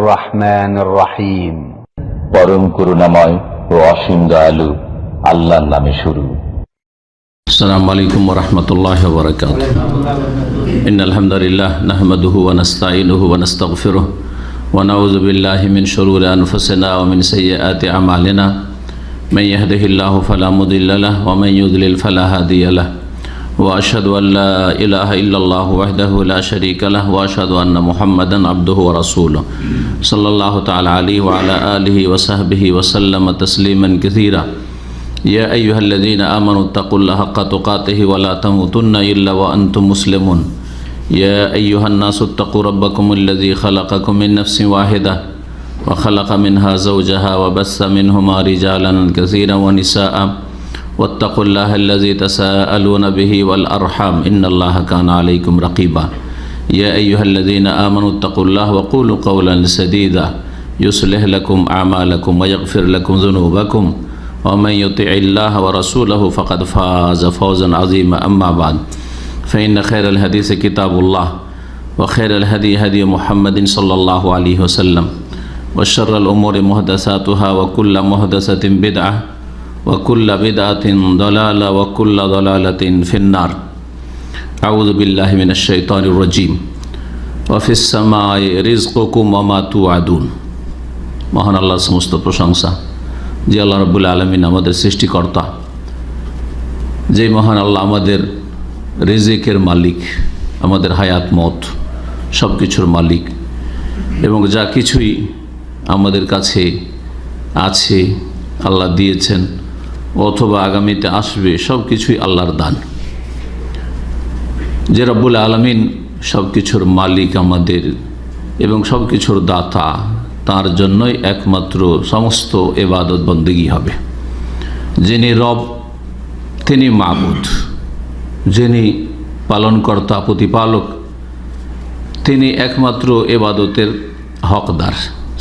রহমানির রহিম। পরম করুণাময় ও অসীম দয়ালু আল্লাহর নামে শুরু। আসসালামু আলাইকুম ওয়া রাহমাতুল্লাহি ওয়া বারাকাতুহু। ইন্নাল হামদালিল্লাহ নাহমাদুহু ওয়া নাস্তাঈনুহু ওয়া নাস্তাগফিরুহ ওয়া নাউযু বিল্লাহি মিন শুরুরি আনফুসিনা ওয়া মিন সাইয়্যাতি আমালিনা। মান ইয়াহদিহিল্লাহু ফালা মুদিল্লা লাহু ওয়া মান ইউদ্লিল ফালা হাদিয়া লাহু। ওয়া আশহাদু আল লা ইলাহা ইল্লাল্লাহু ওয়াহদাহু লা শারীকা লাহু ওয়া আশহাদু আন্না মুহাম্মাদান আবদুহু ওয়া রাসূলুহু সাল্লাল্লাহু তাআলা আলাইহি ওয়া আলা আলিহি ওয়া সাহবিহি ওয়া সাল্লামা তাসলিমান কাসীরা। ইয়া আইয়ুহাল্লাযীনা আমানু তাকুল্লাহা হাক্কা তুকাতিহি ওয়া লা তামুতুন্না ইল্লা ওয়া আনতুম মুসলিমুন। ইয়া আইয়ুহান নাসু তাকু রাব্বাকুমুল্লাযী খালাকাকুম মিন নাফসিন ওয়াহিদা ওয়া খালাকা মিনহা যাওজাহা ওয়া বাসসা মিনহুমা রিজালান কাসীরান ওয়া নিসাআ ওয়াত্তাকুল্লাহাল্লাযী তাসাআলুনা বিহি ওয়াল আরহাম ইন্নাল্লাহা কানা আলাইকুম রাকীবা। ইয়া আইয়ুহাল্লাযীনা আমানু তাকুল্লাহা ওয়া কুলু কাওলান সাদীদা ইউসলিহ লাকুম আমালাকুম ওয়া ইয়াগফির লাকুম যুনুবাকুম ومن يطع الله ورسوله فقد فاز فوزا عظيما. أما بعد فإن خير الحديث كتاب الله وخير الهدي هدي محمد صلى الله عليه وسلم وشر الأمور محدثاتها وكل محدثة بدعة وكل بدعة ضلالة وكل ضلالة في النار. أعوذ بالله من الشيطان الرجيم. وفي السماء رزقكم وما توعدون. মহান আল্লাহর সমস্ত প্রশংসা যে আল্লাহ রাব্বুল আলামিন আমাদের সৃষ্টিকর্তা, যে মহান আল্লাহ আমাদের রিজিকের মালিক, আমাদের হায়াত মত সব কিছুর মালিক, এবং যা কিছুই আমাদের কাছে আছে আল্লাহ দিয়েছেন অথবা আগামীতে আসবে সব কিছুই আল্লাহর দান। যে রাব্বুল আলামিন সব কিছুর মালিক আমাদের এবং সব কিছুর দাতা, তার জন্যই একমাত্র সমস্ত ইবাদত বন্দেগী হবে। যিনি রব তিনি মাবুদ, যিনি পালনকর্তা প্রতিপালক তিনি একমাত্র ইবাদতের হকদার।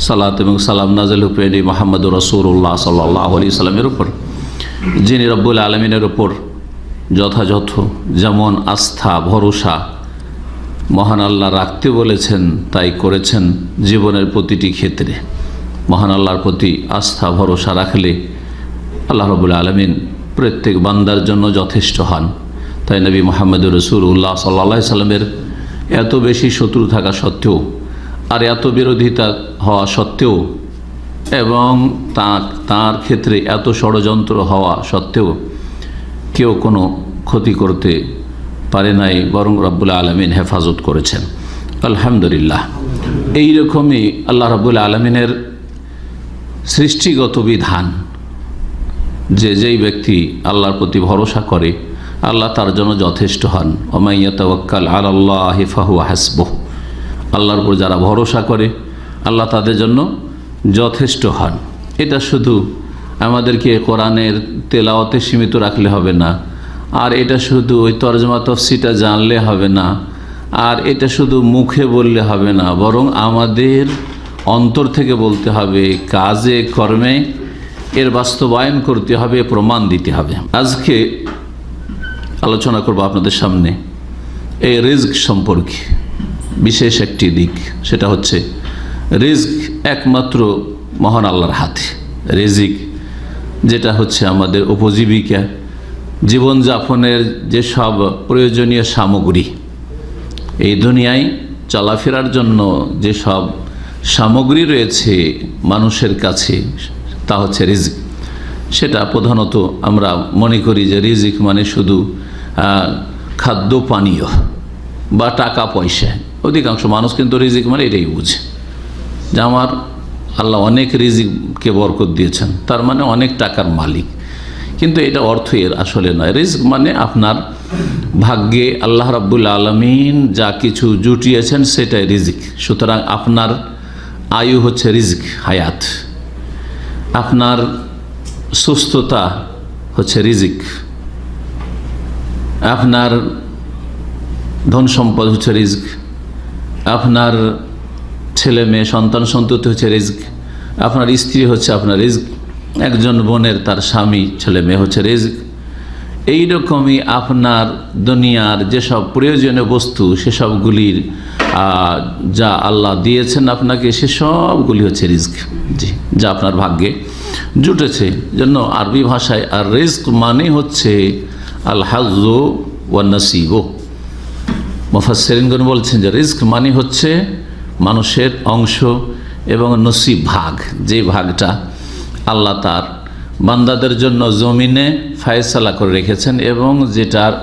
সালাত এবং সালাম নাযিল হুক মুহাম্মদুর রাসূলুল্লাহ সাল্লাল্লাহু আলাইহি সাল্লামের উপর, যিনি রব্বুল আলামিনের উপর যথাযথ যেমন আস্থা ভরসা মহান আল্লাহ রাখতে বলেছেন তাই করেছেন। জীবনের প্রতিটি ক্ষেত্রে মহান আল্লাহর প্রতি আস্থা ভরসা রাখলে আল্লাহ রাব্বুল আলামিন প্রত্যেক বান্দার জন্য যথেষ্ট হন। তাই নবী মুহাম্মদুর রাসূলুল্লাহ সাল্লাল্লাহু আলাইহি সাল্লামের এত বেশি শত্রু থাকা সত্ত্বেও আর এত বিরোধিতা হওয়া সত্ত্বেও এবং তার ক্ষেত্রে এত ষড়যন্ত্র হওয়া সত্ত্বেও কেউ কোনো ক্ষতি করতে পারে নাই, বরং রব্বুল আলামিন হেফাজত করেছেন। আলহামদুলিল্লাহ। এইরকমই আল্লাহ রব্বুল আলামিনের সৃষ্টিগত বিধান যে যেই ব্যক্তি আল্লাহর প্রতি ভরসা করে আল্লাহ তার জন্য যথেষ্ট হন। ওয়া ইয়াতাওয়াক্কাল আলাল্লাহি ফাহুয়া হাসবুহ। আল্লাহর উপর যারা ভরসা করে আল্লাহ তাদের জন্য যথেষ্ট হন। এটা শুধু আমাদেরকে কোরআনের তেলাওয়াতে সীমিত রাখলে হবে না, আর এটা শুধু ওই তরজমা তফসিরটা জানলে হবে না, আর এটা শুধু মুখে বললে হবে না, বরং আমাদের অন্তর থেকে বলতে হবে, কাজে কর্মে এর বাস্তবায়ন করতে হবে, প্রমাণ দিতে হবে। আজকে আলোচনা করব আপনাদের সামনে এই রিজক সম্পর্কে বিশেষ একটি দিক। সেটা হচ্ছে রিজক একমাত্র মহান আল্লাহর হাতে। রিজিক যেটা হচ্ছে আমাদের উপজীবিকা, জীবনযাপনের যেসব প্রয়োজনীয় সামগ্রী, এই দুনিয়ায় চলাফেরার জন্য যেসব সামগ্রী রয়েছে মানুষের কাছে তা হচ্ছে রিজিক। সেটা প্রধানত আমরা মনে করি যে রিজিক মানে শুধু খাদ্য পানীয় বা টাকা পয়সা। অধিকাংশ মানুষ কিন্তু রিজিক মানে এটাই বুঝে যে আমার আল্লাহ অনেক রিজিককে বরকত দিয়েছেন, তার মানে অনেক টাকার মালিক। কিন্তু এটা অর্থ এর আসলে নয়। রিজক মানে আপনার ভাগ্যে আল্লাহ রাব্বুল আলামিন যা কিছু জুটিয়েছেন সেটাই রিজিক। সুতরাং আপনার আয়ু হচ্ছে রিজিক, হায়াত। আপনার সুস্থতা হচ্ছে রিজিক, আপনার ধন সম্পদ হচ্ছে রিজিক, আপনার ছেলে মেয়ে সন্তান সন্ততি হচ্ছে রিজিক, আপনার স্ত্রী হচ্ছে আপনার রিজিক, একজন বোনের তার স্বামী ছেলে মেয়ে হচ্ছে রিজিক। এইরকমই আপনার দুনিয়ার যেসব প্রয়োজনীয় বস্তু সেসবগুলির যা আল্লাহ দিয়েছেন আপনাকে, সে সবগুলি হচ্ছে রিজক, জি, যা আপনার ভাগ্যে জুটেছে। জন্য আরবি ভাষায় আর রিজক মানে হচ্ছে আল হাজ্জু ওয়ান নসিব। মুফাসসিরিনগণ বলছেন যে রিজক মানে হচ্ছে মানুষের অংশ এবং নসিব ভাগ, যে ভাগটা আল্লাহ তার বান্দাদের জন্য জমিনে ফায়সালা করে রেখেছেন এবং যেটার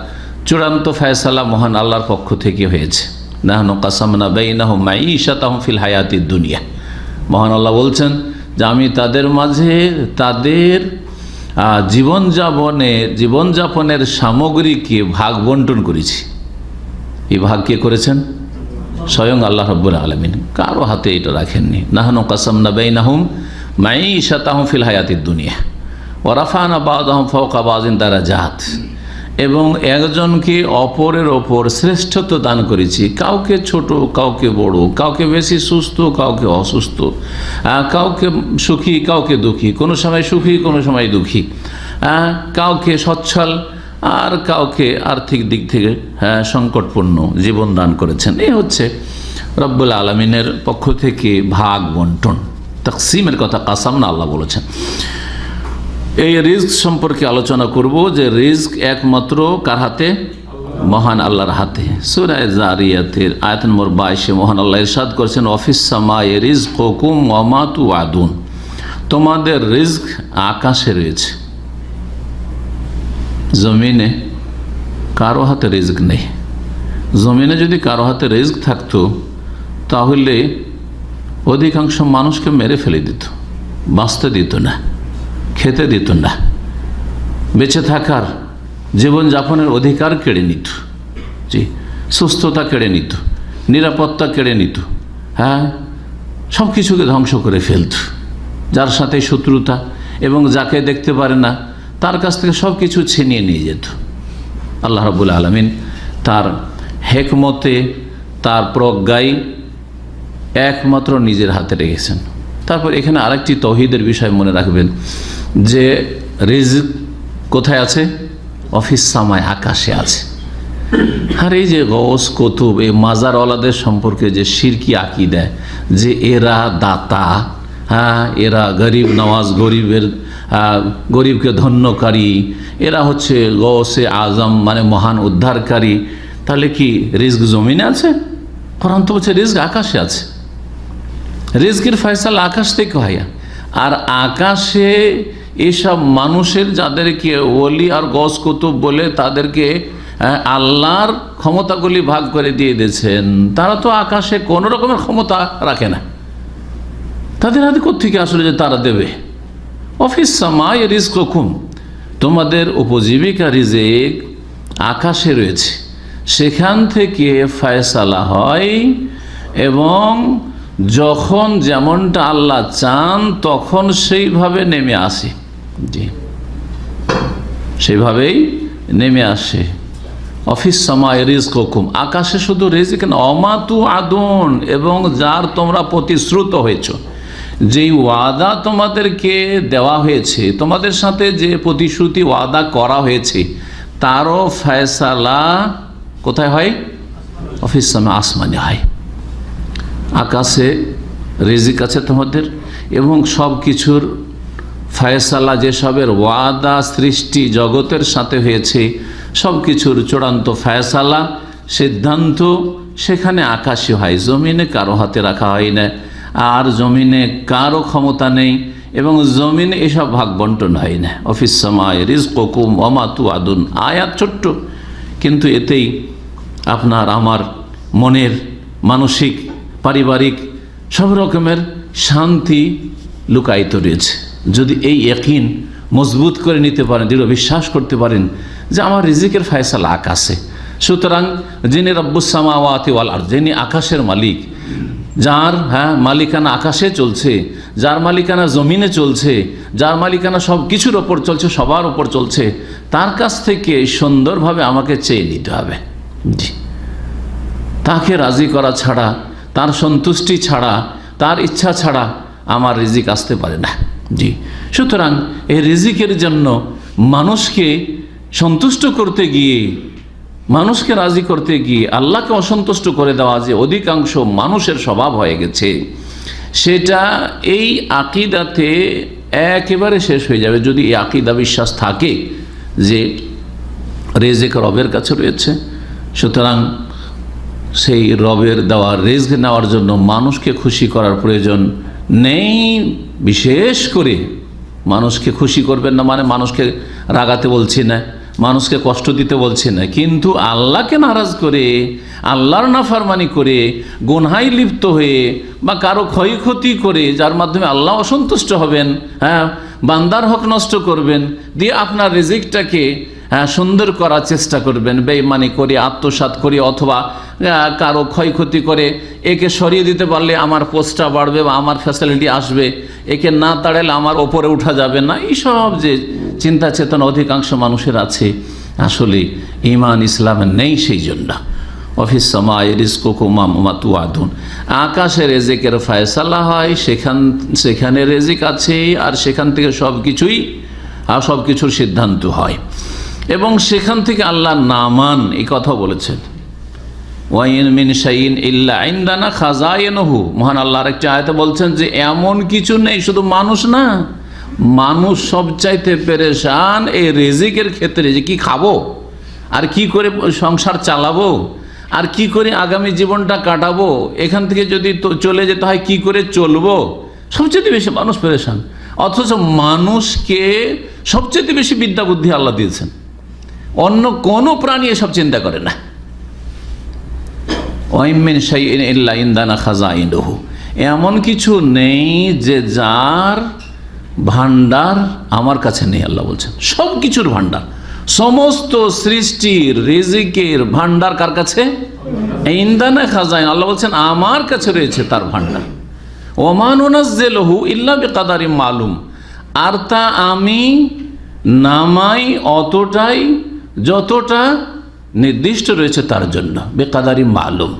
চূড়ান্ত ফায়সালা মহান আল্লাহর পক্ষ থেকে হয়েছে। নাহনু কাসামনা বাইনাহুম মাঈশাতাহুম ফিল হায়াতিদ দুনিয়া। মহান আল্লাহ বলছেন যে আমি তাদের মাঝে তাদের জীবনযাপনের সামগ্রীকে ভাগ বন্টন করেছি। এই ভাগ কে করেছেন? স্বয়ং আল্লাহ রাব্বুল আলামিন, কারো হাতে এটা রাখেননি। নাহনু কাসামনা বাইনাহুম মাঈশাতাহুম ফিল হায়াতিদ দুনিয়া ওয়া রাফা'না বা'দাহুম ফাওকা বা'দিন দারাজাত। এবং একজনকে অপরের ওপর শ্রেষ্ঠত্ব দান করেছি, কাউকে ছোট কাউকে বড়, কাউকে বেশি সুস্থ কাউকে অসুস্থ, কাউকে সুখী কাউকে দুঃখী, কোনো সময় সুখী কোনো সময় দুঃখী, কাউকে সচ্ছল আর কাউকে আর্থিক দিক থেকে সংকটপূর্ণ জীবন দান করেছেন। এই হচ্ছে রব্বুল আলামিনের পক্ষ থেকে ভাগ বন্টন, তাকসিমের কথা কাসাম না আল্লাহ বলেছেন। এই রিজক সম্পর্কে আলোচনা করব যে রিজক একমাত্র কার হাতে? মহান আল্লাহর হাতে। সূরা জারিয়াতের আয়াত নম্বর 22 মহান আল্লাহ ইরশাদ করেছেন ওয়াফিস সামায়ে রিজকুকুম ওয়া মা তুআদুন। তোমাদের রিজক আকাশে রয়েছে, জমিনে কারো হাতে রিজক নেই। জমিনে যদি কারো হাতে রিজক থাকতো তাহলে অধিকাংশ মানুষকে মেরে ফেলে দিত, বাঁচতে দিত না, খেতে দিত না, বেঁচে থাকার জীবনযাপনের অধিকার কেড়ে নিত, জি, সুস্থতা কেড়ে নিত, নিরাপত্তা কেড়ে নিত, সব কিছুকে ধ্বংস করে ফেলত। যার সাথে শত্রুতা এবং যাকে দেখতে পারে না তার কাছ থেকে সব কিছু ছিনিয়ে নিয়ে যেত। আল্লাহ রাব্বুল আলামিন তার হেকমতে, তার প্রজ্ঞায় একমাত্র নিজের হাতে রেখেছেন। তারপর এখানে আরেকটি তৌহিদের বিষয় মনে রাখবেন যে রিজক কোথায় আছে? অফিস সামায়, আকাশে আছে। আর এই যে গৌস কুতুব, এই মাজারওয়ালাদের সম্পর্কে যে শিরকি আকীদা যে এরা দাতা, এরা গরিব নওয়াজ, গরিবকে ধন্যকারী, এরা হচ্ছে গৌসে আজম মানে মহান উদ্ধারকারী, তাহলে কি রিজক জমিনে আছে? কোরআন তো বলছে রিজক আকাশে আছে। রিজকের ফয়সালা আকাশ থেকে হয়। আর আকাশে এসব মানুষের যাদেরকে ওলি আর গস কুতুব বলে তাদেরকে আল্লাহর ক্ষমতাগুলি ভাগ করে দিয়ে দিয়েছেন, তারা তো আকাশে কোনো রকমের ক্ষমতা রাখে না। তাদের হাতে কোত্থেকে আসলে যে তারা দেবে? অফিস সামায়ে রিজকুকুম, তোমাদের উপজীবিকা রিজিক আকাশে রয়েছে, সেখান থেকে ফয়সালা হয় এবং যখন যেমনটা আল্লাহ চান তখন সেইভাবে নেমে আসে, জি, সেইভাবেই নেমে আসে। অফিস সামায়ে রিজকুকুম, আকাশে শুধু রিজক না, ওয়া তুআদুন, এবং যার তোমরা প্রতিশ্রুত হয়েছ, যেই ওয়াদা তোমাদেরকে দেওয়া হয়েছে, তোমাদের সাথে যে প্রতিশ্রুতি ওয়াদা করা হয়েছে তারও ফয়সালা কোথায় হয়? অফিস সামায়ে, আসমানে হয়। আকাশে রিজিক আছে তোমাদের এবং সব কিছুর ফয়সালা, যেসবের ওয়াদা সৃষ্টি জগতের সাথে হয়েছে, সব কিছুর চূড়ান্ত ফয়সালা সিদ্ধান্ত সেখানে আকাশে হয়, জমিনে কারো হাতে রাখা হয় না। আর জমিনে কারো ক্ষমতা নেই এবং জমিনে এসব ভাগ বন্টন হয় না। অফিস সামায়ে রিজকুকুম ওয়া মা তুআদুন, আয়াত ছোট্ট, কিন্তু এতেই আপনার আমার মনের মানসিক পারিবারিক সব রকমের শান্তি লুকায়িত রয়েছে। যদি এই ইয়াকিন মজবুত করে নিতে পারেন, দৃঢ় বিশ্বাস করতে পারেন যে আমার রিজিকের ফয়সালা আকাশে, সুতরাং যিনি রব্বুস সামাওয়াতি ওয়াল আরদ, যিনি আকাশের মালিক, যার মালিকানা আকাশে চলছে, যার মালিকানা জমিনে চলছে, যার মালিকানা সব কিছুর ওপর চলছে, সবার ওপর চলছে, তার কাছ থেকে সুন্দরভাবে আমাকে চেয়ে নিতে হবে। জি, তাকে রাজি করা ছাড়া, তার সন্তুষ্টি ছাড়া, তার ইচ্ছা ছাড়া আমার রিজিক আসতে পারে না। জি, সুতরাং এই রিজিকের জন্য মানুষকে সন্তুষ্ট করতে গিয়ে মানুষকে রাজি করতে গিয়ে আল্লাহকে অসন্তুষ্ট করে দেওয়া যে অধিকাংশ মানুষের স্বভাব হয়ে গেছে, সেটা এই আকীদাতে একেবারে শেষ হয়ে যাবে। যদি এই আকীদা বিশ্বাস থাকে যে রেজেক রবের কাছে রয়েছে, সুতরাং সেই রবের দেওয়া রেজক নেওয়ার জন্য মানুষকে খুশি করার প্রয়োজন নেই। বিশেষ করে মানুষকে খুশি করবেন না মানে মানুষকে রাগাতে বলছি না, মানুষকে কষ্ট দিতে বলছি না, কিন্তু আল্লাহকে নারাজ করে, আল্লাহর নাফরমানি করে, গুনহায় লিপ্ত হয়ে বা কারো ক্ষয়ক্ষতি করে, যার মাধ্যমে আল্লাহ অসন্তুষ্ট হবেন, বান্দার হক নষ্ট করবেন, দিয়ে আপনার রিজিকটাকে সুন্দর করার চেষ্টা করবেন, বেঈমানি করে, আত্মসাৎ করে, অথবা কারো ক্ষয়ক্ষতি করে, একে সরিয়ে দিতে পারলে আমার পোস্টটা বাড়বে বা আমার ফ্যাসিলিটি আসবে, একে না তাড়ালে আমার ওপরে উঠা যাবে না, এইসব যে চিন্তা চেতনা অধিকাংশ মানুষের আছে, আসলে ঈমান ইসলামের নেই। সেই জন্য অফিস সামায়ে রিজকুকুম ওয়া তুআদুন, আকাশে রেজেকের ফয়সালা হয়, সেখানে রেজিক আছে, আর সেখান থেকে সব কিছুর সিদ্ধান্ত হয়, এবং সেখান থেকে আল্লাহ নামান এই কথা বলেছেন। ওয়াইন মিন শাইইন ইল্লা ইনদানা খাযাইনুহু, মহান আল্লাহ আরেকটি আয়াতে বলছেন যে এমন কিছু নেই, শুধু মানুষ না, মানুষ সবচাইতে পেরেশান এই রিজিকের ক্ষেত্রে, যে কি খাবো, আর কি করে সংসার চালাবো, আর কি করে আগামী জীবনটা কাটাবো, এখান থেকে যদি চলে যেতে হয় কি করে চলবো, সবচেয়ে বেশি মানুষ পেরেশান। অথচ মানুষকে সবচেয়ে বেশি বিদ্যা বুদ্ধি আল্লাহ দিয়েছেন, অন্য কোনো প্রাণী এসব চিন্তা করে না। ওয়াইন মিন শাইইন ইল্লা ইনদানা খাযাইনুহু, এমন কিছু নেই যে যার ভান্ডার আমার কাছে নেই, আল্লাহ বলছেন। সব কিছুর ভান্ডার, সমস্ত সৃষ্টির রিজিকের ভান্ডার কার কাছে? ইনদানা খাযাইন, আল্লাহ বলছেন আমার কাছে রয়েছে তার ভান্ডার। ওমা নুনাজ্জিলুহু ইল্লা বিকাদারিন মালুম, আর তা আমি নামাই অতটাই যতটা নির্দিষ্ট রয়েছে তার জন্য। বেকাদারি মালুম,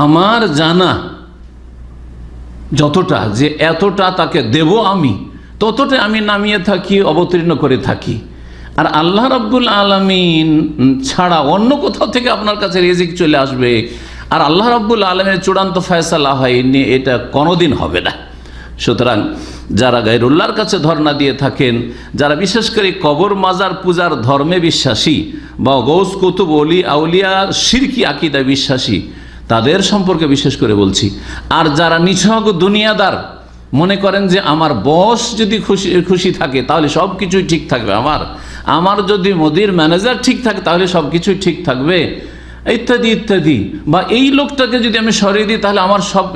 আমার জানা যতটা, যে এতটা তাকে দেব আমি, ততটা আমি নামিয়ে থাকি, অবতীর্ণ করে থাকি। আর আল্লাহ রাব্বুল আলামিন ছাড়া অন্য কোথাও থেকে আপনার কাছে রিজিক চলে আসবে আর আল্লাহ রাব্বুল আলামিনের চূড়ান্ত ফয়সালা হয়নি, এটা কোনোদিন হবে না। সুতরাং যারা গায়রুল্লাহর কাছে ধর্ণা দিয়ে থাকেন, যারা বিশেষ করে কবর মাজার পূজার ধর্মে বিশ্বাসী বা গৌস কুতুব ওলি আউলিয়ার শিরকি আকীদায় বিশ্বাসী, তাদের সম্পর্কে বিশেষ করে বলছি। আর যারা নিছক দুনিয়াদার, মনে করেন যে আমার বস যদি খুশি থাকে তাহলে সব কিছুই ঠিক থাকবে, আমার যদি মোদির ম্যানেজার ঠিক থাকে তাহলে সব কিছুই ঠিক থাকবে, ইত্যাদি ইত্যাদি, বা এই লোকটাকে যদি আমি সরিয়ে দিই তাহলে আমার সব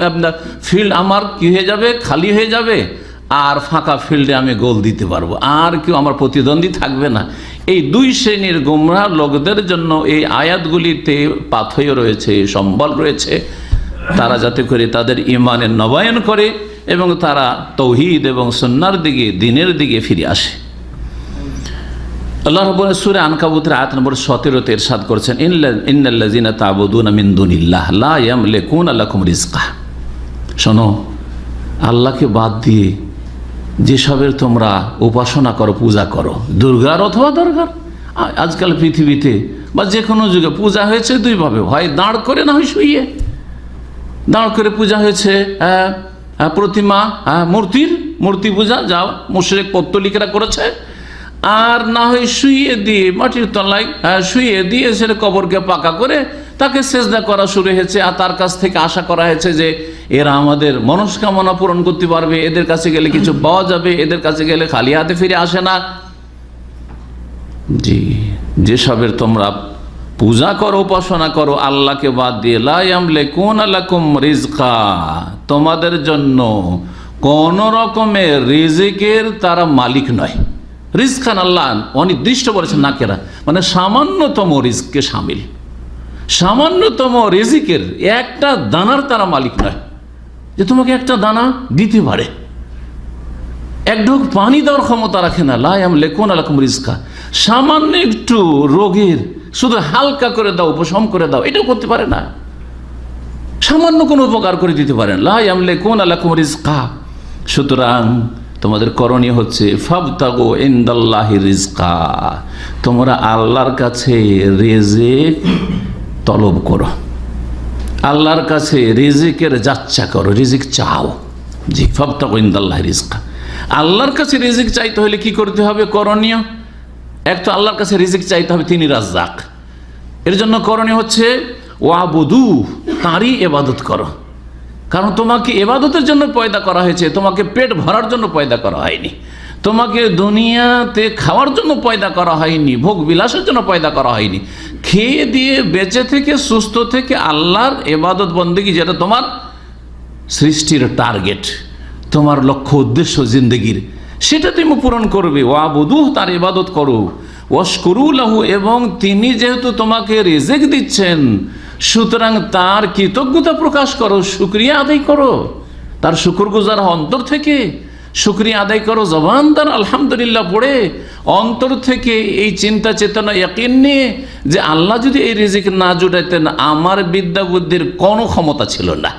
ফিল্ড আমার কি হয়ে যাবে, খালি হয়ে যাবে, আর ফাঁকা ফিল্ডে আমি গোল দিতে পারবো, আর কেউ আমার প্রতিদ্বন্দ্বী থাকবে না। এই দুই শ্রেণীর গোমরাহ লোকদের জন্য এই আয়াতগুলিতে পাথেয় রয়েছে, সম্বল রয়েছে, তারা যাতে করে তাদের ঈমানের নবায়ন করে এবং তারা তৌহিদ এবং সুন্নাহর দিকে, দ্বীনের দিকে ফিরে আসে। আল্লাহ রাব্বুল সূরা আনকাবুতের আয়াত নম্বর 17-তে ইরশাদ করেছেন, ইন্নাল্লাযীনা তা'বুদুনা মিন দুনিল্লাহ লা ইয়ামলিকুনা লাকুম রিজকা। শোনো, আল্লাহকে বাদ দিয়ে যেসবের তোমরা উপাসনা করো, পূজা করো, দুর্গার অথবা দরগার, আজকাল পৃথিবীতে বা যে কোনো যুগে পূজা হয়েছে দুইভাবে, হয় দাঁড় করে না হয় শুইয়ে। দাঁড় করে পূজা হয়েছে প্রতিমা, মূর্তি পূজা, যা মুশরিক পত্তলিকরা করেছে, আর না হয় শুইয়ে দিয়ে, মাটির তলায় শুইয়ে দিয়ে সেটা কবরকে পাকা করে তাকে সেজদা করা শুরু হয়েছে, আর তার কাছ থেকে আশা করা হয়েছে যে এরা আমাদের মনস্কামনা পূরণ করতে পারবে, এদের কাছে গেলে কিছু পাওয়া যাবে, এদের কাছে গেলে খালি হাতে ফিরে আসে না। জি, যেসবের তোমরা পূজা করো, উপাসনা করো আল্লাহকে বাদ দিয়ে, লা ইয়ামলিকুনা লাকুম রিজকা, তোমাদের জন্য কোন রকমের রিজিকের তারা মালিক নয়। রিজকান আল্লাহ অনির্দিষ্ট বলেছেন নাকেরা, মানে সামান্যতম রিজকে শামিল, সামান্যতম রিজিকের একটা দানার তারা মালিক নয়, যে তোমাকে একটা দানা দিতে পারে, এক ঢোক পানি দেওয়ার ক্ষমতা রাখে না। লা ইয়ামলিকুনা লাকুম রিজকা, সামান্য একটু রোগের শুধু হালকা করে দাও, উপশম করে দাও, এটাও করতে পারে না, সামান্য কোনো উপকার করে দিতে পারেন। লা ইয়ামলিকুনা লাকুম রিজকা। সুতরাং তোমাদের করণীয় হচ্ছে ফাবতাগু ইনদাল্লাহি রিজকা, তোমরা আল্লাহর কাছে রিজিক তলব করো, আল্লাহর কাছে রিজিকের যাচ্ছা করো, রিজিক চাও। জি, ফাবতাগু ইনদাল্লাহি রিজকা। আল্লাহর কাছে রিজিক চাইতে হলে কি করতে হবে? করণীয় এক তো আল্লাহর কাছে রিজিক চাইতে হবে, তিনি রাজ্জাক। এর জন্য করণীয় হচ্ছে ওয়াবুদু, তাঁরই ইবাদত করো। কারণ তোমাকে ইবাদতের জন্য পয়দা করা হয়েছে, তোমাকে পেট ভরার জন্য পয়দা করা হয়নি, তোমাকে দুনিয়াতে খাওয়ার জন্য পয়দা করা হয়নি, ভোগ বিলাসের জন্য পয়দা করা হয়নি। খেয়ে দিয়ে বেঁচে থেকে সুস্থ থেকে আল্লাহর ইবাদত বন্দেগী, যেটা তোমার সৃষ্টির টার্গেট, তোমার লক্ষ্য উদ্দেশ্য জিন্দগির, সেটা তুমি পূরণ করবে। ওয়াবুদু, তার ইবাদত করো। ওয়াশকুরু লাহু, এবং তিনি যেহেতু তোমাকে রিজিক দিচ্ছেন সুতরাং তার কৃতজ্ঞতা প্রকাশ করো, শুকরিয়া আদায় করো, তার শুকরগুজার অন্তর থেকে শুকরিয়া আদায় করো। জবান তার আলহামদুলিল্লাহ পড়ে অন্তর থেকে এই চিন্তা চেতনা ইয়াকিন নিয়ে যে আল্লাহ যদি এই রিজিক না জুটাইতেন আমার বিদ্যা বুদ্ধির কোনো ক্ষমতা ছিল না,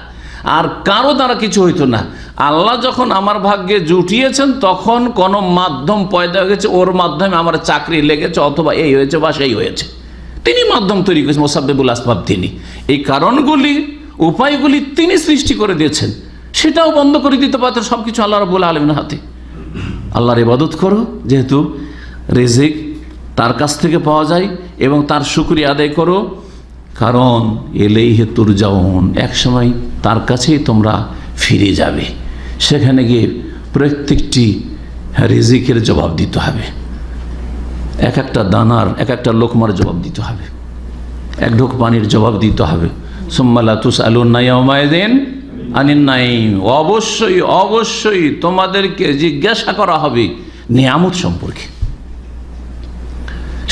আর কারো দ্বারা কিছু হইতো না। আল্লাহ যখন আমার ভাগ্যে জুটিয়েছেন তখন কোনো মাধ্যম পয়দা হয়ে গেছে, ওর মাধ্যমে আমার চাকরি লেগেছে, অথবা এই হয়েছে বা সেই হয়েছে, তিনি মাধ্যম তৈরি করেছেন, মুসাব্বিবুল আসবাব তিনি। এই কারণগুলি উপায়গুলি তিনি সৃষ্টি করে দিয়েছেন, সেটাও বন্ধ করে দিতে পারতেন। সব কিছু আল্লাহ রাব্বুল আলামিনের হাতে। আল্লাহর ইবাদত করো, যেহেতু রিজিক তার কাছ থেকে পাওয়া যায়, এবং তার শুকরিয়া আদায় করো, কারণ ইলাইহি তুরজাউন, এক সময় তার কাছেই তোমরা ফিরে যাবে। সেখানে গিয়ে প্রত্যেকটি রিজিকের জবাব দিতে হবে, এক একটা দানার, এক একটা লোকমার জবাব দিতে হবে, এক ঢোক পানির জবাব দিতে হবে। সুম্মা লা তুসআলুনা ইয়াওমা ইযিন আনিন নাঈম, অবশ্যই অবশ্যই তোমাদেরকে জিজ্ঞাসা করা হবে নিয়ামত সম্পর্কে।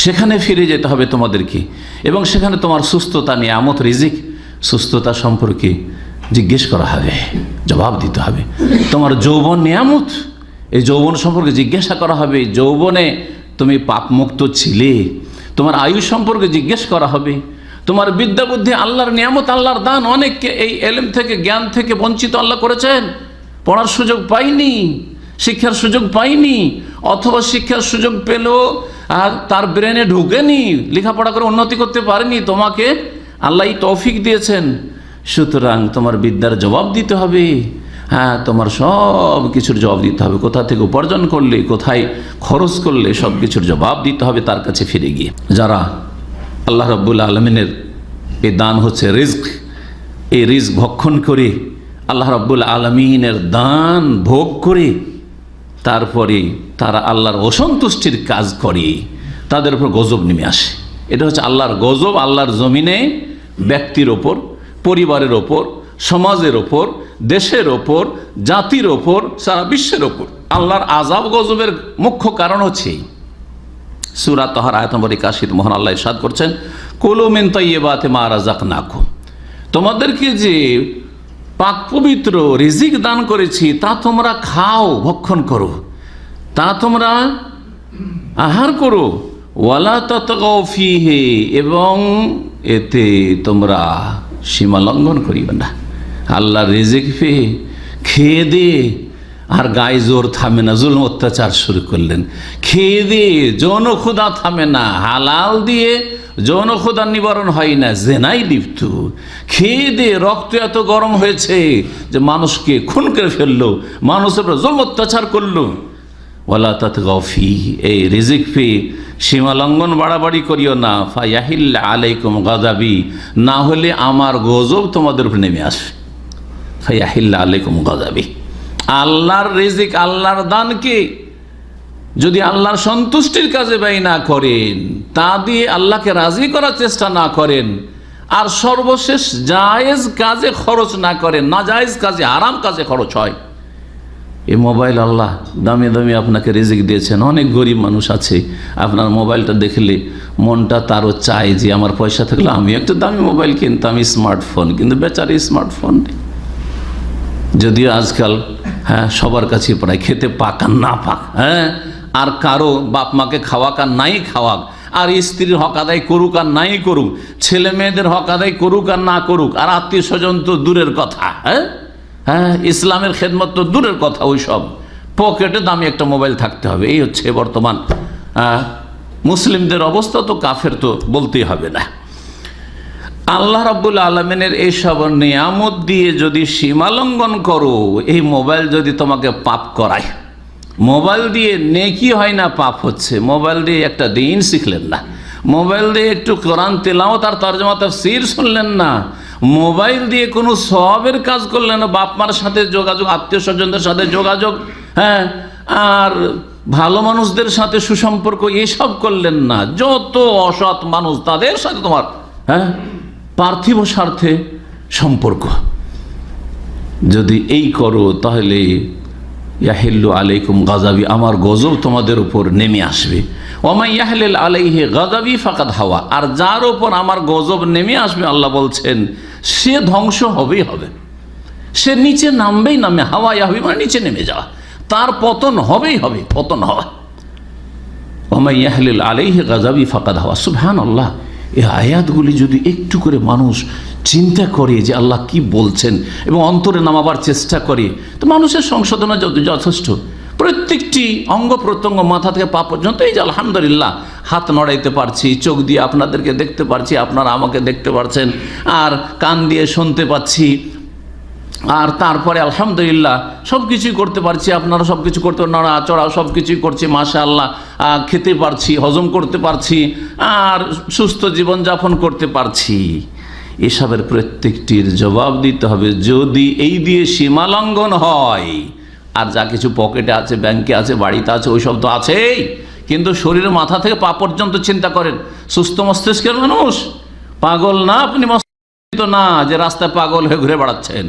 সেখানে ফিরে যেতে হবে তোমাদেরকে, এবং সেখানে তোমার সুস্থতা, নিয়ামত, রিজিক, সুস্থতা সম্পর্কে জিজ্ঞেস করা হবে, জবাব দিতে হবে। তোমার যৌবন নিয়ামত, এই যৌবন সম্পর্কে জিজ্ঞাসা করা হবে, যৌবনে তুমি পাপমুক্ত ছিলে, তোমার আয়ু সম্পর্কে জিজ্ঞেস করা হবে। তোমার বিদ্যা বুদ্ধি আল্লাহর নিয়ামত, আল্লাহর দান। অনেককে এই এলেম থেকে, জ্ঞান থেকে বঞ্চিত আল্লাহ করেছেন, পড়ার সুযোগ পাইনি, শিক্ষার সুযোগ পাইনি, অথবা শিক্ষার সুযোগ পেলেও আর তার ব্রেনে ঢুকেনি, লেখাপড়া করে উন্নতি করতে পারেনি। তোমাকে আল্লাহ তৌফিক দিয়েছেন, সুতরাং তোমার বিদ্যার জবাব দিতে হবে। হ্যাঁ, তোমার সব কিছুর জবাব দিতে হবে, কোথা থেকে উপার্জন করলে, কোথায় খরচ করলে, সব কিছুর জবাব দিতে হবে তার কাছে ফিরে গিয়ে। যারা আল্লাহ রাব্বুল আলামিনের এই দান হচ্ছে রিজক, এই রিজক ভক্ষণ করে, আল্লাহ রাব্বুল আলামিনের দান ভোগ করে তারপরে তারা আল্লাহর অসন্তুষ্টির কাজ করে, তাদের উপর গজব নেমে আসে। এটা হচ্ছে আল্লাহর গজব, আল্লাহর জমিনে ব্যক্তির ওপর, পরিবারের ওপর, সমাজের ওপর, দেশের ওপর, জাতির ওপর, সারা বিশ্বের ওপর আল্লাহর আযাব গজবের মুখ্য কারণ হচ্ছে সূরা তাহার আয়াত নম্বর 81 মহান আল্লাহ ইরশাদ করছেন, কুলু মিন তাইয়্যিবাতি মা রাযাকনাকুম, তোমাদেরকে যে পাক পবিত্র রিজিক দান করেছি তা তোমরা খাও, ভক্ষণ করো, তা তোমরা আহার করো। ওয়ালা তাতগাউ ফীহি, এবং এতে তোমরা সীমা লঙ্ঘন করিবে না। আল্লাহর রিজিক পেয়ে খেয়ে দিয়ে আর গায়ে জোর থামে না, জুলম অত্যাচার শুরু করলেন। খেয়ে দিয়ে যৌন ক্ষুধা থামে না, হালাল দিয়ে যৌন ক্ষুধার নিবারণ হয় না, জেনাই লিপ্ত। খেয়ে দিয়ে রক্ত এত গরম হয়েছে যে মানুষকে খুন করে ফেললো, মানুষের উপর জুলম অত্যাচার করলো। ওয়ালা তাতগাউ ফীহি, এই রিজিক পেয়ে সীমা লঙ্ঘন বাড়াবাড়ি করিও না। ফায়াহিল্লা আলাইকুম গাযাবি, না হলে আমার গজব তোমাদের উপর নেমে আসে। ফায়াহিল্লা আলাইকুম গাযাবি, আল্লাহর রিজিক, আল্লাহর দানকে যদি আল্লাহর সন্তুষ্টির কাজে ব্যয় না করেন, তা দিয়ে আল্লাহকে রাজি করার চেষ্টা না করেন, আর সর্বশেষ জায়েজ কাজে খরচ না করেন, না জায়েজ কাজে, হারাম কাজে খরচ হয়। এই মোবাইল আল্লাহ দামি দামি আপনাকে রিজিক দিয়েছেন, অনেক গরিব মানুষ আছে, আপনার মোবাইলটা দেখলে মনটা তারও চায় যে আমার পয়সা থাকলে আমি একটা দামি মোবাইল কিনতাম, স্মার্টফোন, কিন্তু বেচারি স্মার্টফোন নেই। যদিও আজকাল হ্যাঁ সবার কাছে প্রায় খেতে পাক আর না পাক, হ্যাঁ, আর কারো বাপ মাকে খাওয়াক আর নাই খাওয়াক, আর স্ত্রীর হক আদায় করুক আর নাই করুক, ছেলে মেয়েদের হক আদায় করুক আর না করুক, আর আত্মীয় স্বজন তো দূরের কথা, হ্যাঁ হ্যাঁ, ইসলামের খেদমত তো দূরের কথা, ওই সব পকেটে দামি একটা মোবাইল থাকতে হবে। এই হচ্ছে বর্তমান মুসলিমদের অবস্থা। তো কাফের তো বলতেই হবে না। আল্লাহ রাব্বুল আলামিনের এইসব নিয়ামত দিয়ে যদি সীমালঙ্ঘন করো, এই মোবাইল যদি তোমাকে পাপ করায়, মোবাইল দিয়ে নেকি হয় না, পাপ হচ্ছে। মোবাইল দিয়ে একটা দিন শিখলেন না, মোবাইল দিয়ে একটু কোরআন তেলাওয়াত আর তরজমা তাফসীর শুনলেন না, মোবাইল দিয়ে কোনো সওয়াবের কাজ করলেন না, বাপ মার সাথে যোগাযোগ, আত্মীয় স্বজনদের সাথে যোগাযোগ, হ্যাঁ, আর ভালো মানুষদের সাথে সুসম্পর্ক, এসব করলেন না। যত অসৎ মানুষ তাদের সাথে তোমার পার্থিব স্বার্থে সম্পর্ক যদি এই করো, তাহলে ইয়াহিল্লু আলাইকুম গাজাবি, আমার গজব তোমাদের উপর নেমে আসবে। ওমাই ইয়াহলিল আলাইহি গাজাবি ফাকাদ হাওয়া, আর যার উপর আমার গজব নেমে আসবে আল্লাহ বলছেন সে ধ্বংস হবেই হবে, সে নিচে নামবেই নামে। হাওয়া ইয়াহবি মানে নিচে নেমে যাওয়া, তার পতন হবেই হবে, পতন হওয়া। ওমাই ইয়াহলিল আলাইহি গাজাবি ফাকাদ হাওয়া। সুবহানাল্লাহ। এই আয়াতগুলি যদি একটু করে মানুষ চিন্তা করে যে আল্লাহ কি বলছেন এবং অন্তরে নামাবার চেষ্টা করে, তো মানুষের সংশোধন যথেষ্ট। প্রত্যেকটি অঙ্গ প্রত্যঙ্গ, মাথা থেকে পা পর্যন্ত, এই যে আলহামদুলিল্লাহ হাত নড়াইতে পারছি, চোখ দিয়ে আপনাদেরকে দেখতে পারছি, আপনারা আমাকে দেখতে পারছেন, আর কান দিয়ে শুনতে পাচ্ছি, আর তারপরে আলহামদুলিল্লাহ সব কিছুই করতে পারছি, আপনারা সব কিছু করতে, নড়া চড়া সব কিছুই করছি, মাশাআল্লাহ, খেতে পারছি, হজম করতে পারছি, আর সুস্থ জীবনযাপন করতে পারছি। এসবের প্রত্যেকটির জবাব দিতে হবে। যদি এই দিয়ে সীমালঙ্ঘন হয়, আর যা কিছু পকেটে আছে, ব্যাংকে আছে, বাড়িতে আছে, ওই সব তো আছেই, কিন্তু শরীরের মাথা থেকে পা পর্যন্ত চিন্তা করেন। সুস্থ মস্তিষ্কের মানুষ, পাগল না আপনি, মস্তিষ্ক না যে রাস্তায় পাগল হয়ে ঘুরে বেড়াচ্ছেন।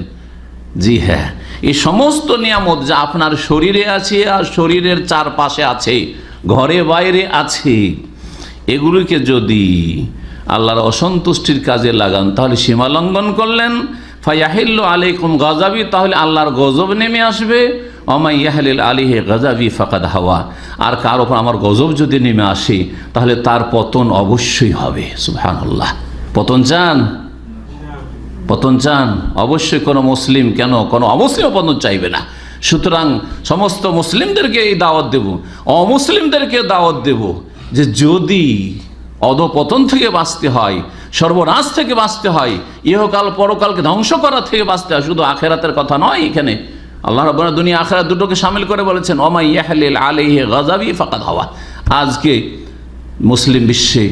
জি হ্যাঁ, এই সমস্ত নিয়ামত যা আপনার শরীরে আছে আর শরীরের চারপাশে আছে, ঘরে বাইরে আছে, এগুলিকে যদি আল্লাহর অসন্তুষ্টির কাজে লাগান, তাহলে সীমালঙ্ঘন করলেন। ফায়াহিল্লু আলাইকুম গাজাবি, তাহলে আল্লাহর গজব নেমে আসবে। ওমাই ইয়াহলিল আলাইহি গাজাবি ফাকাদ হাওয়া, আর কার ওপর আমার গজব যদি নেমে আসে, তাহলে তার পতন অবশ্যই হবে। সুবহানাল্লাহ। পতন চান? পতন চান? অবশ্যই। কোনো মুসলিম কেন, কোনো অমুসলিম পতন চাইবে না। সুতরাং সমস্ত মুসলিমদেরকে এই দাওয়াত দেব, অমুসলিমদেরকে দাওয়াত দেব যে যদি অধপতন থেকে বাঁচতে হয়, সর্বনাশ থেকে বাঁচতে হয়, ইহকাল পরকালকে ধ্বংস করা থেকে বাঁচতে হয়, শুধু আখেরাতের কথা নয়, এখানে আল্লাহ রাব্বুল দুনিয়া আখেরাত দুটোকে শামিল করে বলেছেন ওমাই ইয়াহলিল আলাইহি গাজাবি ফাকাদ হাওয়া। আজকে মুসলিম বিশ্বে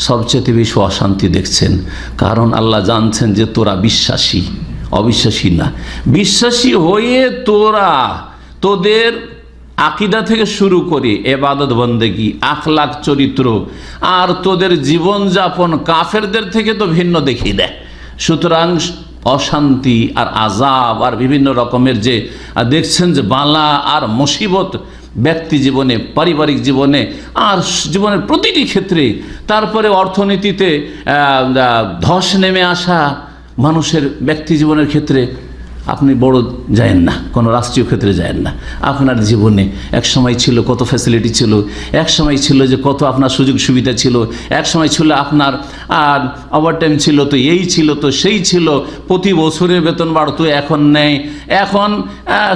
সবচেয়ে বেশি অশান্তি দেখছেন, কারণ আল্লাহ জানছেন যে তোরা বিশ্বাসী, অবিশ্বাসী না। বিশ্বাসী হয়ে তোরা তোদের আকীদা থেকে শুরু করে ইবাদত বন্দেগী, আখলাক, চরিত্র আর তোদের জীবনযাপন কাফেরদের থেকে তো ভিন্ন দেখিয়ে দেয়। সুতরাং অশান্তি আর আযাব আর বিভিন্ন রকমের যে দেখছেন যে বালা আর মুসিবত ব্যক্তি জীবনে, পারিবারিক জীবনে আর জীবনের প্রতিটি ক্ষেত্রে, তারপরে অর্থনীতিতে ধস নেমে আসা মানুষের ব্যক্তি জীবনের ক্ষেত্রে, আপনি বড় যায়েন না, কোনো রাষ্ট্রীয় ক্ষেত্রে যায়েন না, আপনার জীবনে এক সময় ছিল কত ফ্যাসিলিটি ছিল, এক সময় ছিল যে কত আপনার সুযোগ সুবিধা ছিল, এক সময় ছিল আপনার আর ওভারটাইম ছিল, তো এই ছিল, তো সেই ছিল, প্রতি বছরের বেতন বাড়তো, এখন নেই, এখন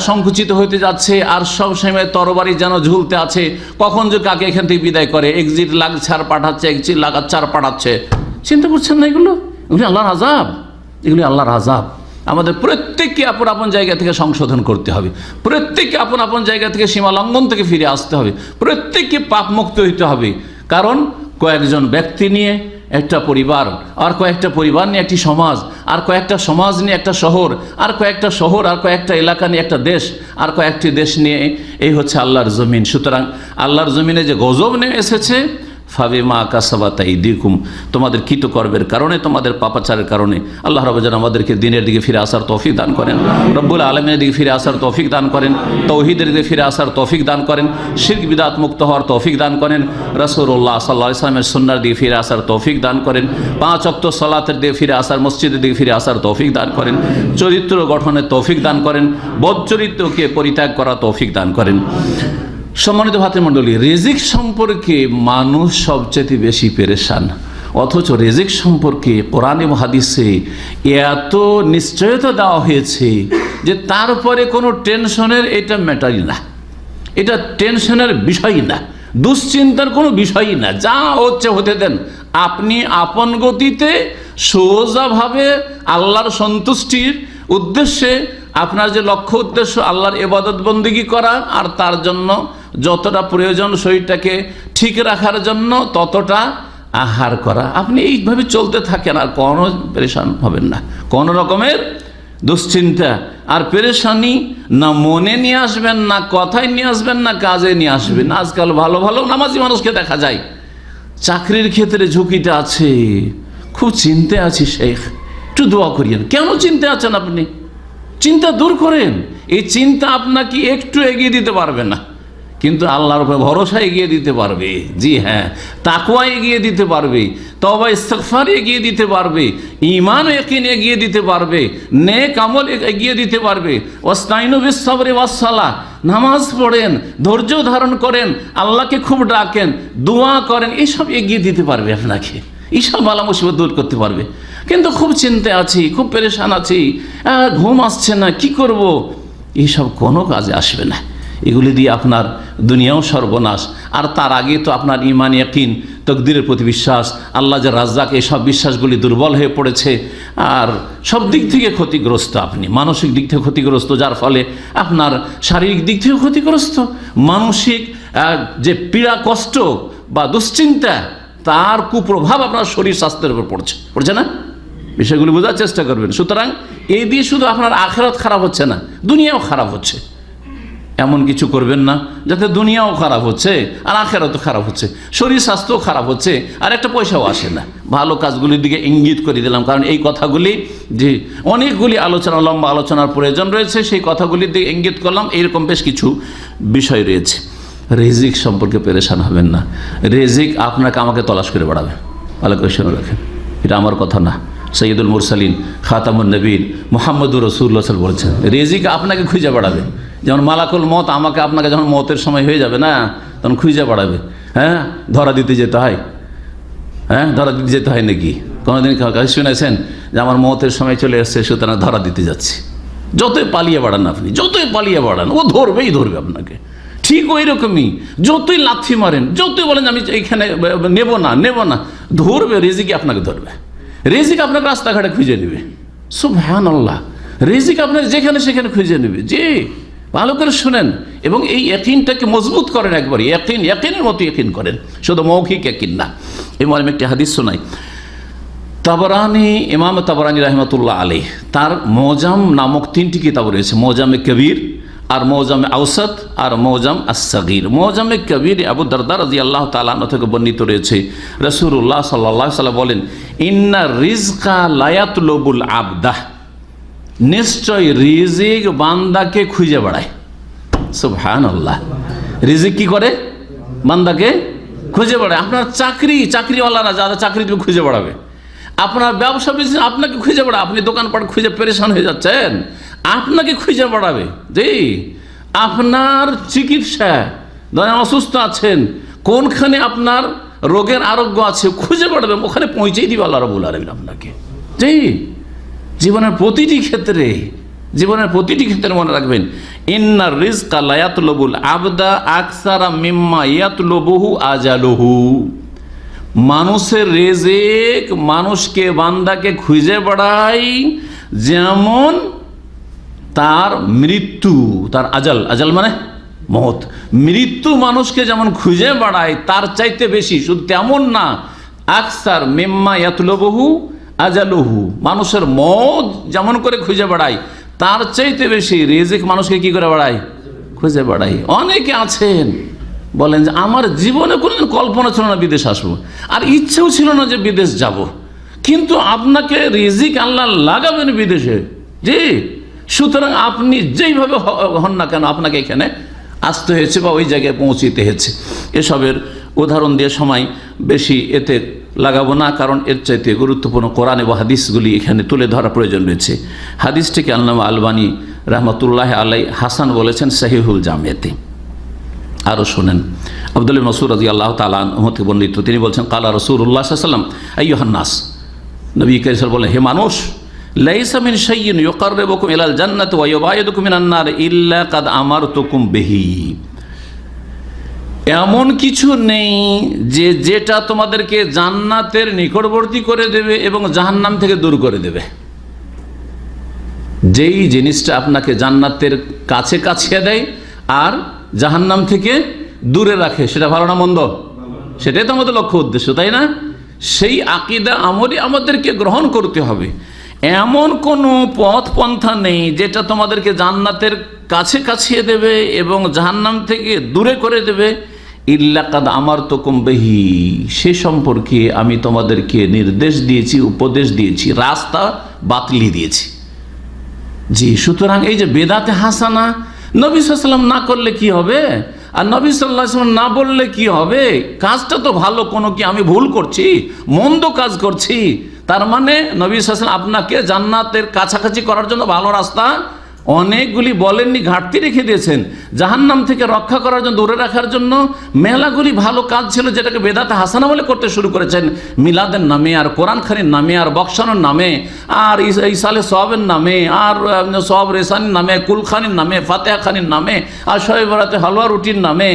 সংকুচিত হতে যাচ্ছে, আর সব সময় তরবারি যেন ঝুলতে আছে, কখন যে কাকে এখান থেকে বিদায় করে, এক্সিট লাগাচ্ছার পাঠাচ্ছে, এক্সিট লাগাচ্ছার পাঠাচ্ছে। চিন্তা করছেন না এগুলো? এগুলি আল্লাহর আযাব, এগুলি আল্লাহর আযাব। আমাদের প্রত্যেককে আপন আপন জায়গা থেকে সংশোধন করতে হবে, প্রত্যেককে আপন আপন জায়গা থেকে সীমালঙ্ঘন থেকে ফিরে আসতে হবে, প্রত্যেককে পাপমুক্ত হইতে হবে। কারণ কয়েকজন ব্যক্তি নিয়ে একটা পরিবার, আর কয়েকটা পরিবার নিয়ে একটি সমাজ, আর কয়েকটা সমাজ নিয়ে একটা শহর, আর কয়েকটা শহর আর কয়েকটা এলাকা নিয়ে একটা দেশ, আর কয়েকটি দেশ নিয়ে, এই হচ্ছে আল্লাহর জমিন। সুতরাং আল্লাহর জমিনে যে গজব নেমে এসেছে, ফাবিমা কাসাবাত আইদিকুম, তোমাদের কৃতকর্মের কারণে, তোমাদের পাপাচারের কারণে। আল্লাহ রাব্বুল আলামিন আমাদেরকে দিনের দিকে ফিরে আসার তৌফিক দান করেন, রব্বুল আলামিনের দিকে ফিরে আসার তৌফিক দান করেন, তাওহীদের দিকে ফিরে আসার তৌফিক দান করেন, শিরক বিদআত মুক্ত হওয়ার তৌফিক দান করেন, রাসূলুল্লাহ সাল্লাল্লাহু আলাইহি ওয়াসাল্লামের সুন্নাহর দিকে ফিরে আসার তৌফিক দান করেন, 5 ওয়াক্ত সালাতের দিকে ফিরে আসার, মসজিদের দিকে ফিরে আসার তৌফিক দান করেন, চরিত্র গঠনের তৌফিক দান করেন, বদ চরিত্রকে পরিত্যাগ করার তৌফিক দান করেন। সম্মানিত ভাতৃমণ্ডলী, রিজিক সম্পর্কে মানুষ সবচেয়ে বেশি পেরেশান, অথচ রিজিক সম্পর্কে কোরআন এবং হাদিসে এত নিশ্চয়তা দেওয়া হয়েছে যে তারপরে কোনো টেনশনের এটা ম্যাটারই না। এটা টেনশনের বিষয় না, দুশ্চিন্তার কোনো বিষয়ই না। যা হচ্ছে হতে দেন। আপনি আপন গতিতে সোজাভাবে আল্লাহর সন্তুষ্টির উদ্দেশ্যে, আপনার যে লক্ষ্য উদ্দেশ্য আল্লাহর ইবাদত বন্দেগী করা, আর তার জন্য যতটা প্রয়োজন শরীরটাকে ঠিক রাখার জন্য ততটা আহার করা, আপনি এইভাবে চলতে থাকেন, আর কোনো পেরেশান হবেন না। কোনো রকমের দুশ্চিন্তা আর পেরেশানি না মনে নিয়ে আসবেন, না কথায় নিয়ে আসবেন, না কাজে নিয়ে আসবেন। আজকাল ভালো ভালো নামাজি মানুষকে দেখা যায়, চাকরির ক্ষেত্রে ঝুঁকিটা আছে, খুব চিন্তা আছি শেখ, একটু দোয়া করিয়েন। কেন চিন্তা আছেন আপনি? চিন্তা দূর করেন। এই চিন্তা আপনাকে একটু এগিয়ে দিতে পারবে না, কিন্তু আল্লাহর উপরে ভরসা এগিয়ে দিতে পারবে। জি হ্যাঁ, তাকওয়া এগিয়ে দিতে পারবে, তওবা ইস্তিগফার এগিয়ে দিতে পারবে, ঈমান ও ইয়াকিন এগিয়ে দিতে পারবে, নেক আমল এগিয়ে দিতে পারবে। ওয়াস্তাইনু বিস-সাবরি ওয়াস-সালাহ, নামাজ পড়েন, ধৈর্য ধারণ করেন, আল্লাহকে খুব ডাকেন, দোয়া করেন, এসব এগিয়ে দিতে পারবে আপনাকে, এইসব বালা মুসিবত দূর করতে পারবে। কিন্তু খুব চিন্তায় আছি, খুব পেরেশান আছি, ঘুম আসছে না, কি করব, এইসব কোনো কাজে আসবে না। এগুলি দিয়ে আপনার দুনিয়াও সর্বনাশ, আর তার আগে তো আপনার ঈমান ইয়াকিন, তকদিরের প্রতি বিশ্বাস, আল্লাহ যে রাজ্জাক, এসব বিশ্বাসগুলি দুর্বল হয়ে পড়েছে, আর সব দিক থেকে ক্ষতিগ্রস্ত। আপনি মানসিক দিক থেকে ক্ষতিগ্রস্ত, যার ফলে আপনার শারীরিক দিক থেকে ক্ষতিগ্রস্ত। মানসিক যে পীড়া, কষ্ট বা দুশ্চিন্তা, তার কুপ্রভাব আপনার শরীর স্বাস্থ্যের উপর পড়ছে না? বিষয়গুলি বোঝার চেষ্টা করবেন। সুতরাং এই দিয়ে শুধু আপনার আখিরাত খারাপ হচ্ছে না, দুনিয়াও খারাপ হচ্ছে। এমন কিছু করবেন না যাতে দুনিয়াও খারাপ হচ্ছে আর আখিরাতও খারাপ হচ্ছে, শরীর স্বাস্থ্যও খারাপ হচ্ছে, আর একটা পয়সাও আসে না। ভালো কাজগুলির দিকে ইঙ্গিত করে দিলাম, কারণ এই কথাগুলি যে অনেকগুলি আলোচনা, লম্বা আলোচনার প্রয়োজন রয়েছে, সেই কথাগুলির দিকে ইঙ্গিত করলাম। এইরকম বেশ কিছু বিষয় রয়েছে। রিজিক সম্পর্কে পেরেশান হবেন না। রিজিক আপনাকে আমাকে তলাশ করে বেড়াবে, ভালো করে শুনে রাখেন, এটা আমার কথা না। সৈয়দুল মুরসালিন, খাতামুন নবীন, মুহাম্মদুর রাসূলুল্লাহ সাল্লাল্লাহু আলাইহি ওয়াসাল্লাম বলেছেন, রিজিক আপনাকে খুঁজে বেড়াবে। যেমন মালাকুল মত আমাকে আপনাকে যখন মতের সময় হয়ে যাবে না, তখন খুঁজে বেড়াবে। হ্যাঁ, ধরা দিতে যেতে হয়। হ্যাঁ, ধরা দিতে যেতে হয় নাকি? কোনোদিন কাছে শুনেছেন যে আমার মতের সময় চলে এসছে, সুতরাং ধরা দিতে যাচ্ছি? যতই পালিয়ে বাড়ান আপনি, যতই পালিয়ে বাড়ান, ও ধরবেই ধরবে আপনাকে। ঠিক ওই রকমই, যতই লাথি মারেন, যতই বলেন আমি এইখানে নেব না, ধরবে। রিজিক আপনাকে ধরবে, রিজিক আপনাকে রাস্তাঘাটে খুঁজে নেবে। সুবহানাল্লাহ, রিজিক আপনাকে যেখানে সেখানে খুঁজে নেবে। জি, ভালো করে শুনেন এবং এই ইয়াকিনটাকে মজবুত করেন। একবার ইয়াকিনের মতো ইয়াকিন করেন, শুধু মৌখিক ইয়াকিন না। এবং আমি একটি হাদিস শোনাই। তাবরানি, ইমাম তাবরানি রাহমাতুল্লাহ আলাইহ, তার মোজাম নামক 3টি কিতাব রয়েছে, মোজামে কবির, আর মৌজামে আউসাত, আর মৌজাম আস-সাগীর। মৌজামে কবির আবু দারদা রাদিয়াল্লাহু তাআলা আনহু থেকে বর্ণিত রয়েছে, রাসূলুল্লাহ সাল্লাল্লাহু আলাইহি ওয়াসাল্লাম বলেন, ইন্না রিজকা লায়াতলুবুল আবদাহ, নিশ্চয় রিজিক বান্দাকে খুঁজে বেড়ায়। সুবহানাল্লাহ, রিজিক কি করে? বান্দাকে খুঁজে বেড়ায়। আপনার চাকরিওয়ালারা যারা চাকরি দিবে খুঁজে বেড়াবে, আপনার ব্যবসা বিজনেস আপনাকে খুঁজে বেড়াবে। আপনি দোকানপাট খুঁজে পেরেশান হয়ে যাচ্ছেন, আপনাকে খুঁজে বেড়াবে। জি, আপনার চিকিৎসা, ধরেন অসুস্থ আছেন, কোনখানে আপনার রোগের আরোগ্য আছে খুঁজে বেড়াবে, ওখানে পৌঁছেই দিবে আল্লাহ রাব্বুল আলামিন আপনাকে। জি, জীবনের প্রতিটি ক্ষেত্রে মনে রাখবেন, ইন্নার রিজকা লা ইয়াতলুবুল আবদা আকসারা মিম্মা ইয়াতলুবুহু আজালুহু। মানুষের রিজিক মানুষকে, বান্দাকে খুঁজে বেড়ায় যেমন তার মৃত্যু, তার আজাল মানে মওত, মৃত্যু মানুষকে যেমন খুঁজে বেড়ায় তার চাইতে বেশি, শুধু তেমন না, আকসার মিম্মা ইয়াতলুবুহু আজালুহু, মানুষের মওত যেমন করে খুঁজে বেড়ায় তার চাইতে বেশি রিজিক মানুষকে কি করে বেড়ায়? খুঁজে বেড়ায়। অনেকে আছেন বলেন যে আমার জীবনে কোনো কল্পনা ছিল না বিদেশ আসবো, আর ইচ্ছেও ছিল না যে বিদেশ যাব, কিন্তু আপনাকে রিজিক আল্লাহ লাগাবেন বিদেশে। জি, সুতরাং আপনি যেইভাবে হন না কেন আপনাকে এখানে আসতে হয়েছে বা ওই জায়গায় পৌঁছিতে হয়েছে। এসবের উদাহরণ দিয়ে সময় বেশি এতে লাগাবো না, কারণ এর চাইতে গুরুত্বপূর্ণ কোরআন এবং হাদিসগুলি এখানে তুলে ধরা প্রয়োজন রয়েছে। হাদিসটিকে আল্লামা আলবানী রহমতুল্লাহ আলাই হাসান বলেছেন সহিহুল জামিয়াতে। আরও শোনেন, আব্দুল মাসউদ রাদিয়াল্লাহু তাআলা আনহু থেকে বর্ণিত, তিনি বলছেন, কালা রাসূলুল্লাহ সাল্লাল্লাহু আলাইহি ওয়াসাল্লাম আইয়ুহান নাস, নবী কারীম বলেন, হে মানুষ, লাইসা মিন শাইইন ইউকাররিবুকুম ইলাল জান্নাতি ওয়া ইউবাইদুকুম মিনান নার ইল্লা কাদ আমারতুকুম বিহি। এমন কিছু নেই যে যেটা তোমাদেরকে জান্নাতের নিকটবর্তী করে দেবে এবং জাহান্নাম থেকে দূর করে দেবে। যেই জিনিসটা আপনাকে জান্নাতের কাছে কাছিয়ে দেয় আর জাহান্নাম থেকে দূরে রাখে, সেটা ভালো না মন্দ? সেটাই তো আমাদের লক্ষ্য উদ্দেশ্য, তাই না? সেই আকীদা আমলই আমাদেরকে গ্রহণ করতে হবে। এমন কোনো পথ পন্থা নেই যেটা তোমাদেরকে জান্নাতের কাছে কাছিয়ে দেবে এবং জাহান্নাম থেকে দূরে করে দেবে। ইল্লা কাদ আমারতুকুম বিহি, সে সম্পর্কে আমি তোমাদেরকে নির্দেশ দিয়েছি, উপদেশ দিয়েছি, রাস্তা বাতলি দিয়েছি। জি, সুতরাং এই যে বেদাতে হাসানা, নবী সাল্লাল্লাহু আলাইহি ওয়াসাল্লাম না করলে কি হবে, আর নবী সাল্লাল্লাহু আলাইহি ওয়াসাল্লাম না বললে কি হবে? কাজটা তো ভালো, কোনো কি আমি ভুল করছি, মন্দ কাজ করছি? তার মানে নবী সাল্লাল্লাহু আলাইহি ওয়াসাল্লাম আপনাকে জান্নাতের কাছাকাছি করার জন্য ভালো রাস্তা অনেকগুলি বলেননি, ঘাটতি রেখে দিয়েছেন। জাহান্নাম থেকে রক্ষা করার জন্য, দূরে রাখার জন্য মেলাগুলি ভালো কাজ ছিল, যেটাকে বেদাতে হাসানা বলে করতে শুরু করেছেন। মিলাদের নামে, আর কোরআন খানির নামে, আর বক্সানোর নামে, আর ইসালে সওয়াবের নামে, আর সওয়াব রেসানির নামে, কুলখানির নামে, ফাতেহা খানির নামে, আর শবে বরাতে হালুয়া রুটির নামে,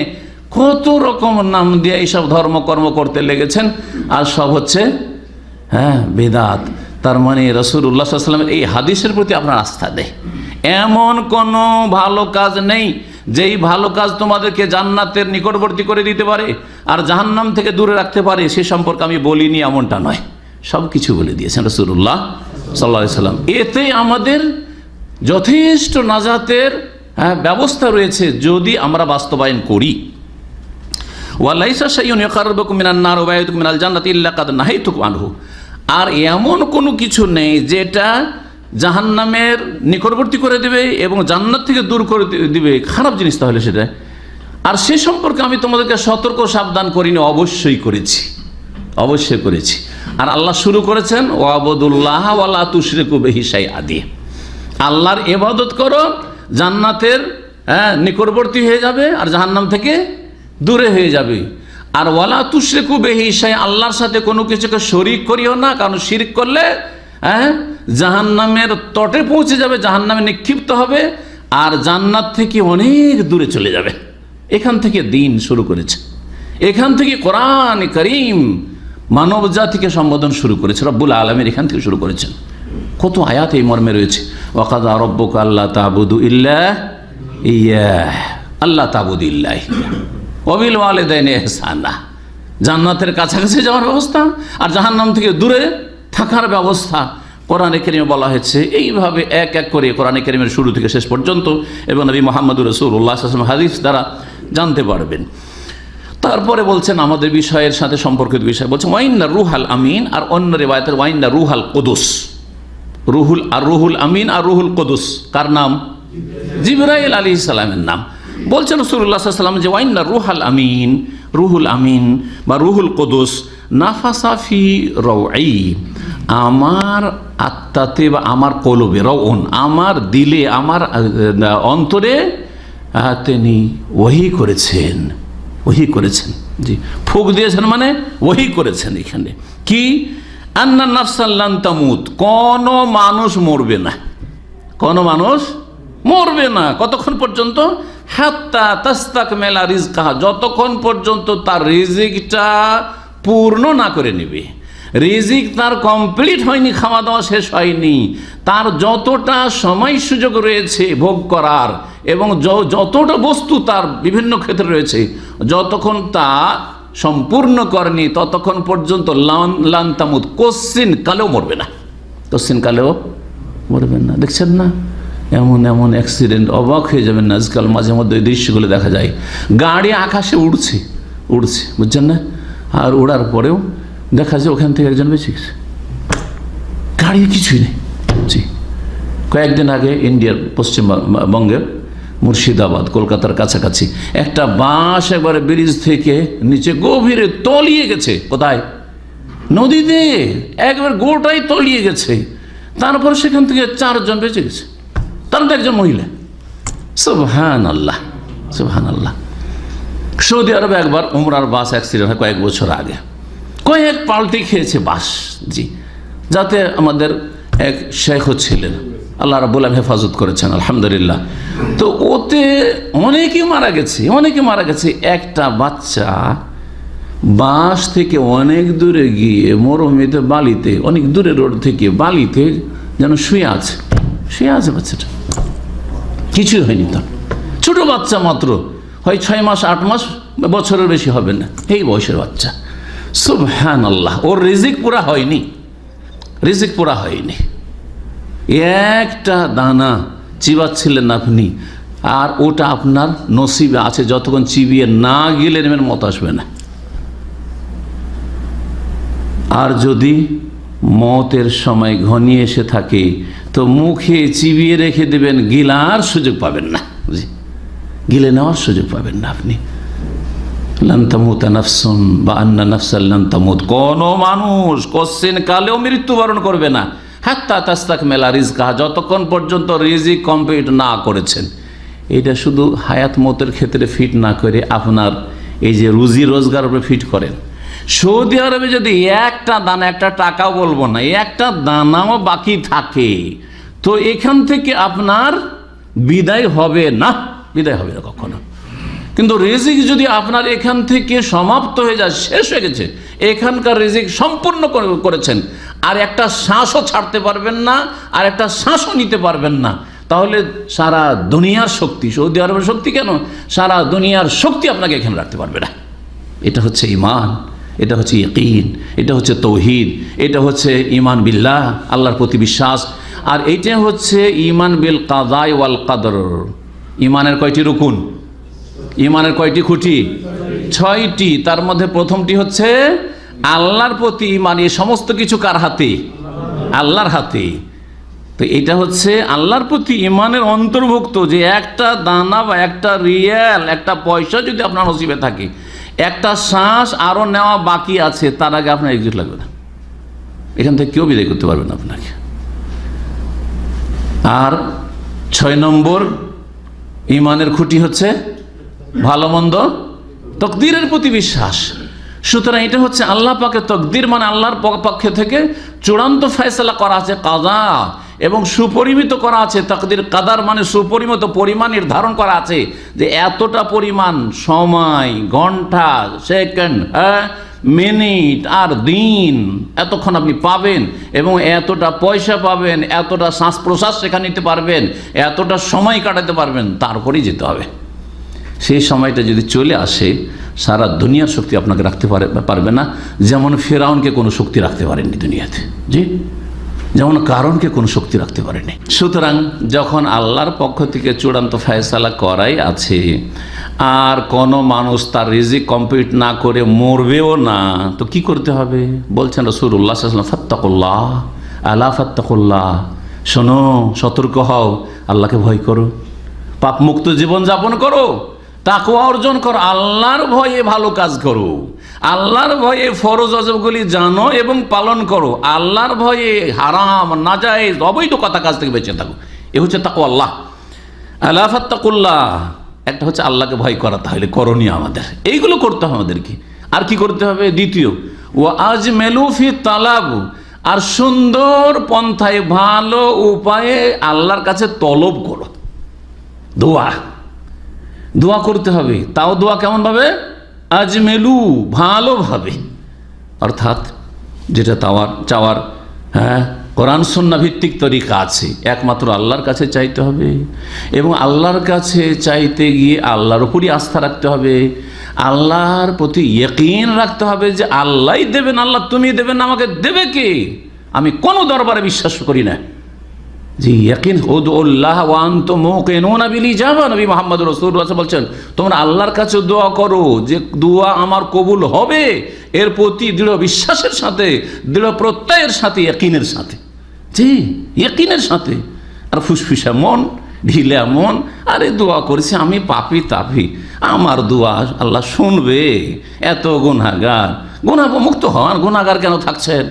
কত রকম নাম দিয়ে এইসব ধর্মকর্ম করতে লেগেছেন। আর সব হচ্ছে বেদাত। তার মানে রাসূলুল্লাহ সাল্লাল্লাহু আলাইহি ওয়াসাল্লামের এই হাদিসের প্রতি আপনার আস্থা নেই। এমন কোনো ভালো কাজ নেই যেই ভালো কাজ তোমাদেরকে জান্নাতের নিকটবর্তী করে দিতে পারে আর জাহান্নাম থেকে দূরে রাখতে পারে, সে সম্পর্কে আমি বলিনি এমনটা নয়, সব কিছু বলে দিয়েছেন রাসূলুল্লাহ সাল্লাল্লাহু আলাইহি ওয়াসাল্লাম। এতে আমাদের যথেষ্ট নাজাতের ব্যবস্থা রয়েছে যদি আমরা বাস্তবায়ন করি। ওয়ালাইসা শাইউন ইয়াকাররুকুম মিনান নার ওয়া ইয়াতুকুম মিনাল জান্নাতি ইল্লা কাদ নাহাইতুকুম আনহু, আর এমন কোনো কিছু নেই যেটা জাহান্নামের নিকটবর্তী করে দেবে এবং জান্নাত থেকে দূর করে দিবে, খারাপ জিনিস তাহলে সেটা। আর সে সম্পর্কে আমি তোমাদেরকে সতর্ক সাবধান করিনি, অবশ্যই করেছি, অবশ্যই করেছি। আর আল্লাহ শুরু করেছেন ওয়াবুদুল্লাহ ওয়ালা তুশরিকু বিহি শাইআ দিয়ে, আল্লাহর ইবাদত করো, জান্নাতের নিকটবর্তী হয়ে যাবে আর জাহান্নাম থেকে দূরে হয়ে যাবে। আর ওয়ালা তুশরিকু বিহি শাইআ, আল্লাহর সাথে কোনো কিছুকে শরীক করিও না, কারণ শিরক করলে জাহান্নামের তটে পৌঁছে যাবে, জাহান্নামে নিক্ষিপ্ত হবে আর জান্নাত থেকে অনেক দূরে চলে যাবে। এখান থেকে দিন শুরু করেছে, এখান থেকে কোরআন কারীম মানব জাতিকে সম্বোধন শুরু করেছে, রব্বুল আলামিন এখান থেকে শুরু করেছেন। কত আয়াত এই মর্মে রয়েছে, ওয়াকাযা রাব্বুকা আল্লা তা'বুদু ইল্লা ইয়্যাহ, আল্লা তা'বুদু ইল্লা ইয়্যাহ, ওয়া বিল ওয়ালিদাইনি ইহসানা, জান্নাতের কাছাকাছি যাওয়ার ব্যবস্থা আর জাহান্নাম থেকে দূরে থাকার ব্যবস্থা কোরআনে কারীমে বলা হয়েছে। এইভাবে এক এক করে কোরআনে কারীমের শুরু থেকে শেষ পর্যন্ত এবং নবী মুহাম্মদুর রাসূলুল্লাহ সাল্লাল্লাহু আলাইহি ওয়াসাল্লাম হাদিস দ্বারা জানতে পারবেন। তারপরে বলছেন আমাদের বিষয়ের সাথে সম্পর্কিত বিষয়, বলছেন ওয়াইন্না রুহাল আমিন, আর অন্য রিওয়ায়াতের ওয়াইন্না রুহাল কুদুস, রুহুল আমিন আর রুহুল কুদুস কার নাম? জিবরাইল আলাইহিস সালামের নাম। বলছেন রাসূলুল্লাহ সাল্লাল্লাহু আলাইহি ওয়াসাল্লাম যে ওয়াইন্না রুহাল আমিন, রুহুল আমিন বা রুহুল কুদুস নাফাসা ফি রাউই, আমার আত্মাতে বা আমার কলবে, রাউন আমার দিলে, আমার অন্তরে তিনি ওহী করেছেন, ওহী করেছেন। জি, ফুঁক দিয়েছেন মানে ওহী করেছেন। এখানে কি? আন্না নাফসান লান তামুত, কোন মানুষ মরবে না, কোন মানুষ মরবে না। কতক্ষণ পর্যন্ত? হাত্তা তাস্তাকমিলা রিজকাহা, যতক্ষণ পর্যন্ত তার রিজিকটা পূর্ণ না করে নেবে। রিজিক তার কমপ্লিট হয়নি, খাওয়া দাওয়া শেষ হয়নি, তার যতটা সময় সুযোগ রয়েছে ভোগ করার এবং যতটা বস্তু তার বিভিন্ন ক্ষেত্রে রয়েছে, যতক্ষণ তা সম্পূর্ণ করেনি ততক্ষণ পর্যন্ত লান তামুত, কোশ্চিন কালেও মরবে না, কোশ্চিন কালেও মরবে না। দেখছেন না এমন এমন অ্যাক্সিডেন্ট, অবাক হয়ে যাবেন না। আজকাল মাঝে মধ্যে এই দৃশ্যগুলো দেখা যায়, গাড়ি আকাশে উড়ছে, বুঝছেন না, আর ওড়ার পরেও দেখা যায় ওখান থেকে একজন বেঁচে গেছে, গাড়ি কিছুই নেই। জি, কয়েকদিন আগে ইন্ডিয়ার পশ্চিমবঙ্গের মুর্শিদাবাদ, কলকাতার কাছাকাছি একটা বাস একবারে ব্রিজ থেকে নিচে গভীরে তলিয়ে গেছে। কোথায়? নদীতে, একবার গোটাই তলিয়ে গেছে। তারপর সেখান থেকে 4 জন বেঁচে গেছে, তার মধ্যে একজন মহিলা। সুবহানাল্লাহ, সুবহানাল্লাহ। সৌদি আরবে একবার উমরার বাস অ্যাক্সিডেন্ট হয় কয়েক বছর আগে, কয়েক পাল্টি খেয়েছে বাস। জি, যাতে আমাদের এক শেখ ছিলেন, আল্লাহ রাব্বুল আলামিন হেফাজত করেছেন আলহামদুলিল্লাহ। তো ওতে অনেকে মারা গেছে। একটা বাচ্চা বাস থেকে অনেক দূরে গিয়ে মরুভূমিতে বালিতে, অনেক দূরে রোড থেকে বালিতে যেন শুয়ে আছে বাচ্চাটা, কিছুই হয়নি তার। ছোট বাচ্চা মাত্র, হয় 6 মাস 8 মাস, বছরের বেশি হবে না, এই বয়সের বাচ্চা। সুবহানাল্লাহ, ওর রিজিক পুরা হয়নি। একটা দানা চিবাচ্ছিলেন আপনি, আর ওটা আপনার নসিবে আছে, যতক্ষণ চিবিয়ে না গেলে নেমের মত আসবে না। আর যদি মতের সময় ঘনিয়ে এসে থাকে তো মুখে চিবিয়ে রেখে দেবেন, গিলার সুযোগ পাবেন না, গিলে নেওয়ার সুযোগ পাবেন না আপনি। লান তামুতা নাফসুন বা আন্না নাফসান লান তামুত, কোনো মানুষ কোশ্চেন কালেও মৃত্যুবরণ করবে না, হাত্তা তাস্তাকমিলা রিজকাহা, যতক্ষণ পর্যন্ত রিজিক কমপ্লিট না করেছেন। এটা শুধু হায়াত মতের ক্ষেত্রে ফিট না করে আপনার এই যে রুজি রোজগার উপরে ফিট করেন। সৌদি আরবে যদি একটা দানা, একটা টাকাও বলবো না, একটা দানাও বাকি থাকে তো এখান থেকে আপনার বিদায় হবে না কখনো। কিন্তু রিজিক যদি আপনার এখান থেকে সমাপ্ত হয়ে যায়, শেষ হয়ে গেছে, এখানকার রিজিক সম্পূর্ণ করেছেন, আর একটা শ্বাসও ছাড়তে পারবেন না, আর একটা শ্বাসও নিতে পারবেন না, তাহলে সারা দুনিয়ার শক্তি, সৌদি আরবের শক্তি কেন, সারা দুনিয়ার শক্তি আপনাকে এখানে রাখতে পারবে না। এটা হচ্ছে ঈমান, এটা হচ্ছে ইয়াকিন, এটা হচ্ছে তৌহিদ, এটা হচ্ছে ঈমান বিল্লাহ, আল্লাহর প্রতি বিশ্বাস। আর এইটা হচ্ছে ঈমান বিল কাযা ওয়াল কদর। ঈমানের কয়টি রুকুন, ঈমানের কয়টি খুঁটি? 6টি। তার মধ্যে প্রথমটি হচ্ছে আল্লাহর প্রতি ঈমান। এই সমস্ত কিছু কার হাতে? আল্লাহর হাতে। তো এটা হচ্ছে আল্লাহর প্রতি ঈমানের অন্তর্ভুক্ত, যে একটা দানা বা একটা রিয়াল, একটা পয়সা যদি আপনার নসিবে থাকে, একটা শ্বাস আরও নেওয়া বাকি আছে, তার আগে আপনার এক্সিট লাগবে না, এখান থেকে কেউ বিদায় করতে পারবে না আপনাকে। আর 6 নম্বর ঈমানের খুঁটি হচ্ছে ভালো মন্দ তকদিরের প্রতি বিশ্বাস। সুতরাং এটা হচ্ছে আল্লাহ পাকের তকদির, মানে আল্লাহর পক্ষ থেকে চূড়ান্ত ফয়সালা করা আছে, কাযা, এবং সুপরিমিত করা আছে তকদির। কাদার মানে সুপরিমিত, পরিমাণ নির্ধারণ করা আছে যে এতটা পরিমাণ সময়, ঘন্টা, সেকেন্ড, মিনিট আর দিন এতক্ষণ আপনি পাবেন, এবং এতটা পয়সা পাবেন, এতটা শ্বাস প্রশ্বাস সেখানে নিতে পারবেন, এতটা সময় কাটাতে পারবেন, তারপরেই যেতে হবে। সেই সময়টা যদি চলে আসে, সারা দুনিয়ার শক্তি আপনাকে রাখতে পারবে না। যেমন ফেরাউনকে কোনো শক্তি রাখতে পারেননি দুনিয়াতে, জি, যেমন কারণকে কোনো শক্তি রাখতে পারেনি। সুতরাং যখন আল্লাহর পক্ষ থেকে চূড়ান্ত ফয়সালা করাই আছে, আর কোনো মানুষ তার রিজিক কমপ্লিট না করে মরবেও না, তো কি করতে হবে? বলছেন রাসূলুল্লাহ সাল্লাল্লাহু আলাইহি ওয়াসাল্লাম, ফাত্তাকুল্লাহ, আলা ফাত্তাকুল্লাহ, শোনো, সতর্ক হও, আল্লাহকে ভয় করো, পাপ মুক্ত জীবন যাপন করো, তাকওয়া অর্জন করো, আল্লাহর ভয়ে ভালো কাজ করো, আল্লাহর ভয়ে ফরজ ওয়াজিবগুলি জানো এবং পালন করো, আল্লাহর ভয়ে হারাম, নাজায়েজ, অবৈধ কথা কাজ থেকে বেঁচে থাকো। এ হচ্ছে তাকওয়া। আল্লাহ, আলা ফাত্তাকুল্লাহ, একটা হচ্ছে আল্লাহকে ভয় করা, তাহলে করণীয় আমাদের এইগুলো করতে হবে আমাদেরকে। আর কি করতে হবে? দ্বিতীয়, ওয়া আজমেলু ফি তালাব, আর সুন্দর পন্থায়, ভালো উপায়ে আল্লাহর কাছে তলব করো। দোয়া করতে হবে, তাও দোয়া কেমন ভাবে? আজমেলু, ভালোভাবে, অর্থাৎ যেটা চাওয়ার কোরআন সুন্নাহ ভিত্তিক তরিকা আছে, একমাত্র আল্লাহর কাছে চাইতে হবে, এবং আল্লাহর কাছে চাইতে গিয়ে আল্লাহর উপরই আস্থা রাখতে হবে, আল্লাহর প্রতি ইয়াকিন রাখতে হবে যে আল্লাহই দেবেন, আল্লাহ তুমি দেবেন, আমাকে দেবে কে? আমি কোনো দরবারে বিশ্বাস করি না। জি, ইয়াকিন, উদউল্লাহ ওয়া আনতুম মুকিনুনা বিল ইজাবা। নবী মুহাম্মদ রাসূলুল্লাহ বলছেন, তোমরা আল্লাহর কাছে দোয়া করো যে দোয়া আমার কবুল হবে, এর প্রতি দৃঢ় বিশ্বাসের সাথে, দৃঢ় প্রত্যয়ের সাথে, ইয়াকিনের সাথে। জি, ইয়াকিনের সাথে। আর ফুসফুসা মন, ঢিলা মন, আরে দোয়া করেছি, আমি পাপি তাপি, আমার দোয়া আল্লাহ শুনবে, এত গুনাহগার, গুনাহমুক্ত হন, গুনাহগার কেন থাকছেন?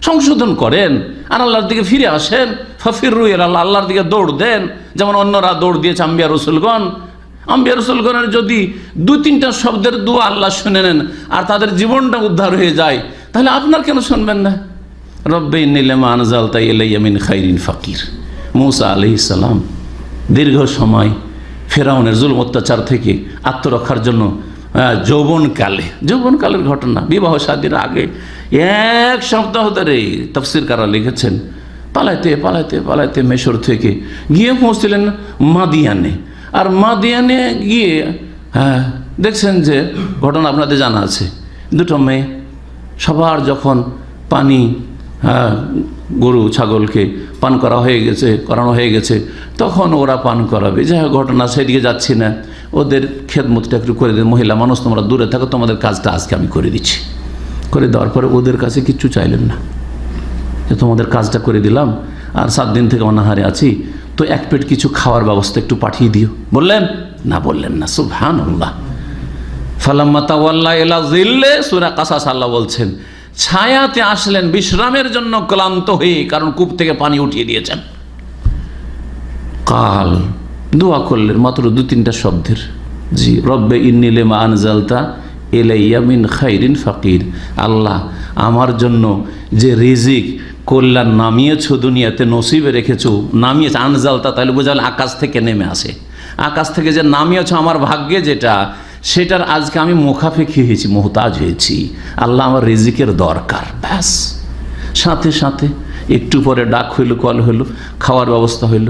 সংশোধন করেন, আর আল্লাহর দিকে ফিরে আসেন। ফাফিরু ইলাল্লাহ, আল্লাহর দিকে দৌড় দেন, যেমন অন্যরা দৌড় দিয়েছে আম্বিয়া রসুলগণ। আম্বিয়া রসুলগণের যদি 2-3টা শব্দের দোয়া আল্লাহ শুনে নেন আর তাদের জীবনটা উদ্ধার হয়ে যায়, তাহলে আপনার কেন শুনবেন না? রব্বে ইন্নী লিমা আনজালতা ইলাইয়া মিন খাইরিন ফাকির। মুসা আলাইহিস সালাম দীর্ঘ সময় ফেরাউনের জুলুম অত্যাচার থেকে আত্মরক্ষার জন্য যৌবনকালের ঘটনা, বিবাহ শাদীর আগে 1 সপ্তাহ ধরে তাফসীরকাররা লিখেছেন পালাইতে পালাইতে পালাইতে মিশর থেকে গিয়ে পৌঁছলেন মাদিয়ানে। আর মাদিয়ানে গিয়ে দেখছেন যে ঘটনা আপনাদের জানা আছে, 2টো মেয়ে সবার যখন পানি গরু ছাগলকে পান করানো হয়ে গেছে তখন ওরা পান করাবে। যাই হোক ঘটনা, সেদিকে যাচ্ছি না, ওদের খেদমতটা একটু করে দেয়, মহিলা মানুষ তোমরা দূরে থাকো, তোমাদের কাজটা আজকে আমি করে দিচ্ছি। করে দেওয়ার পরে ওদের কাছে কিচ্ছু চাইলেন না, যে তোমাদের কাজটা করে দিলাম আর 7 দিন থেকে অনাহারে আছি, তো 1 প্লেট কিছু খাওয়ার ব্যবস্থা একটু পাঠিয়ে দিও। বললেন না? বললেন না। সুবহানাল্লাহ। ফালাম্মা তাওয়াল্লা ইলা যিল্লে, সূরা কাসাস আল্লাহ বলছেন ছায়াতে আসলেন বিশ্রামের জন্য ক্লান্ত হয়ে, কারণ কূপ থেকে পানি উঠিয়ে দিয়েছেন। কাল দোয়া করলেন মাত্র 2-3টা শব্দের, জি রব্বে ইন্নী লিমা আনজালতা ইলাইয়া মিন খাইরিন ফাকির। আল্লাহ আমার জন্য যে রিজিক কল্যাণ নামিয়েছো, দুনিয়াতে নসিবে রেখেছো, নামিয়েছো আনজালতা, তাহলে বোঝা গেল আকাশ থেকে নেমে আসে। আকাশ থেকে যে নামিয়েছো আমার ভাগ্যে যেটা, সেটার আজকে আমি মুখাপেক্ষী হয়েছি, মোহতাজ হয়েছি। আল্লাহ আমার রিজিকের দরকার। ব্যাস, সাথে সাথে একটু পরে ডাক হইল, কল হইল, খাওয়ার ব্যবস্থা হইল,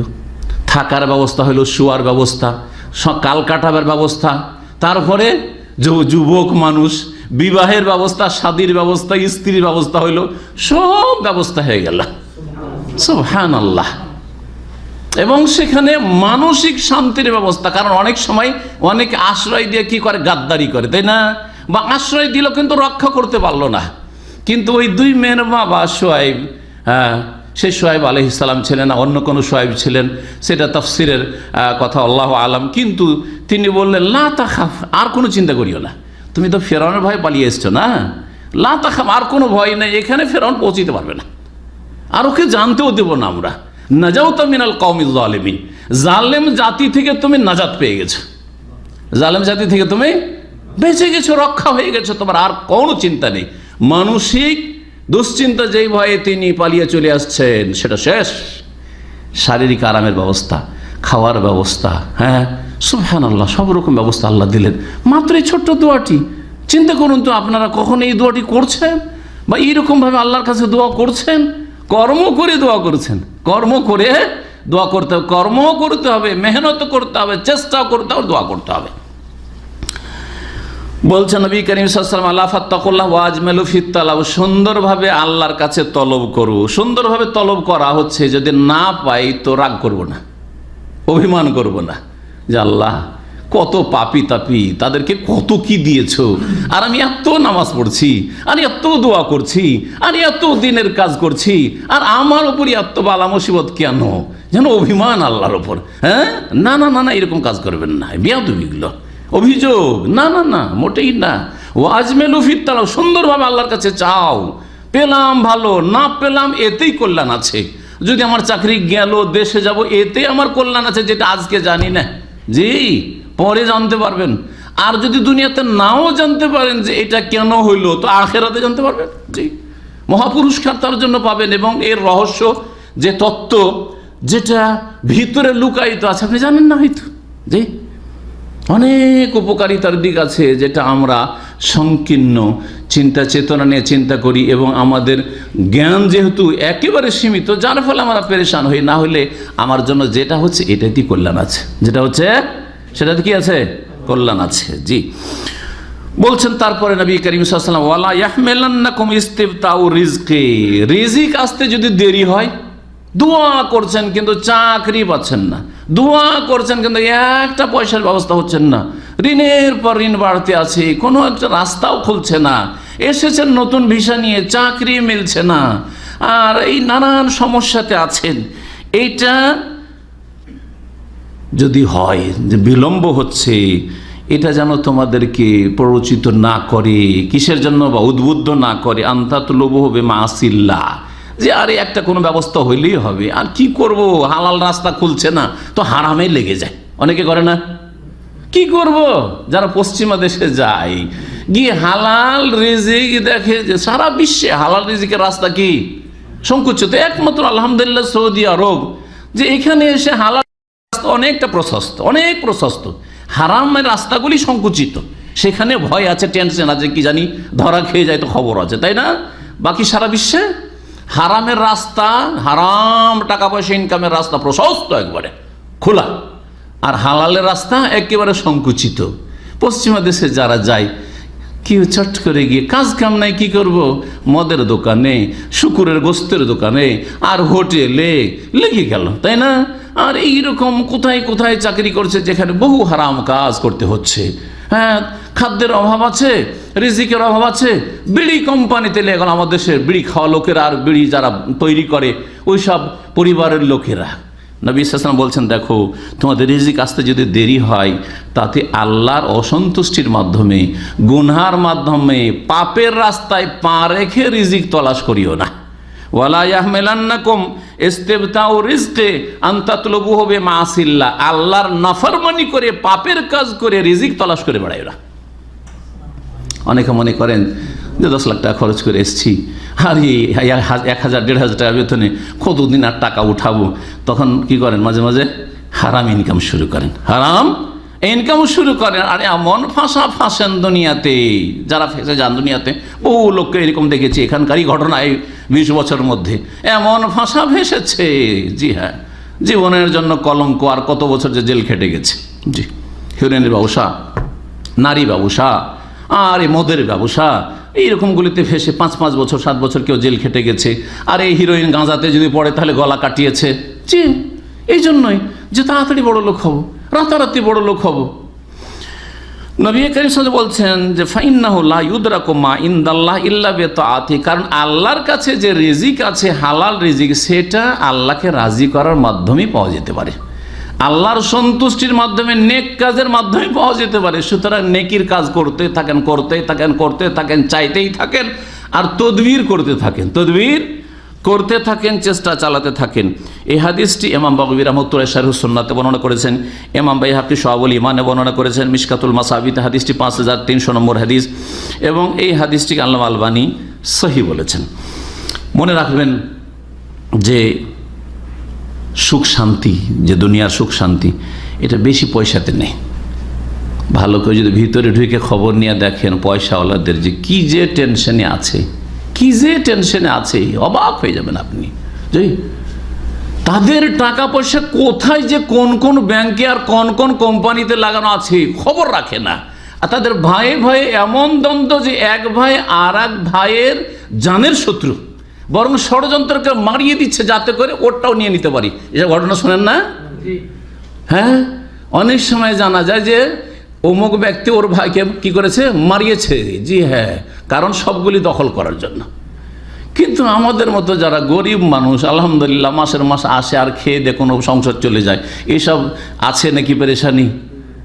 থাকার ব্যবস্থা হইল, শোয়ার ব্যবস্থা, কাল কাটাবার ব্যবস্থা, তারপরে যুবক মানুষ বিবাহের ব্যবস্থা, শাদীর ব্যবস্থা, স্ত্রীর ব্যবস্থা হইল, সব ব্যবস্থা হয়ে গেল। সুবহানাল্লাহ। এবং সেখানে মানসিক শান্তির ব্যবস্থা, কারণ অনেক সময় অনেকে আশ্রয় দিয়ে কি করে, গাদ্দারি করে, তাই না? বা আশ্রয় দিল কিন্তু রক্ষা করতে পারলো না। কিন্তু ওই 2 মেয়ের বাবা সোয়াইব, সে সোয়াইব আলাইহিস সালাম ছিলেন না, অন্য কোনো সোয়াইব ছিলেন, সেটা তাফসিরের কথা, আল্লাহু আলাম। কিন্তু তিনি বললেন লা তাখাফ, আর কোনো চিন্তা করিও না, তুমি তো ফেরাউনের ভয় পালিয়ে এসছো না, লা তাখাফ, আর কোনো ভয় নেই, এখানে ফেরাউন পৌঁছিতে পারবে না, আর ওকে জানতেও দেব না আমরা। নাজাউতা মিনাল কওমিজ জালিমিন, জালেম জাতি থেকে তুমি নাজাত পেয়ে গেছো, জালেম জাতি থেকে তুমি বেঁচে গেছো, রক্ষা হয়ে গেছো, তোমার আর কোনো চিন্তা নেই। মানসিক দুশ্চিন্তা যেই ভয়ে তিনি পালিয়ে চলে আসছেন সেটা শেষ। শারীরিক আরামের ব্যবস্থা, খাওয়ার ব্যবস্থা, সুবহানাল্লাহ, সব রকম ব্যবস্থা আল্লাহ দিলেন মাত্র এই ছোট্ট দোয়াটি। চিন্তা করুন তো, আপনারা কখন এই দোয়াটি করছেন বা এইরকমভাবে আল্লাহর কাছে দোয়া করছেন? কর্ম করে দোয়া করছেন, কর্ম করে দোয়া করতে হবে, কর্ম করতে হবে, মেহনত করতে হবে, চেষ্টাও করতে হবে, দোয়া করতে হবে। বলছেন নবী করিম সাল্লাল্লাহু আলাইহি ওয়াসাল্লাম, আলা ফাত্তাকুল্লাহ ওয়া আজমালু ফিত তালাব, সুন্দরভাবে আল্লাহর কাছে তলব করো। সুন্দরভাবে তলব করা হচ্ছে, যদি না পাই তো রাগ করব না, অভিমান করব না, যে আল্লাহ কত পাপী তাপী, তাদেরকে কত কি দিয়েছো, আর আমি এত নামাজ পড়ছি, আর এত দোয়া করছি, আর এত দিনের কাজ করছি, আর আমার উপরই এত বালা মুসিবত কেন, যেন অভিমান আল্লাহর ওপর। না না না না, এরকম কাজ করবেন না, বেয়াদবিগুলো, অভিযোগ, না না না, মোটেই না। ও আজমেলু ফিত তালাব, সুন্দরভাবে আল্লাহর কাছে চাও, পেলাম ভালো, না পেলাম এতেই কল্যাণ আছে। যদি আমার চাকরি গেল, দেশে যাব, এতে আমার কল্যাণ আছে, যেটা আজকে জানি না, জি পরে জানতে পারবেন। আর যদি দুনিয়াতে নাও জানতে পারেন যে এটা কেন হইল, তো আখেরাতে জানতে পারবেন, জি মহাপুরস্কার তার জন্য পাবেন। এবং এর রহস্য, যে তত্ত্ব যেটা ভিতরে লুকায়িত আছে, আপনি জানেন না হয়তো, জি অনেক উপকারিতার দিক আছে, যেটা আমরা সংকীর্ণ চিন্তা চেতনা নিয়ে চিন্তা করি, এবং আমাদের জ্ঞান যেহেতু একেবারে সীমিত, যার ফলে আমরা পেরেশান হই। না হলে আমার জন্য যেটা হচ্ছে এটাতেই কল্যাণ আছে, যেটা হচ্ছে সেটাতে কি আছে, কল্যাণ আছে। জি বলছেন তারপরে নবী করিম সাল্লাল্লাহু আলাইহি ওয়াসাল্লাম, ওয়ালা ইয়াহমিলান্নাকুম ইস্তিবতাউ রিজকি, রিজিক আসতে যদি দেরি হয়, দোয়া করছেন কিন্তু চাকরি পাচ্ছেন না, দোয়া করছেন কিন্তু একটা পয়সার ব্যবস্থা হচ্ছেন না, ঋণের পর ঋণ বাড়তে আছে, কোনো একটা রাস্তাও খুলছে না, এসেছেন নতুন ভিসা নিয়ে, চাকরি মিলছে না, আর এই নানান সমস্যাতে আছেন, এইটা যদি হয় যে বিলম্ব হচ্ছে, এটা যেন তোমাদেরকে প্ররোচিত না করে, কিসের জন্য, বা উদ্বুদ্ধ না করে, আনতাতলুবু বিমাসিল্লাহ, যে আরে একটা কোনো ব্যবস্থা হইলেই হবে, আর কি করব, হালাল রাস্তা খুলছে না, তো হারামে লেগে যায়। অনেকে করে না, কি করব, যারা পশ্চিমা দেশে যায়, গিয়ে হালাল রিজিক দেখে যে সারা বিশ্বে হালাল রিজিকের রাস্তা কি সংকুচিত, একমাত্র আলহামদুলিল্লাহ সৌদি আরব, যে এখানে এসে হালাল রাস্তা অনেকটা প্রশস্ত, অনেক প্রশস্ত, হারামের রাস্তাগুলি সংকুচিত। সেখানে ভয় আছে, টেনশন আছে, কি জানি ধরা খেয়ে যায় তো খবর আছে, তাই না? বাকি সারা বিশ্বে হারামের রাস্তা, হারাম টাকা পয়সা ইনকামের রাস্তা প্রশস্ত, একবারে খোলা, আর হালালের রাস্তা একেবারে সংকুচিত। পশ্চিমা দেশে যারা যায়, কি চট করে গিয়ে কাজ কাম নাই, কি করব, মদের দোকানে, শুকুরের গোস্তের দোকানে, আর হোটেলে লেগে গেল, তাই না? আর এইরকম কোথায় কোথায় চাকরি করছে যেখানে বহু হারাম কাজ করতে হচ্ছে। হ্যাঁ, খাদ্যের অভাব আছে, রিজিকের অভাব আছে, বিড়ি কোম্পানিতে লেগে গেল আমাদের দেশের বিড়ি খাওয়া লোকেরা, আর বিড়ি যারা তৈরি করে ওই সব পরিবারের লোকেরা। নবী সাল্লাল্লাহু আলাইহি ওয়াসাল্লাম বলছেন, দেখো তোমাদের রিজিক আসতে যদি দেরি হয়, তাতে আল্লাহর অসন্তুষ্টির মাধ্যমে, গুনহার মাধ্যমে, পাপের রাস্তায় পা রেখে রিজিক তলাশ করিও না। ওয়ালা ইয়াহমিলান্নাকুম ইস্তিবতাউ রিজকে আন তাতলুবুহু বিমাসিল্লাহ, আল্লাহর নাফরমানি করে, পাপের কাজ করে রিজিক তলাশ করে বেড়ায় না। অনেকে মনে করেন যে 10 লাখ টাকা খরচ করে এসেছি, আর এই 1000-1500 টাকা বেতনে কতদিন আর টাকা উঠাবো, তখন কি করেন, মাঝে মাঝে হারাম ইনকাম শুরু করেন, হারাম ইনকাম শুরু করেন। আর এমন ফাঁসেন দুনিয়াতে, যারা ফেসে যান দুনিয়াতে, বহু লোককে এরকম দেখেছি, এখানকারই ঘটনা, এই 20 বছরের মধ্যে এমন ফাঁসা ভেসেছে, জি হ্যাঁ, জীবনের জন্য কলঙ্ক, আর কত বছর যে জেল খেটে গেছে। জি, হিরোইনের ব্যবসা, নারী ব্যবসা, আর এই মদের ব্যবসা, এইরকমগুলিতে ফেসে 5-5 বছর 7 বছর কেউ জেল খেটে গেছে। আর এই হিরোইন গাঁজাতে যদি পড়ে তাহলে গলা কাটিয়েছে। জি, এই জন্যই যে তাড়াতাড়ি বড় লোক হব, রাতারাতি বড় লোক হব। নবী করিম সাল্লাল্লাহু আলাইহি ওয়াসাল্লাম বলছেন যে ফাইন্নাহু লা ইউদরাকু মা ইনদাল্লাহ ইল্লা বিতাআতি, কারণ আল্লাহর কাছে যে রিজিক আছে, হালাল রিজিক, সেটা আল্লাহকে রাজি করার মাধ্যমেই পাওয়া যেতে পারে, আল্লাহর সন্তুষ্টির মাধ্যমে, নেক কাজের মাধ্যমে পাওয়া যেতে পারে। সুতরাং নেকির কাজ করতে থাকেন, করতে থাকেন, চাইতেই থাকেন, আর তদবির করতে থাকেন, তদবির করতে থাকেন, চেষ্টা চালাতে থাকেন। এই হাদিসটি ইমাম বাগবী রাহমাতুল্লাহ শারহুস সুন্নাতে বর্ণনা করেছেন, ইমাম বাইহাকি শুআবুল ঈমানে বর্ণনা করেছেন, মিশকাতুল মাসাবিতে হাদিসটি 5300 নম্বর হাদিস, এবং এই হাদিসটিকে আল্লামা আলবানী সহিহ বলেছেন। মনে রাখবেন যে সুখ শান্তি, যে দুনিয়ার সুখ শান্তি, এটা বেশি পয়সাতে নেই। ভালো করে যদি ভিতরে ঢুকে খবর নিয়ে দেখেন পয়সাওয়ালাদের যে কি যে টেনশনে আছে, কি যে টেনশনে আছে, অবাক হয়ে যাবেন আপনি। যে তাদের টাকা পয়সা কোথায় যে কোন কোন ব্যাংকে আর কোন কোন কোম্পানিতে লাগানো আছে খবর রাখে না। আর তাদের ভাইয়ে ভাইয়ে এমন দ্বন্দ্ব যে এক ভাই আর এক ভাইয়ের জানের শত্রু, বরং ষড়যন্ত্রকে মারিয়ে দিচ্ছে যাতে করে ওরটাও নিয়ে নিতে পারি। এসব ঘটনা শোনেন না? হ্যাঁ, অনেক সময় জানা যায় যে অমুক ব্যক্তি ওর ভাইকে কি করেছে, মারিয়েছে। জি হ্যাঁ, কারণ সবগুলি দখল করার জন্য। কিন্তু আমাদের মতো যারা গরিব মানুষ, আলহামদুলিল্লাহ মাসের মাস আসে আর খেয়ে দিয়ে কোনো সংসার চলে যায়, এসব আছে নাকি পেরেশানি?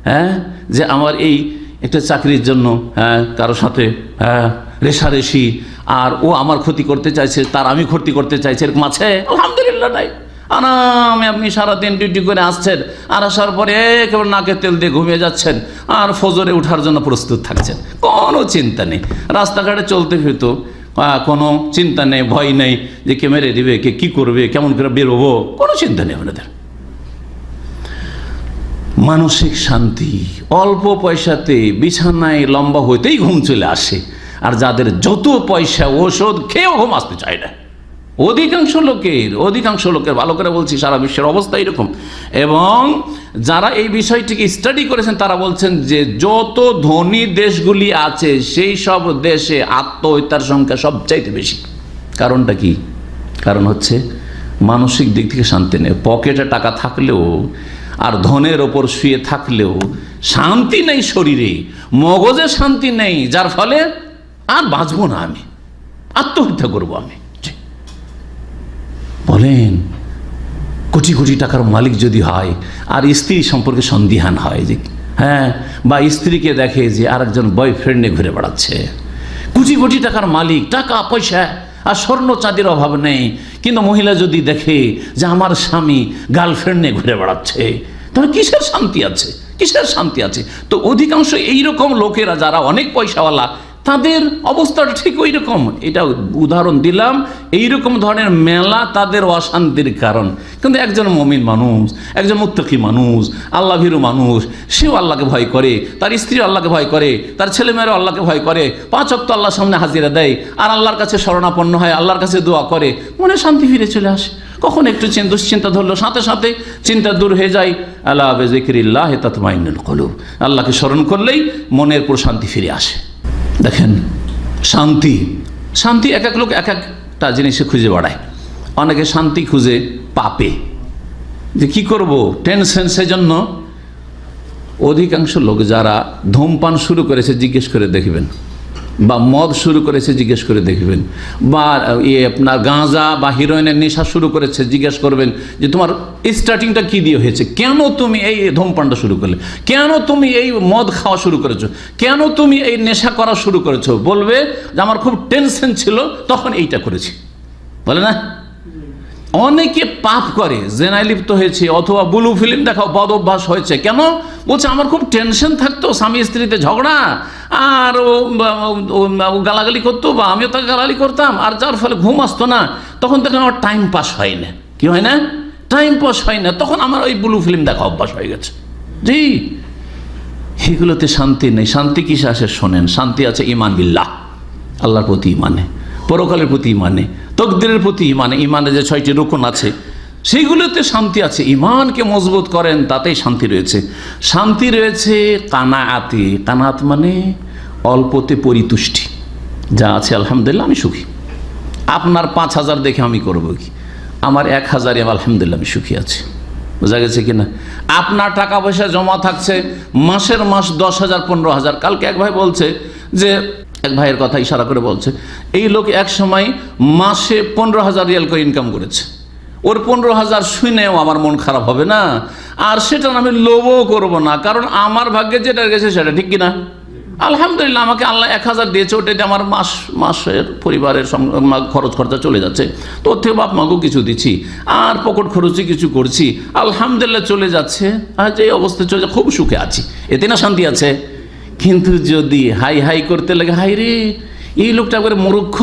হ্যাঁ, যে আমার এই একটা চাকরির জন্য কারো সাথে রেশারেশি, আর ও আমার ক্ষতি করতে চাইছে, তার আমি ক্ষতি করতে চাইছি, এরকম আছে? আলহামদুলিল্লাহ নাই। আরামে আপনি সারাদিন ডিউটি করে আসছেন, আর আসার পরে একেবারে নাকে তেল দিয়ে ঘুমিয়ে যাচ্ছেন, আর ফজরে ওঠার জন্য প্রস্তুত থাকছেন, কোনো চিন্তা নেই। রাস্তাঘাটে চলতে ফিরতো কোনো চিন্তা নেই, ভয় নেই যে কে মেরে দিবে, কে কী করবে, কেমন করে বেরোবো, কোনো চিন্তা নেই আপনাদের। মানসিক শান্তি, অল্প পয়সাতে বিছানায় লম্বা হইতেই ঘুম চলে আসে। আর যাদের যত পয়সা, ওষুধ খেয়েও ঘুম আসতে চায় না। অধিকাংশ লোকের ভালো করে বলছি, সারা বিশ্বের অবস্থা এরকম। এবং যারা এই বিষয়টিকে স্টাডি করেছেন তারা বলছেন যে যত ধনী দেশগুলি আছে সেই সব দেশে আত্মহত্যার সংখ্যা সবচাইতে বেশি। কারণটা কি? কারণ হচ্ছে মানসিক দিক থেকে শান্তি নেই। পকেটে টাকা থাকলেও আর ধনের ওপর শুয়ে থাকলেও শান্তি নেই, শরীরে মগজে শান্তি নেই, যার ফলে আর বাঁচবো না, আমি আত্মহত্যা করবো। আমি বলেন, কোটি কোটি টাকার মালিক যদি হয় আর স্ত্রী সম্পর্কে সন্দিহান হয় যে হ্যাঁ, বা স্ত্রীকে দেখে যে আরেকজন বয়ফ্রেন্ডে ঘুরে বেড়াচ্ছে, কোটি কোটি টাকার মালিক, টাকা পয়সা আর স্বর্ণ চাঁদির অভাব নেই, কিন্তু মহিলা যদি দেখে যে আমার স্বামী গার্লফ্রেন্ড নিয়ে ঘুরে বেড়াচ্ছে, তাহলে কিসের শান্তি আছে? কিসের শান্তি আছে? তো অধিকাংশ এইরকম লোকেরা যারা অনেক পয়সাওয়ালা, তাদের অবস্থাটা ঠিক ওই রকম। এটা উদাহরণ দিলাম, এইরকম ধরনের মেলা তাদের অশান্তির কারণ। কিন্তু একজন মুমিন মানুষ, একজন মুত্তাকি মানুষ, আল্লাহ ভীরু মানুষ, সেও আল্লাহকে ভয় করে, তার স্ত্রী আল্লাহকে ভয় করে, তার ছেলেমেয়েরাও আল্লাহকে ভয় করে, 5 ওয়াক্ত আল্লাহর সামনে হাজিরা দেয়, আর আল্লাহর কাছে শরণাপন্ন হয়, আল্লাহর কাছে দোয়া করে, মনে শান্তি ফিরে চলে আসে। কখন একটু দুশ্চিন্তা ধরলো, সাথে সাথে চিন্তা দূর হয়ে যায়। আলা বিযিকরিল্লাহি তাতমাইন্নুল কুলুব, আল্লাহকে স্মরণ করলেই মনের প্রশান্তি ফিরে আসে। দেখেন, শান্তি শান্তি এক এক লোক এক একটা জিনিসে খুঁজে বেড়ায়। অনেকে শান্তি খুঁজে পাপে, যে কি করব, টেনশন। সেজন্য অধিকাংশ লোক যারা ধূমপান শুরু করেছে জিজ্ঞেস করে দেখবেন, বা মদ শুরু করেছে জিজ্ঞেস করে দেখবেন, বা আপনার গাঁজা বা হিরোইনের নেশা শুরু করেছে জিজ্ঞেস করবেন যে তোমার স্টার্টিংটা কি দিয়ে হয়েছে, কেন তুমি এই ধূমপানটা শুরু করলে, কেন তুমি এই মদ খাওয়া শুরু করেছো, কেন তুমি এই নেশা করা শুরু করেছো। বলবে যে আমার খুব টেনশন ছিল তখন এইটা করেছি, বলে না। অনেকে পাপ করে, জেনায় লিপ্ত হয়েছে, অথবা ব্লু ফিল্ম দেখাও বদ অভ্যাস হয়েছে। কেন? বলছে আমার খুব টেনশন থাকতো, স্বামী স্ত্রীতে ঝগড়া, আর ও গালাগালি করতো, বা আমিও তাকে গালাগালি করতাম, আর যার ফলে ঘুম আসতো না। তখন দেখেন আমার টাইম পাস হয় না। কি হয় না? টাইম পাস হয় না। তখন আমার ওই ব্লু ফিল্ম দেখা অভ্যাস হয়ে গেছে। জি, এগুলোতে শান্তি নেই। শান্তি কিসে আসে শোনেন, শান্তি আছে ঈমান বিল্লাহ, আল্লাহর প্রতি ঈমানে, পরকালের প্রতি ঈমানে, তকদিরের প্রতি ঈমানে। ঈমানে যে 6টি রুকন আছে সেইগুলোতে শান্তি আছে। ঈমানকে মজবুত করেন, তাতেই শান্তি রয়েছে। শান্তি রয়েছে কানাআতে। কানাআত মানে অল্পতে পরিতুষ্টি, যা আছে আলহামদুলিল্লাহ আমি সুখী। আপনার 5,000 দেখে আমি করবো কি, আমার 1,000 আলহামদুলিল্লাহ আমি সুখী আছি। বোঝা গেছে কিনা? আপনার টাকা পয়সা জমা থাকছে মাসের মাস 10,000 15,000। কালকে এক ভাই বলছে যে, এক ভাইয়ের কথা ইশারা করে বলছে, এই লোক এক সময় মাসে 15,000 রিয়াল করে ইনকাম করেছে। ওর 15,000 শুনেও আমার মন খারাপ হবে না, আর সেটা আমি লোভও করব না, কারণ আমার ভাগ্যে যেটা গেছে সেটা ঠিক কিনা। আলহামদুলিল্লাহ আমাকে আল্লাহ 1,000 দিয়েছে, ওটাতে আমার মাসের পরিবারের খরচ খরচা চলে যাচ্ছে। তো ওর থেকে বাপ মাকেও কিছু দিচ্ছি, আর পকেট খরচে কিছু করছি, আলহামদুলিল্লাহ চলে যাচ্ছে। আর যে অবস্থা চলে, খুব সুখে আছি, এতে না শান্তি আছে। কিন্তু যদি হাই হাই করতে লাগে, হাই রে এই লোকটা একবারে মূর্খ,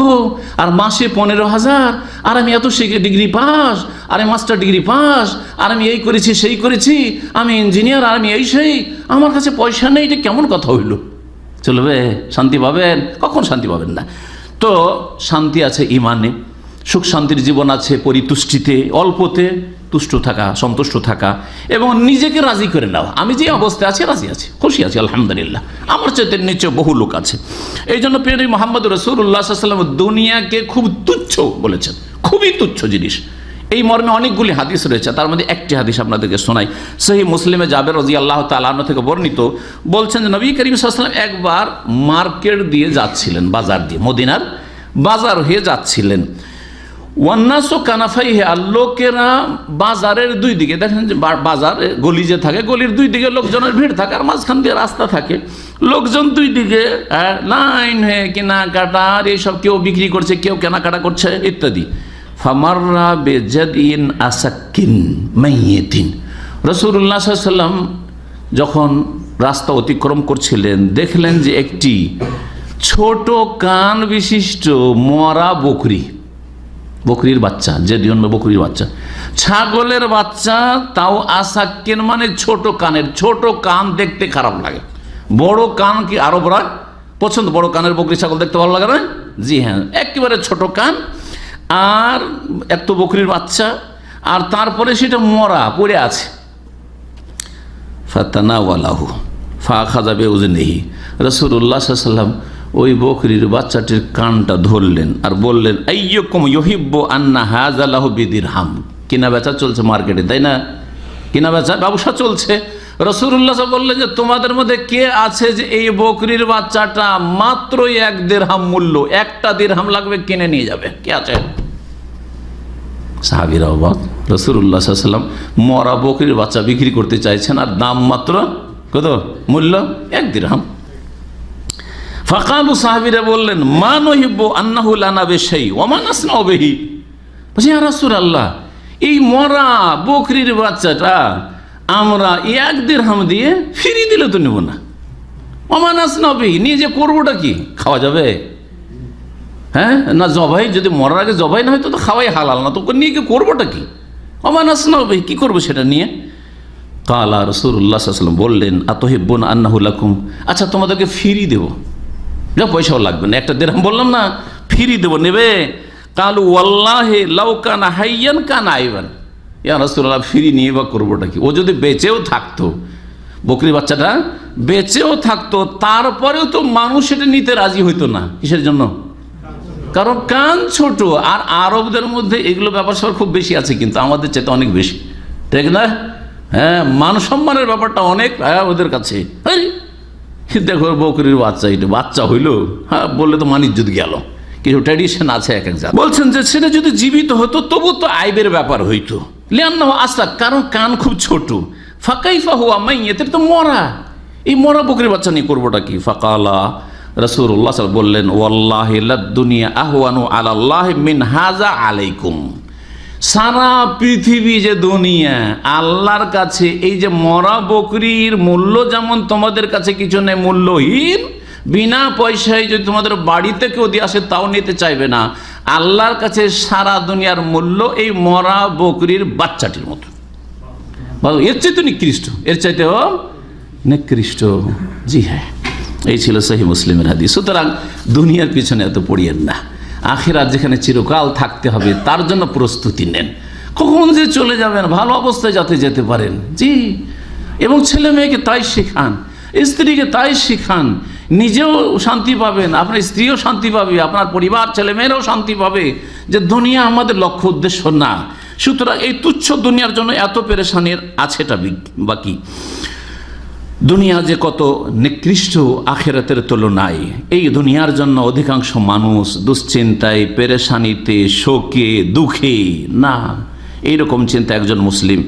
আর মাসে 15,000, আর আমি এত ডিগ্রি পাস, আর আমি মাস্টার ডিগ্রি পাস, আর আমি এই করেছি সেই করেছি, আমি ইঞ্জিনিয়ার, আর আমি এই সেই, আমার কাছে পয়সা নেই, এটা কেমন কথা হইল? চলবে? শান্তি পাবেন? কখন শান্তি পাবেন না। তো শান্তি আছে ঈমানে, সুখ শান্তির জীবন আছে পরিতুষ্টিতে, অল্পতে তুষ্ট থাকা, সন্তুষ্ট থাকা, এবং নিজেকে রাজি করে নেওয়া। আমি যে অবস্থায় আছি রাজি আছি, খুশি আছি আলহামদুলিল্লাহ, আমার চাইতে নিচে বহু লোক আছে। এই জন্য প্রিয় মুহাম্মদ রাসূলুল্লাহ সাল্লাল্লাহু আলাইহি ওয়াসাল্লাম দুনিয়াকে খুব তুচ্ছ বলেছেন, খুবই তুচ্ছ জিনিস। এই মর্মে অনেকগুলি হাদিস রয়েছে, তার মধ্যে একটি হাদিস আপনাদেরকে শোনাই। সহিহ মুসলিমে জাবের রাদিয়াল্লাহু তাআলা আনহু থেকে বর্ণিত, বলছেন যে নবী করিম সাল্লাল্লাহু আলাইহি ওয়াসাল্লাম একবার মার্কেট দিয়ে যাচ্ছিলেন, বাজার দিয়ে, মদিনার বাজার হয়ে যাচ্ছিলেন। ওয়ান্নাসু কানাফাইহি, আর লোকেরা বাজারের দুই দিকে, দেখেন যে বাজার গলি যে থাকে, গলির দুই দিকে লোকজনের ভিড় থাকে, আর মাঝখান দিয়ে রাস্তা থাকে। লোকজন দুই দিকে লাইন হয়ে কেনাকাটা, আর এইসব, কেউ বিক্রি করছে, কেউ কেনাকাটা করছে ইত্যাদি। ফামাররা বেজাদিন আসাক্কিন মাইয়িতিন, রাসূলুল্লাহ সাল্লাল্লাহু আলাইহি ওয়াসাল্লাম যখন রাস্তা অতিক্রম করছিলেন, দেখলেন যে একটি ছোট কান বিশিষ্ট মরা বকরির বাচ্চা, যে জন্ম বকরির বাচ্চা, ছাগলের বাচ্চা, তাও আসাক্কিন মানে ছোট কানের। ছোট কান দেখতে খারাপ লাগে, বড় কান কি আরবরা পছন্দ। বড় কানের বকরি ছাগল দেখতে ভালো লাগে না? জি হ্যাঁ, একেবারে ছোট কান, আর এত বকরির বাচ্চা, আর তারপরে সেটা মরা পড়ে আছে। ফাতানাওয়ালাহু ফাখাযা বিউযনিহি, রাসূলুল্লাহ সাল্লাল্লাহু আলাইহি ওয়াসাল্লাম ওই বকরির বাচ্চাটির কানটা ধরলেন আর বললেন, আইয়ুকুম ইউহিব্বু আন্না হাযা লাহু বিদিরহাম। কিনা বেচা চলছে মার্কেটে, তাই না? কিনা বেচা ব্যবসা চলছে। রাসূলুল্লাহ বললেন যে তোমাদের মধ্যে কে আছে যে এই বকরির বাচ্চাটা মাত্র 1 দিরহাম মূল্য, 1টা দিরহাম লাগবে, কিনে নিয়ে যাবে? কে আছে? সাহাবীরা অবাক। রাসূলুল্লাহ সাল্লাল্লাহু আলাইহি ওয়াসাল্লাম মরা বকরির বাচ্চা বিক্রি করতে চাইছেন, আর দাম মাত্র কত? মূল্য 1 দিরহাম। ফাকালু, সাহাবীরা বললেন, মা নহিব্বু আন্নাহু লানা বিশাই ওয়া মা নাসনাউ বিহি। বলছি, ইয়া রাসূলুল্লাহ, এই মরা বকরির বাচ্চাটা আমরা 1 দিরহাম দিয়ে ফিরিয়ে দিলে তো নেব না, অমানাস নবী, নিয়ে যে করবোটা কি? খাওয়া যাবে? হ্যাঁ না, জবাই যদি মরার আগে জবাই না হয় তো খাওয়াই হালাল না, তো নিয়ে কি করবোটা কি? অমানাস নবী, কি করবো সেটা নিয়ে? কালা রাসূলুল্লাহ সাল্লাল্লাহু আলাইহি ওয়াসাল্লাম বললেন, আতুহিব্বুনা আন্নাহু লাকুম, আচ্ছা তোমাদেরকে ফিরি দেবো, যা পয়সাও লাগবে না, একটা দিরহাম বললাম না, ফিরি দেবো, নেবে? কালু ওয়াল্লাহি লাউ কানা হাইয়ান কানা আইবান, ইয়া রাসূলুল্লাহ ফিরি নিয়ে বা করবোটা কি? ও যদি বেঁচেও থাকতো, বকরি বাচ্চাটা বেঁচেও থাকতো, তারপরেও তো মানুষ এটা নিতে রাজি হইতো না। কিসের জন্য? কারণ কান ছোট। আর আরবদের মধ্যে এগুলো ব্যাপার স্যাপার খুব বেশি আছে, কিন্তু আমাদের চাইতে অনেক বেশি, ঠিক না? হ্যাঁ, মান সম্মানের ব্যাপারটা অনেক ওদের কাছে। দেখো বকরির বাচ্চা, এটা বাচ্চা হইলো, হ্যাঁ বললে তো মানিজ্যত গেল, কিছু ট্র্যাডিশন আছে এক এক জায়গায়। বলছেন যে সেটা যদি জীবিত হতো তবু তো আইবের ব্যাপার হইতো, লিআন্নাহু আসলাক, কারণ কান খুব ছোট। ফাকাইফা হুয়া মাইয়াতের তো মরা, এই মরা বকরির বাচ্চা নিয়ে করবোটা কি? ফাকালা রাসূলুল্লাহ সাল্লাল্লাহু আলাইহি ওয়াসাল্লাম বললেন, ওয়াল্লাহি লাদ দুনিয়া আহওয়ানু আলাল্লাহি মিন হাযা আলাইকুম, সারা পৃথিবী যে দুনিয়া আল্লাহর কাছে এই যে মরা বকরির মূল্য যেমন তোমাদের কাছে কিছু নেই, মূল্যহীন, বিনা পয়সায় যদি তোমাদের বাড়িতে কেউ দিয়ে আসে তাও নিতে চাইবে না, আল্লাহর কাছে সারা দুনিয়ার মূল্য এই মরা বকরির বাচ্চাটির মতো। এর চাইতে নিকৃষ্ট, এর চাইতেও নিকৃষ্ট। জি হ্যাঁ, এই ছিল সহিহ মুসলিমের হাদিস। সুতরাং দুনিয়ার পিছনে এত পড়িয়েন না, আখিরাত যেখানে চিরকাল থাকতে হবে তার জন্য প্রস্তুতি নেন। কখন যে চলে যাবেন ভালো অবস্থায় যাতে যেতে পারেন। জি, এবং ছেলে মেয়েকে তাই শেখান, স্ত্রীকে তাই শেখান, নিজেও শান্তি পাবেন, আপনার স্ত্রীও শান্তি পাবে, আপনার পরিবার ছেলে মেয়েরাও শান্তি পাবে, যে দুনিয়া আমাদের লক্ষ্য উদ্দেশ্য না। সুতরাং এই তুচ্ছ দুনিয়ার জন্য এত পেরেশানির আছেটা বাকি। দুনিয়া যে কত নিকৃষ্ট আখিরাতের তুলনায়, এই দুনিয়ার জন্য অধিকাংশ মানুষ দুশ্চিন্তায়, পেরেশানিতে, শোকে, দুঃখে, না এইরকম চিন্তা একজন মুসলিম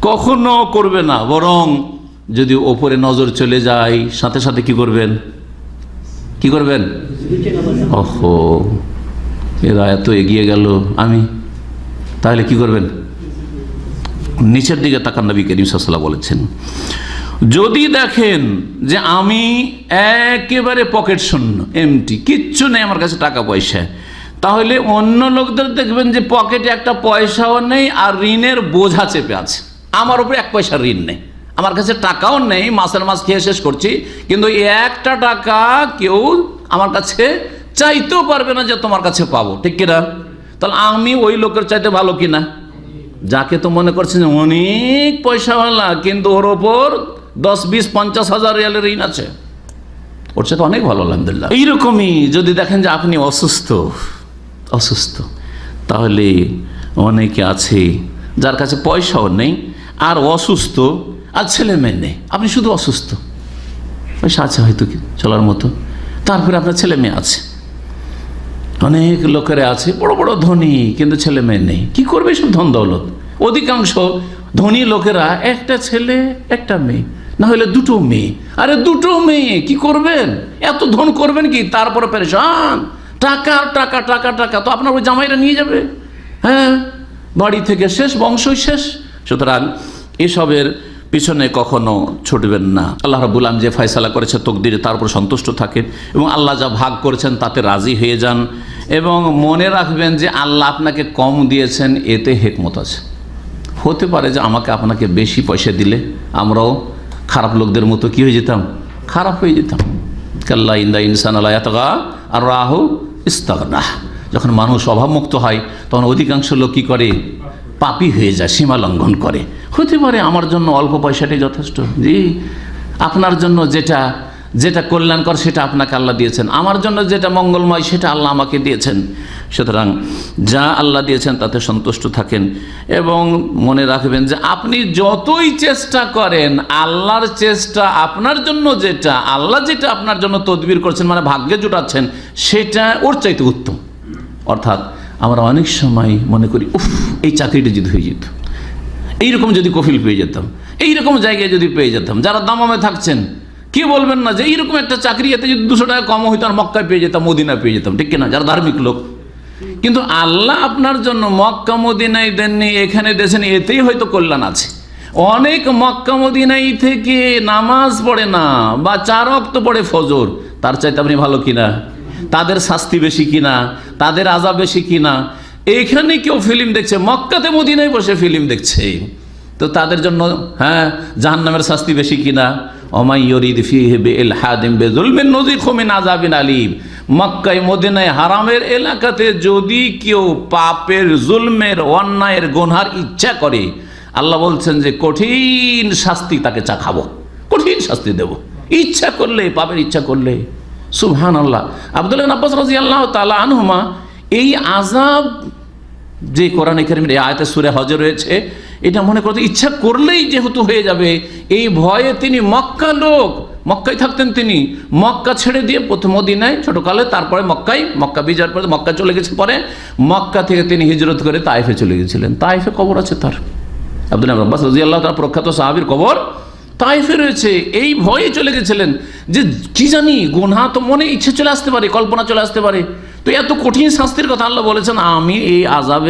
কখনো করবে না। বরং যদি ওপরে নজর চলে যায়, সাথে সাথে কি করবেন? কি করবেন? ওহো, এরা এত এগিয়ে গেল, আমি তাহলে কি করবেন? নিচের দিকে তাকান। নবী করিম সাল্লাল্লাহু আলাইহি ওয়াসাল্লাম বলেছেন, যদি দেখেন যে আমি একেবারে পকেট শূন্য, এমটি, কিচ্ছু নেই আমার কাছে টাকা পয়সা, তাহলে অন্য লোকদের দেখবেন যে পকেটে একটা পয়সাও নেই আর ঋণের বোঝা চেপে আছে। আমার উপরে এক পয়সা ঋণ নেই, আমার কাছে টাকাও নেই, মাসের মাস খেয়ে শেষ করছি, কিন্তু একটা টাকা কেউ আমার কাছে চাইতেও পারবে না যে তোমার কাছে পাবো, ঠিক কিনা? তাহলে আমি ওই লোকের চাইতে ভালো কিনা? যাকে তো মনে করছেন অনেক পয়সাওয়ালা, কিন্তু ওর ওপর 10, 20, 50 হাজার রিয়ালের ঋণ আছে, ওর সাথে অনেক ভালো, আলহামদুলিল্লাহ। এইরকমই যদি দেখেন যে আপনি অসুস্থ, তাহলে অনেকে আছে যার কাছে পয়সাও নেই আর অসুস্থ, আর ছেলে মেয়ে নেই, আপনি শুধু অসুস্থ, পয়সা আছে হয়তো চলার মতো, তারপরে আপনার ছেলে মেয়ে আছে। অনেক লোকেরা আছে বড় বড় ধনী, কিন্তু ছেলে মেয়ে নেই। কি করবে সব ধন দৌলত? অধিকাংশ ধনী লোকেরা একটা ছেলে একটা মেয়ে, না হলে দুটো মেয়ে। আরে দুটো মেয়ে কি করবেন? এত ধন করবেন কি? তারপরে পেরেশান, টাকা টাকা টাকা টাকা, তো আপনার ওই জামাইরা নিয়ে যাবে, হ্যাঁ, বাড়ি থেকে শেষ, বংশই শেষ। সুতরাং এসবের পিছনে কখনো ছুটবেন না। আল্লাহ রাব্বুল আলামিন যে ফয়সালা করেছে তকদিরে, তার উপর সন্তুষ্ট থাকেন এবং আল্লাহ যা ভাগ করেছেন তাতে রাজি হয়ে যান, এবং মনে রাখবেন যে আল্লাহ আপনাকে কম দিয়েছেন, এতে হিকমত আছে। হতে পারে যে আমাকে আপনাকে বেশি পয়সা দিলে আমরাও খারাপ লোকদের মতো কি হয়ে যেতাম? খারাপ হয়ে যেতাম। কাল্লা ইন্দা ইনসান লা ইয়াতগা আর রাহু ইস্তাগনা। যখন মানুষ অভাবমুক্ত হয় তখন অধিকাংশ লোক কী করে? পাপী হয়ে যায়, সীমা লঙ্ঘন করে। হতে পারে আমার জন্য অল্প পয়সাটাই যথেষ্ট। জি, আপনার জন্য যেটা যেটা কল্যাণকর সেটা আপনাকে আল্লাহ দিয়েছেন, আমার জন্য যেটা মঙ্গলময় সেটা আল্লাহ আমাকে দিয়েছেন। সুতরাং যা আল্লাহ দিয়েছেন তাতে সন্তুষ্ট থাকেন এবং মনে রাখবেন যে আপনি যতই চেষ্টা করেন, আল্লাহর চেষ্টা আপনার জন্য, যেটা আল্লাহ যেটা আপনার জন্য তদবির করছেন, মানে ভাগ্যে জোটাচ্ছেন, সেটা ওর চাইতে উত্তম। অর্থাৎ আমরা অনেক সময় মনে করি, উফ, এই চাকরিটা যদি হয়ে যেত, এইরকম যদি কফিল পেয়ে যেতাম, এইরকম জায়গায় যদি পেয়ে যেতাম। যারা দামামে থাকছেন, কি বলবেন না যে এইরকম একটা চাকরি, এতে যদি 200 টাকা কম হইতো আর মক্কায় পেয়ে যেতাম, মদিনায় পেয়ে যেতাম, ঠিক কিনা? যারা ধার্মিক লোক। কিন্তু আল্লাহ আপনার জন্য মক্কা মদিনায় দেননি, এখানে দিয়েছেন, এতেই হয়তো কল্যাণ আছে। অনেক মক্কা মদিনাই থেকে নামাজ পড়ে না বা 4 ওয়াক্ত পড়ে ফজর, তার চাইতে আপনি ভালো কিনা? তাদের শাস্তি বেশি কিনা? তাদের আযাব বেশি কিনা? এখানে কেউ ফিল্ম দেখছে, মক্কাতে মদিনায় বসে ফিল্ম দেখছে, তো তাদের জন্য জাহান্নামের শাস্তি বেশি কিনা? ওমাই ইউরিদ ফিহি বিইলহাদিন বিযুলমিন নুযিকহু মিন আযাবিন আলীম। মক্কায় মদিনায় হারামের এলাকাতে যদি কেউ পাপের, জুলমের, অন্যায়ের, গুনহার ইচ্ছা করে, আল্লাহ বলছেন যে কঠিন শাস্তি তাকে চাখাবো, কঠিন শাস্তি দেব, ইচ্ছা করলে, পাপের ইচ্ছা করলে। সুবহানাল্লাহ। আব্দুল্লাহ ইবনে আব্বাস রাদিয়াল্লাহু তাআলা আনহুমা এই আযাব যে কোরআনে কারীমের এই আয়াতে সূরা হজ রয়েছে, এটা মনে করতে ইচ্ছা করলেই যেহেতু হয়ে যাবে, এই ভয়ে তিনি মক্কায় থাকতেন, তিনি মক্কা ছেড়ে দিয়ে প্রথম মদিনায় ছোটকালে, তারপরে মক্কা বিজয়ের পরে মক্কা চলে গেছে, পরে মক্কা থেকে তিনি হিজরত করে তায়েফে চলে গেছিলেন। তায়েফে কবর আছে তার, আব্দুল্লাহ ইবনে আব্বাস রাদিয়াল্লাহু তাআলা প্রখ্যাত সাহাবীর কবর তায়েফে রয়েছে। এই ভয়ে চলে গেছিলেন যে কি জানি গুনাহ তো মনে ইচ্ছে চলে আসতে পারে, কল্পনা চলে আসতে পারে, তো এত কঠিন শাস্তির কথা আল্লাহ বলেছেন, আমি এই আযাব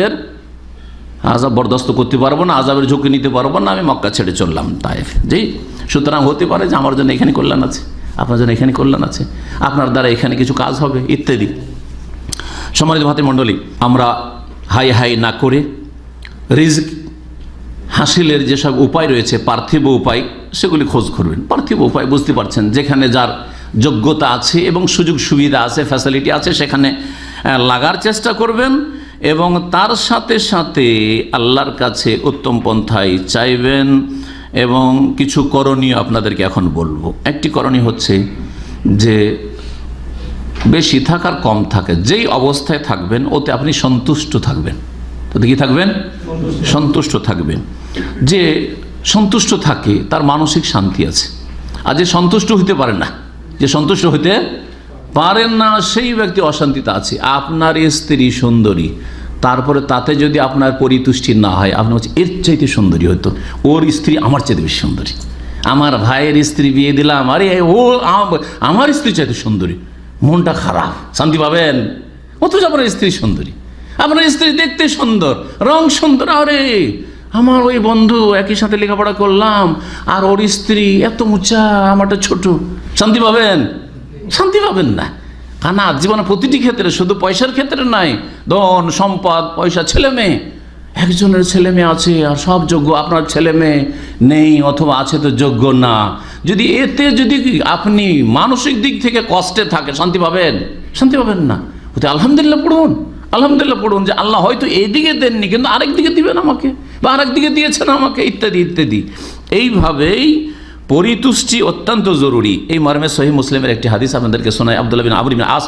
বরদাস্ত করতে পারবো না, আযাবের ঝুঁকি নিতে পারবো না, আমি মক্কা ছেড়ে চললাম তায়েফ। জি, সুতরাং হতে পারে যে আমার জন্য এখানে কল্যাণ আছে, আপনার জন্য এখানে কল্যাণ আছে, আপনার দ্বারা এখানে কিছু কাজ হবে ইত্যাদি। সম্মানিত ভাতৃমণ্ডলী, আমরা হাই না করে রিজক হাসিলের যেসব উপায় রয়েছে, পার্থিব উপায়, সেগুলি খোঁজ করবেন। পার্থিব উপায় বুঝতে পারছেন, যেখানে যার যোগ্যতা আছে এবং সুযোগ সুবিধা আছে, ফ্যাসিলিটি আছে, সেখানে লাগার চেষ্টা করবেন এবং তার সাথে সাথে আল্লাহর কাছে উত্তম পন্থায় চাইবেন। এবং কিছু করণীয় আপনাদেরকে এখন বলবো। একটি করণীয় হচ্ছে যে বেশি থাকার কম থাকে, যেই অবস্থায় থাকবেন ওতে আপনি সন্তুষ্ট থাকবেন। তাতে কি থাকবেন? সন্তুষ্ট থাকবেন। যে সন্তুষ্ট থাকে তার মানসিক শান্তি আছে, আর যে সন্তুষ্ট হইতে পারে না, সেই ব্যক্তি অশান্তিতে আছে। আপনার স্ত্রী সুন্দরী, তারপরে তাতে যদি আপনার পরিতুষ্টি না হয়, আপনার হচ্ছে এর চাইতে সুন্দরী হতো, ওর স্ত্রী আমার চাইতে বেশি সুন্দরী, আমার ভাইয়ের স্ত্রী বিয়ে দিলাম, আরে ও আমার স্ত্রী চাইতে সুন্দরী, মনটা খারাপ, শান্তি পাবেন? অথচ আপনার স্ত্রী সুন্দরী, আপনার স্ত্রী দেখতে সুন্দর, রং সুন্দর, আরে আমার ওই বন্ধু একই সাথে লেখাপড়া করলাম, আর ওর স্ত্রী এত উঁচা, আমারটা ছোট, শান্তি পাবেন? শান্তি পাবেন না। কারণ জীবনের প্রতিটি ক্ষেত্রে, শুধু পয়সার ক্ষেত্রে নাই, ধন সম্পদ, পয়সা, ছেলে মেয়ে, একজনের ছেলে মেয়ে আছে আর সব যোগ্য, আপনার ছেলে মেয়ে নেই অথবা আছে তো যোগ্য না, যদি আপনি মানসিক দিক থেকে কষ্টে থাকে, শান্তি পাবেন? শান্তি পাবেন না। ওতে আলহামদুলিল্লাহ পড়ুন যে আল্লাহ হয়তো এইদিকে দেননি, কিন্তু আরেক দিকে দিবেন আমাকে, বা আরেক দিকে দিয়েছেন আমাকে, ইত্যাদি ইত্যাদি। এইভাবেই পরিতুষ্টি অত্যন্ত জরুরি। এই মর্মে সহিহ মুসলিমের একটি হাদিস আপনাদেরকে শোনায়। আব্দুল্লাহ বিন আমর ইবনে আস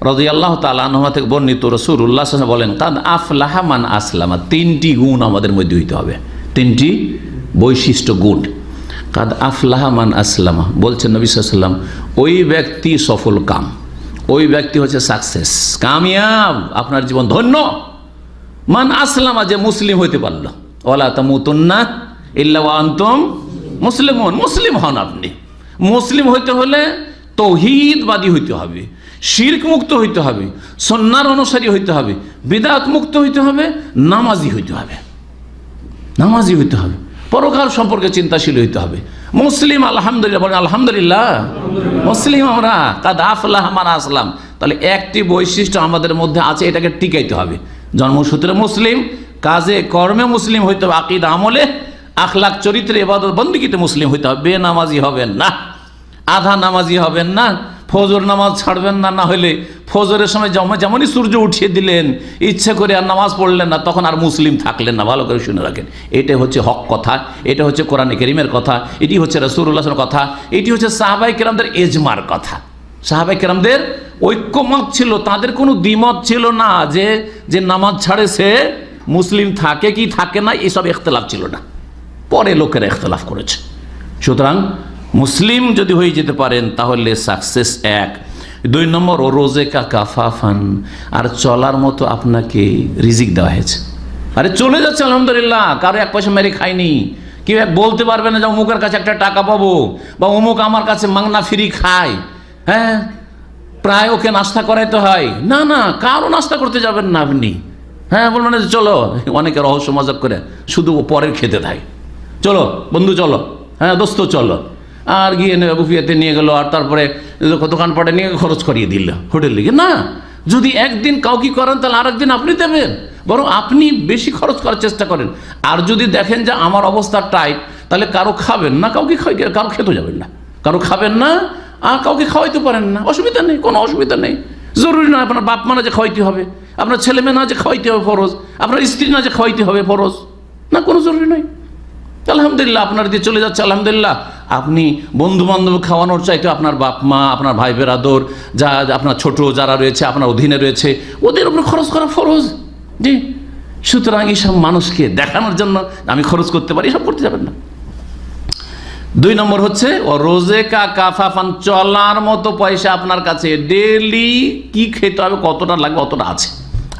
রাদিয়াল্লাহু তাআলা আনহু থেকে বর্ণিত, রাসূলুল্লাহ সাল্লাল্লাহু আলাইহি ওয়াসাল্লাম বলেন, কাদ আফলাহা মান আসলামা। 3টি গুণ আমাদের মধ্যে হইতে হবে, 3টি বৈশিষ্ট্য গুণ। কাদ আফলাহা মান আসলামা বলছেন নবী সাল্লাল্লাহু আলাইহি ওয়াসাল্লাম, ওই ব্যক্তি সফল কাম, ওই ব্যক্তি হচ্ছে সাকসেস, কামিয়াব, আপনার জীবন ধন্য। মান আসলামা, যে মুসলিম হইতে পারল, ওয়ালা তামুতুন্না ইল্লা ওয়া আনতুম মুসলিমুন, মুসলিম হন আপনি। মুসলিম হইতে হলে তৌহিদবাদী হইতে হবে, শিরক মুক্ত হইতে হবে, সুন্নাহর অনুসারী হইতে হবে, বিদআত মুক্ত হইতে হবে, নামাজি হইতে হবে, পরকাল সম্পর্কে চিন্তাশীল হইতে হবে। মুসলিম, আলহামদুলিল্লাহ বলেন, আলহামদুলিল্লাহ মুসলিম আমরা। কাদ আফলাহা মান আসলাম। তাহলে একটি বৈশিষ্ট্য আমাদের মধ্যে আছে, এটাকে টিকাইতে হবে। জন্মসূত্রে মুসলিম, কাজে কর্মে মুসলিম হইতে হবে, আকীদা আমলে, আখলাক চরিত্রে, ইবাদত বন্দেগীতে মুসলিম হইতে হবে। বেনামাজি হবেন না, আধা নামাজি হবেন না, ফজর নামাজ ছাড়বেন না, না হলে ফজরের সময় যেমনই সূর্য উঠিয়ে দিলেন ইচ্ছা করে আর নামাজ পড়লেন না, তখন আর মুসলিম থাকলেন না। ভালো করে শুনে রাখেন, এটা হচ্ছে হক কথা, এটা হচ্ছে কোরআনে কারীমের কথা, এটি হচ্ছে রাসূলুল্লাহ সাল্লাল্লাহু আলাইহি ওয়াসাল্লামের কথা, এটি হচ্ছে সাহাবায়ে কেরামদের ইজমার কথা। সাহাবায়ে কেরামদের ঐক্যমত ছিল, তাদের কোনো দ্বিমত ছিল না যে নামাজ ছাড়ে সে মুসলিম থাকে কি থাকে না, এসব ইখতিলাফ ছিল না, পরে লোকেরা ইখতিলাফ করেছে। সুতরাং মুসলিম যদি হয়ে যেতে পারেন তাহলে সাকসেস এক। 2 নম্বর, ও রোজেকা কাফাফান, আর চলার মতো আপনাকে রিজিক দেওয়া হয়েছে। আরে চলে যাচ্ছে আলহামদুলিল্লাহ, কারো 1 পয়সা মেরে খায়নি, কেউ বলতে পারবে না যে অমুকের কাছে একটা টাকা পাবো, বা অমুক আমার কাছে মাংনা ফ্রি খায়, হ্যাঁ প্রায় ওকে নাস্তা করাইতে হয়, না না, কারো নাস্তা করতে যাবেন না আপনি। হ্যাঁ বলবেন চলো, অনেকে রহস্য মজাক করে শুধু পরের খেতে দেয়, চলো বন্ধু চলো, হ্যাঁ দোস্ত চলো, আর গিয়ে বুফিয়াতে নিয়ে গেলো, আর তারপরে দোকানপাটে নিয়ে খরচ করিয়ে দিল হোটেল লিগে। না, যদি একদিন কাউকে করেন তাহলে আরেকদিন আপনি দেবেন, বরং আপনি বেশি খরচ করার চেষ্টা করেন। আর যদি দেখেন যে আমার অবস্থা টাইট, তাহলে কারো খাবেন না, কাউকে কারো খেতে যাবেন না, কারো খাবেন না, আর কাউকে খাওয়াইতে পারেন না, অসুবিধা নেই, কোনো অসুবিধা নেই। জরুরি নয় আপনার বাপ মা না যে খাওয়াইতে হবে, আপনার ছেলে মেয়ে না যে খাওয়াইতে হবে ফরজ, আপনার স্ত্রী না যে খাওয়াইতে হবে ফরজ, না, কোনো জরুরি নয়। আলহামদুলিল্লাহ আপনার দিয়ে চলে যাচ্ছে, আলহামদুলিল্লাহ। আপনি বন্ধু বান্ধব খাওয়ানোর চাইতে আপনার বাপ মা, আপনার ভাই বেরাদর, যা আপনার ছোট যারা রয়েছে আপনার অধীনে রয়েছে, ওদের উপরে খরচ করা ফরজ। জি, সুতরাং এইসব মানুষকে দেখানোর জন্য আমি খরচ করতে পারি, এসব করতে যাবেন না। 2 নম্বর হচ্ছে ও রোজে কাফাফান, চলার মতো পয়সা আপনার কাছে, ডেলি কি খেতে হবে, কতটা লাগবে অতটা আছে।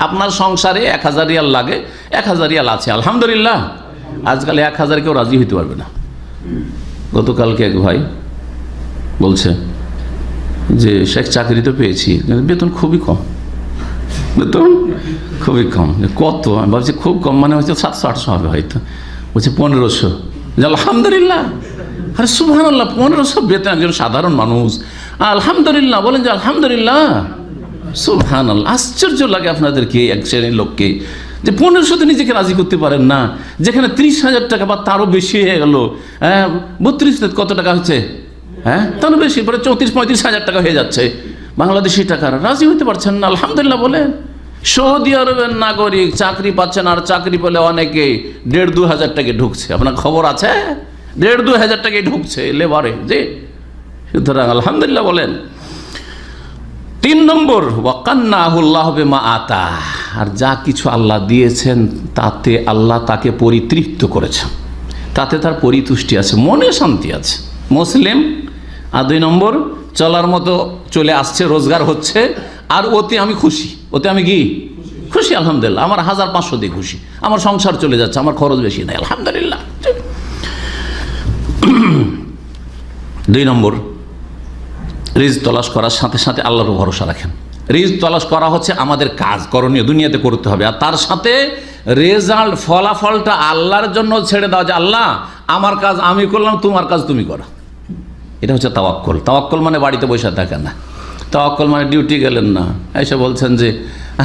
আপনার সংসারে 1000 রিয়াল লাগে, 1000 রিয়াল আছে, আলহামদুলিল্লাহ। আজকাল 1000 কেউ রাজি হইতে পারবে না। গতকালকে এক ভাই বলছে যে শেখ চাকরি তো পেয়েছি, বেতন খুবই কম, বেতন খুবই কম। কত? আমি ভাবছি খুব কম মানে হয়তো 700-800 হবে হয়তো। বলছে 1500। আলহামদুলিল্লাহ, আরে সুবহানাল্লাহ, 1500 বেতন একজন সাধারণ মানুষ, আলহামদুলিল্লাহ বলেন যে আলহামদুলিল্লাহ, সুবহানাল্লাহ। আশ্চর্য লাগে আপনাদেরকে এক শ্রেণীর লোককে যে 1500 নিজেকে রাজি করতে পারেন না, যেখানে 30,000 টাকা বা তারও বেশি হয়ে গেল। 32 কত টাকা হচ্ছে, হ্যাঁ তারও বেশি, পরে 34-35 হাজার টাকা হয়ে যাচ্ছে বাংলাদেশি টাকার, রাজি হইতে পারছেন না, আলহামদুলিল্লাহ বলেন। সৌদি আরবের নাগরিক চাকরি পাচ্ছেন, আর চাকরি পেলে অনেকে 1,5-2 হাজার টাকা ঢুকছে, আপনার খবর আছে? 1,5-2 হাজার টাকায় ঢুকছে লেবারে, জি। সুতরাং আলহামদুলিল্লাহ বলেন। 3 নম্বর ওয়াকান্নাহুল্লাহ বিমা আতা, আর যা কিছু আল্লাহ দিয়েছেন তাতে আল্লাহ তাকে পরিতৃপ্ত করেছেন, তাতে তার পরিতুষ্টি আছে, মনে শান্তি আছে, মুসলিম। আর 2 নম্বর চলার মতো চলে আসছে, রোজগার হচ্ছে, আর ওতে আমি খুশি, ওতে আমি কি খুশি, আলহামদুলিল্লাহ। আমার 1500 দিয়ে খুশি, আমার সংসার চলে যাচ্ছে, আমার খরচ বেশি নাই, আলহামদুলিল্লাহ। 2 নম্বর রিজক তলাশ করার সাথে সাথে আল্লাহর ভরসা রাখেন। রিজক তলাশ করা হচ্ছে আমাদের কাজ, করণীয়, দুনিয়াতে করতে হবে, আর তার সাথে রেজাল্ট, ফলাফলটা আল্লাহর জন্য ছেড়ে দেওয়া, যে আল্লাহ আমার কাজ আমি করলাম, তোমার কাজ তুমি করো। এটা হচ্ছে তাওয়াক্কুল। তাওয়াক্কুল মানে বাড়িতে বসে থাকেন না, তাওয়াক্কুল মানে ডিউটি গেলেন না, এসে বলছেন যে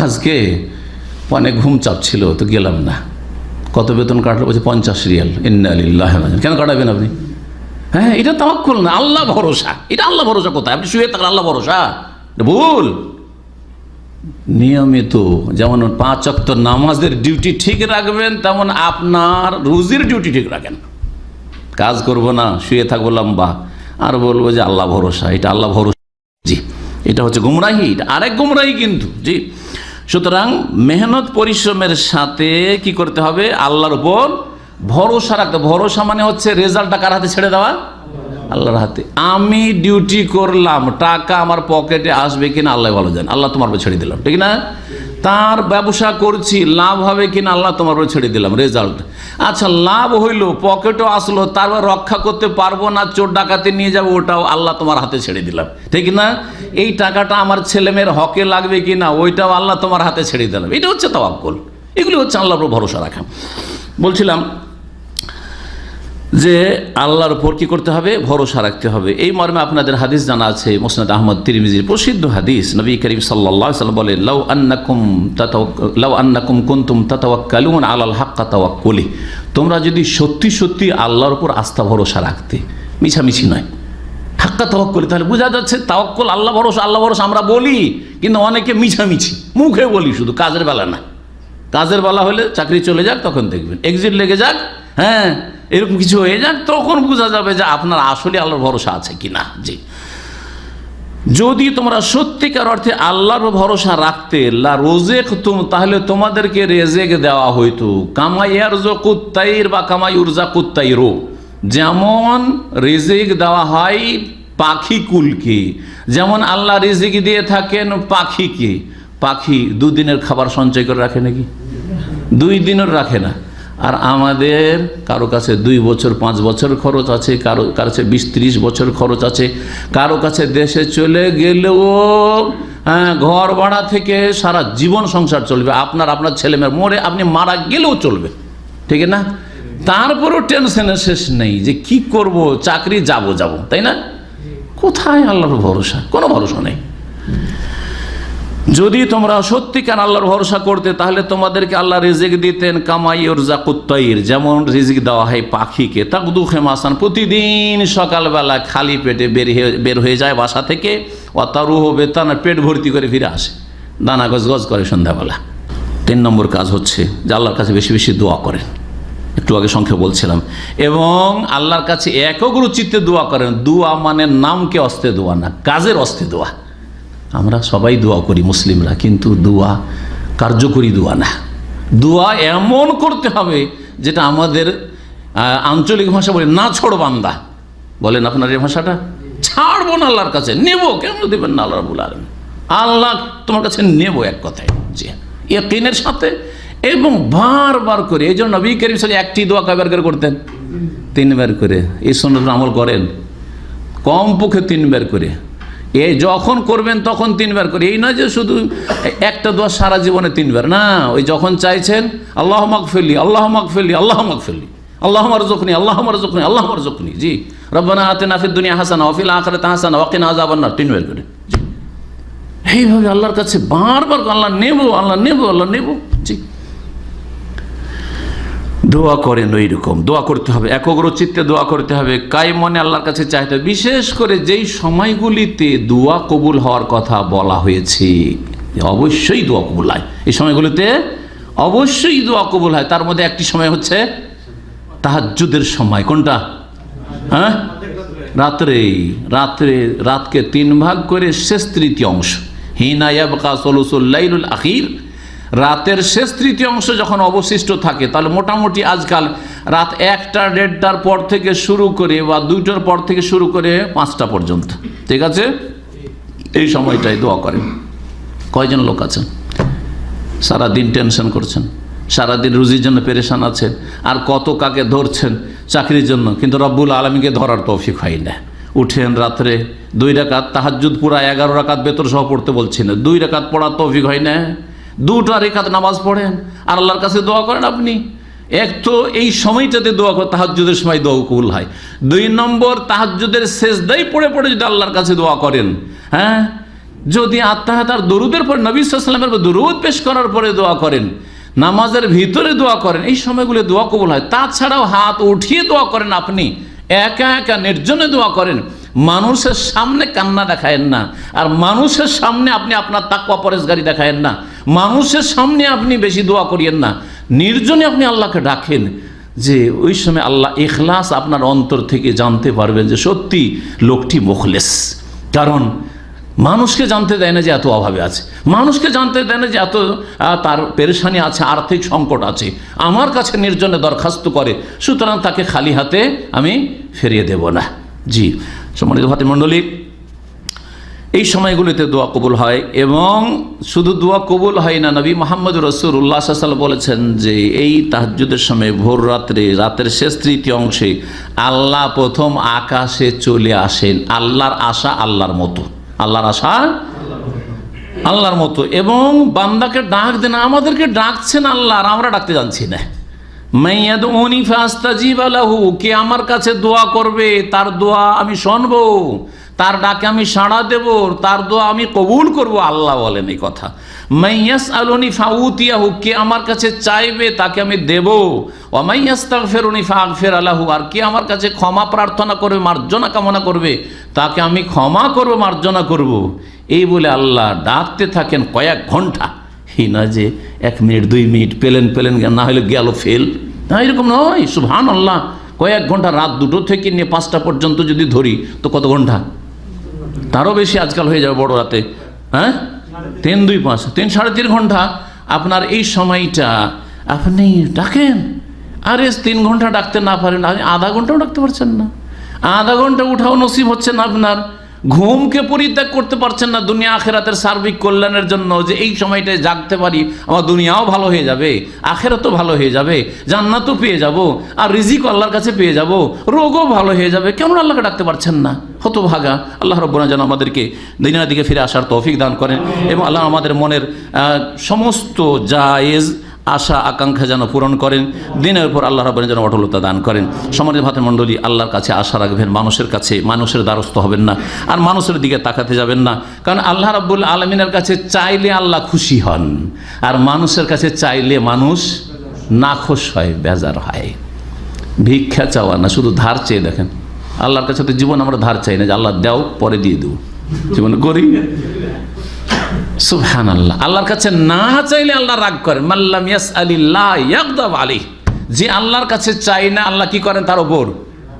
আজকে অনেক ঘুম চাপ ছিল তো গেলাম না। কত বেতন কাটলো? বলছে 50 রিয়াল। ইন্না লিল্লাহি ওয়া ইন্না ইলাইহি। কেন কাটাবেন আপনি? হ্যাঁ, এটা তাওয়াক্কুল না, আল্লাহ ভরসা। এটা আল্লাহ ভরসা কোথায়? আপনি শুয়ে থাকেন, আল্লাহ ভরসা ভুল। নিয়মিত যেমন 5 ওয়াক্ত নামাজের ডিউটি ঠিক রাখবেন, তেমন আপনার রুজির ডিউটি ঠিক রাখেন। কাজ করব না, শুয়ে থাকবো লম্বা, আর বলবো যে আল্লাহ ভরসা, এটা আল্লাহ ভরসা, জি, এটা হচ্ছে গুমরাহি, এটা আরেক গুমরাহি কিন্তু, জি। সুতরাং মেহনত পরিশ্রমের সাথে কি করতে হবে? আল্লাহর উপর ভরসা রাখতে। ভরসা মানে হচ্ছে রেজাল্টটা কার হাতে ছেড়ে দেওয়া? আল্লাহর হাতে। আমি ডিউটি করলাম, টাকা আমার পকেটে আসবে কিনা আল্লাহ ভালো জানেন, আল্লাহ তোমার উপর ছেড়ে দিলাম, ঠিক না? তার ব্যবসা করছি, লাভ হবে কিনা আল্লাহ তোমার উপর ছেড়ে দিলাম, রেজাল্ট। আচ্ছা, লাভ হইলো, পকেটও আসলো, তারপর রক্ষা করতে পারবো না, চোর ডাকাতে নিয়ে যাবো, ওটাও আল্লাহ তোমার হাতে ছেড়ে দিলাম, ঠিক না? এই টাকাটা আমার ছেলেমেয়ের হকে লাগবে কিনা, ওইটাও আল্লাহ তোমার হাতে ছেড়ে দিলাম। এটা হচ্ছে তাওয়াক্কুল। এগুলি হচ্ছে আল্লাহর উপর ভরসা রাখা। বলছিলাম যে আল্লাহর উপর কি করতে হবে? ভরসা রাখতে হবে। এই মর্মে আপনাদের হাদিস জানা আছে, মুসনাদ আহমদ তিরমিজির প্রসিদ্ধ হাদিস। নবী করিম সাল্লাল্লাহু আলাইহি ওয়াসাল্লাম বলেন, লাউ আন্নাকুম কুনতুম তাতাওয়াক্কালুন আলাল হাক্কা তাওয়াক্কুলি, তোমরা যদি সত্যি সত্যি আল্লাহর উপর আস্থা ভরসা রাখতে, মিছামিছি নয়, হাক্কা তাওয়াক্কুলি, তাহলে বোঝা যাচ্ছে তাওয়াক্কুল, আল্লাহ ভরসা। আল্লাহ ভরসা আমরা বলি, কিন্তু অনেকে মিছামিছি, মুখে বলি শুধু, কাজের বেলা না। কাজের বেলা হলে চাকরি চলে যাক, তখন দেখবেন এক্সিট লেগে যাক, হ্যাঁ এরকম কিছু হয়ে যাক, তখন বোঝা যাবে যে আপনার আসলে আল্লাহর ভরসা আছে কিনা। জি, যদি তোমরা সত্যিকার অর্থে আল্লাহর ভরসা রাখতে, লা রোজেকতুম, তাহলে তোমাদেরকে রেজেক দেওয়া হইতো, কামা ইয়ারযুকুত তাইর বা কামা ইউরযাকুত তাইরু, যেমন রিজিক দেওয়া হয় পাখিকুলকে, যেমন আল্লাহ রিজিক দিয়ে থাকেন পাখিকে। পাখি 2 দিনের খাবার সঞ্চয় করে রাখে নাকি? 2 দিনের রাখে না। আর আমাদের কারো কাছে 2 বছর 5 বছর খরচ আছে, কারো কাছে 20-30 বছর খরচ আছে, কারো কাছে দেশে চলে গেলেও ঘর ভাড়া থেকে সারা জীবন সংসার চলবে। আপনার ছেলেমেয়ের মরে আপনি মারা গেলেও চলবে, ঠিক না? তারপরও টেনশনের শেষ নেই যে কি করব, চাকরি যাব, তাই না? কোথায় আল্লাহর ভরসা? কোনো ভরসা নেই। যদি তোমরা সত্যিকার আল্লাহর ভরসা করতে তাহলে তোমাদেরকে আল্লাহ রিজিক দিতেন কামাই ওরজাকুত্তাইর, যেমন রিজিক দেওয়া হয় পাখিকে, তাকদু খেমাসান, প্রতিদিন সকালবেলা খালি পেটে বের হয়ে যায় বাসা থেকে, অতারুহ বেতানা, পেট ভর্তি করে ফিরে আসে, দানা গজগজ করে সন্ধ্যাবেলা। 3 নম্বর কাজ হচ্ছে যে আল্লাহর কাছে বেশি বেশি দোয়া করেন, একটু আগে সংক্ষেপে বলছিলাম, এবং আল্লাহর কাছে একাগ্র চিত্তে দোয়া করেন। দোয়া মানে নামকে অস্তে দোয়া না, কাজের অস্তে দোয়া। আমরা সবাই দোয়া করি মুসলিমরা, কিন্তু দোয়া কার্যকরী দোয়া না। দোয়া এমন করতে হবে যেটা আমাদের আঞ্চলিক ভাষা বলে না ছোড় বান্দা, বলেন আপনার এই ভাষাটা, ছাড়বো না আল্লাহর কাছে, নেব। কেন দেবেন না আল্লাহ রাব্বুল আলামিন? আল্লাহ তোমার কাছে নেব, এক কথায়, জি, ইয়াকিনের সাথে এবং বারবার করে। এই জন্য নবী করিম সাল্লাল্লাহু আলাইহি ওয়াসাল্লাম একটি দোয়া কয়বার করে করতেন? 3 বার করে। এই সুন্নাত আমল করেন কমপক্ষে 3 বার করে। এই যখন করবেন তখন 3 বার করে। এই নয় যে শুধু একটা দোয়া সারা জীবনে 3 বার, না। ওই যখন চাইছেন আল্লাহ মাগফিরলি, আল্লাহ মাগফিরলি, আল্লাহ মাগফিরলি, আল্লাহ মারযুকনি, আল্লাহ মারযুকনি, আল্লাহ মারযুকনি, জি, রব্বানা আতিনা ফিদ দুনিয়া হাসানা ওয়া ফিল আখিরাতি হাসানা ওয়া কিনা আযাবান নার, 3 বার করে। এইভাবে আল্লাহর কাছে বারবার আল্লাহ নেব, আল্লাহ নেব, আল্লাহ নেব, জি, দোয়া করেন। ওই রকম দোয়া করতে হবে, একাগ্র চিত্তে দোয়া করতে হবে, কাই মনে আল্লাহর কাছে চাইতে হবে। বিশেষ করে যেই সময়গুলিতে দোয়া কবুল হওয়ার কথা বলা হয়েছে, অবশ্যই দোয়া কবুল হয় এই সময়গুলিতে, অবশ্যই দোয়া কবুল হয়। তার মধ্যে একটি সময় হচ্ছে তাহাজ্জুদের সময়। কোনটা? হ্যাঁ, রাতকে 3 ভাগ করে শেষ তৃতীয় অংশ, হিনা ইয়াবকা সুলুসুল লাইলুল আখির, রাতের শেষ তৃতীয় অংশ যখন অবশিষ্ট থাকে, তাহলে মোটামুটি আজকাল রাত 1টা 1:30টার পর থেকে শুরু করে বা 2টার পর থেকে শুরু করে 5টা পর্যন্ত, ঠিক আছে? এই সময়টাই দোয়া করেন। কয়জন লোক আছেন সারাদিন টেনশন করছেন, সারাদিন রুজির জন্য পেরেশান আছেন, আর কত কাকে ধরছেন চাকরির জন্য, কিন্তু রব্বুল আলমীকে ধরার তৌফিক হয় না। উঠেন রাত্রে 2 রাকাত তাহাজ্জুদ, পুরা 11 রাকাত বেতর সহ পড়তে বলছি না, 2 রাকাত পড়ার তৌফিক হয় না, 2টা রেখাত নামাজ পড়েন আর আল্লাহর কাছে দোয়া করেন। আপনি এক তো এই সময়টাতে দোয়া করেন, তাহাজ্জুদের সময় দোয়া কবুল হয়। 2 নম্বর, তাহাজ্জুদের সেজদাই পড়ে পড়ে যদি আল্লাহর কাছে দোয়া করেন, হ্যাঁ, যদি আত্মাহাতার দরুদের পরে, নবী সাল্লাল্লাহু আলাইহি ওয়াসাল্লামের দরুদ পেশ করার পরে দোয়া করেন, নামাজের ভিতরে দোয়া করেন, এই সময়গুলো দোয়া কবুল হয়। তাছাড়াও হাত উঠিয়ে দোয়া করেন, আপনি একা একা নির্জনে দোয়া করেন, মানুষের সামনে কান্না দেখায়েন না, আর মানুষের সামনে আপনি আপনার তাকওয়া পরেজগারি দেখায়েন না, মানুষের সামনে আপনি বেশি দোয়া করিয়েন না, নির্জনে আপনি আল্লাহকে ডাকেন। যে ওই সময় আল্লাহ ইখলাস আপনার অন্তর থেকে জানতে পারবেন যে সত্যি লোকটি মুখলেস। কারণ মানুষকে জানতে দেয় না যে এত অভাবে আছে, মানুষকে জানতে দেয় না যে এত তার পেরেশানি আছে, আর্থিক সংকট আছে, আমার কাছে নির্জনে দরখাস্ত করে, সুতরাং তাকে খালি হাতে আমি ফিরিয়ে দেব না। জি, সম্মানিত ভাতৃমণ্ডলী, এই সময়গুলিতে দোয়া কবুল হয়। এবং শুধু দোয়া কবুল হয় না, নবী মুহাম্মদ রাসূলুল্লাহ সাল্লাল্লাহু আলাইহি ওয়াসাল্লাম বলেছেন যে এই তাহাজ্জুদের সময় ভোর রাত্রে, রাতের শেষ তৃতীয় অংশে আল্লাহ প্রথম আকাশে চলে আসেন। আল্লাহর আশা আল্লাহর মতো, আল্লাহর আশা আল্লাহর মতো, এবং বান্দাকে ডাক দেন। আমাদেরকে ডাকছেন আল্লাহ, আর আমরা ডাকতে জানছি না। মাইয়াদউনি ফাস্তাজিব লাহু, কে আমার কাছে দোয়া করবে তার দোয়া আমি শুনবো, তার ডাকে আমি সাড়া দেব, তার দোয়া আমি কবুল করব। আল্লাহ বলেন এই কথা। মাইয়াসআলুনি ফাউতিয়াহু, কে আমার কাছে চাইবে তাকে আমি দেব। ওয়া মাইয়াস্তাগফিরুনি ফাগফির লাহু, আর কে আমার কাছে ক্ষমা প্রার্থনা করবে, মার্জনা কামনা করবে, তাকে আমি ক্ষমা করব, মার্জনা করব। এই বলে আল্লাহ ডাকতে থাকেন কয়েক ঘন্টা। এই না যে 1 মিনিট 2 মিনিট পেলেন না হলে গেল ফেল, না, এরকম নয়। সুবহানাল্লাহ, কয়েক ঘন্টা, রাত 2টো থেকে নিয়ে 5টা পর্যন্ত যদি ধরি তো কত ঘন্টা? তারও বেশি আজকাল হয়ে যাবে বড় রাতে। হ্যাঁ, 3, 2, 5, 3, 3.5 ঘন্টা আপনার এই সময়টা আপনি ডাকেন। আরে 3 ঘন্টা ডাকতে না পারেন, আধা ঘন্টাও ডাকতে পারছেন না, আধা ঘন্টা উঠাও নসিব হচ্ছে না আপনার, ঘুমকে পরিত্যাগ করতে পারছেন না দুনিয়া আখেরাতের সার্বিক কল্যাণের জন্য, যে এই সময়টায় জাগতে পারি আমার দুনিয়াও ভালো হয়ে যাবে, আখেরাতও ভালো হয়ে যাবে, জান্নাতও পেয়ে যাব, আর রিজিক আল্লাহর কাছে পেয়ে যাব, রোগও ভালো হয়ে যাবে। কেমন আল্লাহকে ডাকতে পারছেন না? হতভাগা। আল্লাহ রাব্বুল আলামিন যেন আমাদেরকে দিনের দিকে ফিরে আসার তৌফিক দান করেন, এবং আল্লাহ আমাদের মনের সমস্ত জায়েজ আশা আকাঙ্ক্ষা যেন পূরণ করেন, দিনের উপর আল্লাহ রাব্বুল আলামিন যেন অটলতা দান করেন। সম্মানিত ভাতৃমণ্ডলী, আল্লাহর কাছে আশা রাখবেন, মানুষের কাছে মানুষের দ্বারস্থ হবেন না, আর মানুষের দিকে তাকাতে যাবেন না। কারণ আল্লাহ রাব্বুল আলামিনের কাছে চাইলে আল্লাহ খুশি হন, আর মানুষের কাছে চাইলে মানুষ নাখোশ হয়, বেজার হয়। ভিক্ষা চাওয়া না, শুধু ধার চেয়ে দেখেন। আল্লাহর কাছে তো জীবন আমরা ধার চাই না যে আল্লাহ দাও পরে দিয়ে দেবো, জীবন করি। সুবহানাল্লাহ, আল্লাহর কাছে না চাইলে আল্লাহ রাগ করেন। মাল্লাম ইয়াসআলিল্লাহ ইয়াগদাব আলাইহি, যে আল্লাহর কাছে চাই না আল্লাহ কি করেন? তার উপর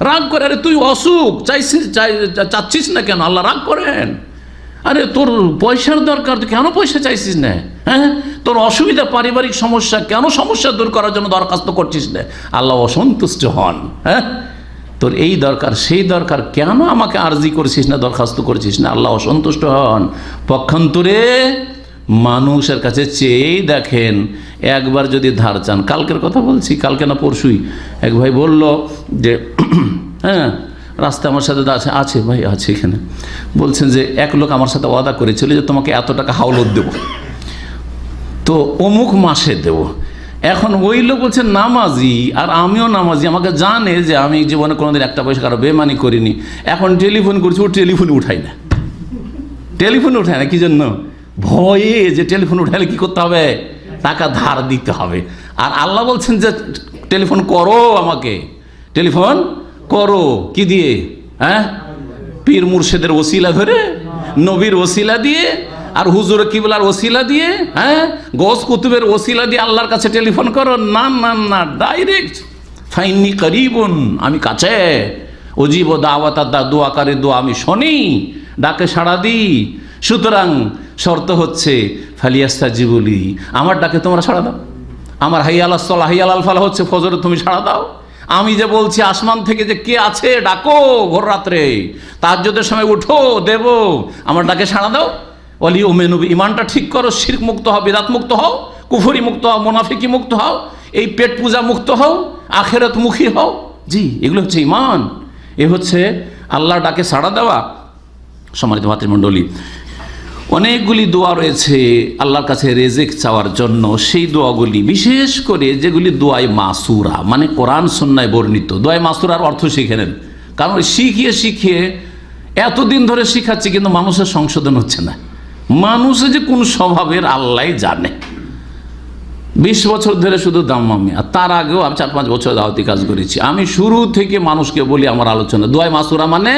রাগ করে। আরে তুই অসুখ চাচ্ছিস না কেন? আল্লাহ রাগ করেন। আরে তোর পয়সার দরকার, তুই কেন পয়সা চাইছিস না? হ্যাঁ, তোর অসুবিধা, পারিবারিক সমস্যা, কেন সমস্যা দূর করার জন্য দরখাস্ত করছিস না? আল্লাহ অসন্তুষ্ট হন। হ্যাঁ, তোর এই দরকার সেই দরকার, কেন আমাকে আরজি করছিস না, দরখাস্ত করছিস না? আল্লাহ অসন্তুষ্ট হন। পক্ষান্তরে মানুষের কাছে চেয়েই দেখেন, একবার যদি ধার চান, কালকের কথা বলছি, কালকে না পরশুই এক ভাই বলল যে হ্যাঁ রাস্তা আমার সাথে আছে ভাই, আছে এখানে, বলছেন যে এক লোক আমার সাথে ওয়াদা করেছিল যে তোমাকে এত টাকা হাওলত দেব, তো অমুক মাসে দেব। এখন ওই লোক বলছে নামাজি, আর আমিও নামাজি, আমাকে জানে যে আমি জীবনে কোনোদিন একটা পয়সা কারো বেমানি করিনি। এখন টেলিফোন করছি, ও টেলিফোন উঠায় না, টেলিফোন উঠায় না। কি জন্য? ভয়ে যে টেলিফোন উঠালে কি করতে হবে? টাকা ধার দিতে হবে। আর আল্লাহ বলছেন যে টেলিফোন করো, আমাকে টেলিফোন করো। কি দিয়ে? হ্যাঁ, পীর মুর্শিদের ওসিলা ধরে, নবীর ওসিলা দিয়ে, আর হুজুর কিবলার ওসিলা দিয়ে, হ্যাঁ, গৌস কুতুবের ওসিলা দিয়ে আল্লাহর কাছে টেলিফোন করো? না না না, ডাইরেক্ট ফাইন্নি করিবুন, আমি কাছে, অজীব দাওয়াতা দোয়াকারে দোয়া আমি শুনি, ডাকে সাড়া দিই। সুতরাং শর্ত হচ্ছে ফালিয়াস্তাজিবুলি, আমার ডাকে তোমরা সাড়া দাও। আমার হাইয়া আলাস সালাহ হাইয়া আলাল ফালাহ হচ্ছে ফজরে, তুমি সাড়া দাও। আমি যে বলছি আসমান থেকে যে কে আছে ডাকো, ভোর রাত্রে তাহাজ্জুদের সময় উঠো, দেব, আমার ডাকে সাড়া দাও। ওয়ালি উমেনু, ইমানটা ঠিক করো, শিরক মুক্ত হও, বিদাত মুক্ত হও, কুফরি মুক্ত হও, মুনাফিকি মুক্ত হও, এই পেট পূজা মুক্ত হও, আখিরাত মুখী হও। জি, এগুলো হচ্ছে ইমান, এ হচ্ছে আল্লাহর ডাকে সাড়া দেওয়া। সম্মানিত ভাতৃমণ্ডলী, অনেকগুলি দোয়া রয়েছে আল্লাহর কাছে রেজেক চাওয়ার জন্য। সেই দোয়াগুলি, বিশেষ করে যেগুলি দোয়ায় মাসুরা, মানে কোরআন সুন্নায় বর্ণিত। দোয়ায় মাসুরার অর্থ শিখে নেন, কারণ শিখিয়ে শিখিয়ে এতদিন ধরে শিখাচ্ছি, কিন্তু মানুষের সংশোধন হচ্ছে না। মানুষের যে কোন স্বভাবের আল্লাহ জানে। 20 বছর ধরে শুধু দাম্মামি, আর তার আগেও আমি 4-5 বছর দাওয়াতি কাজ করেছি। আমি শুরু থেকে মানুষকে বলি আমার আলোচনা, দোয়ায় মাসুরা মানে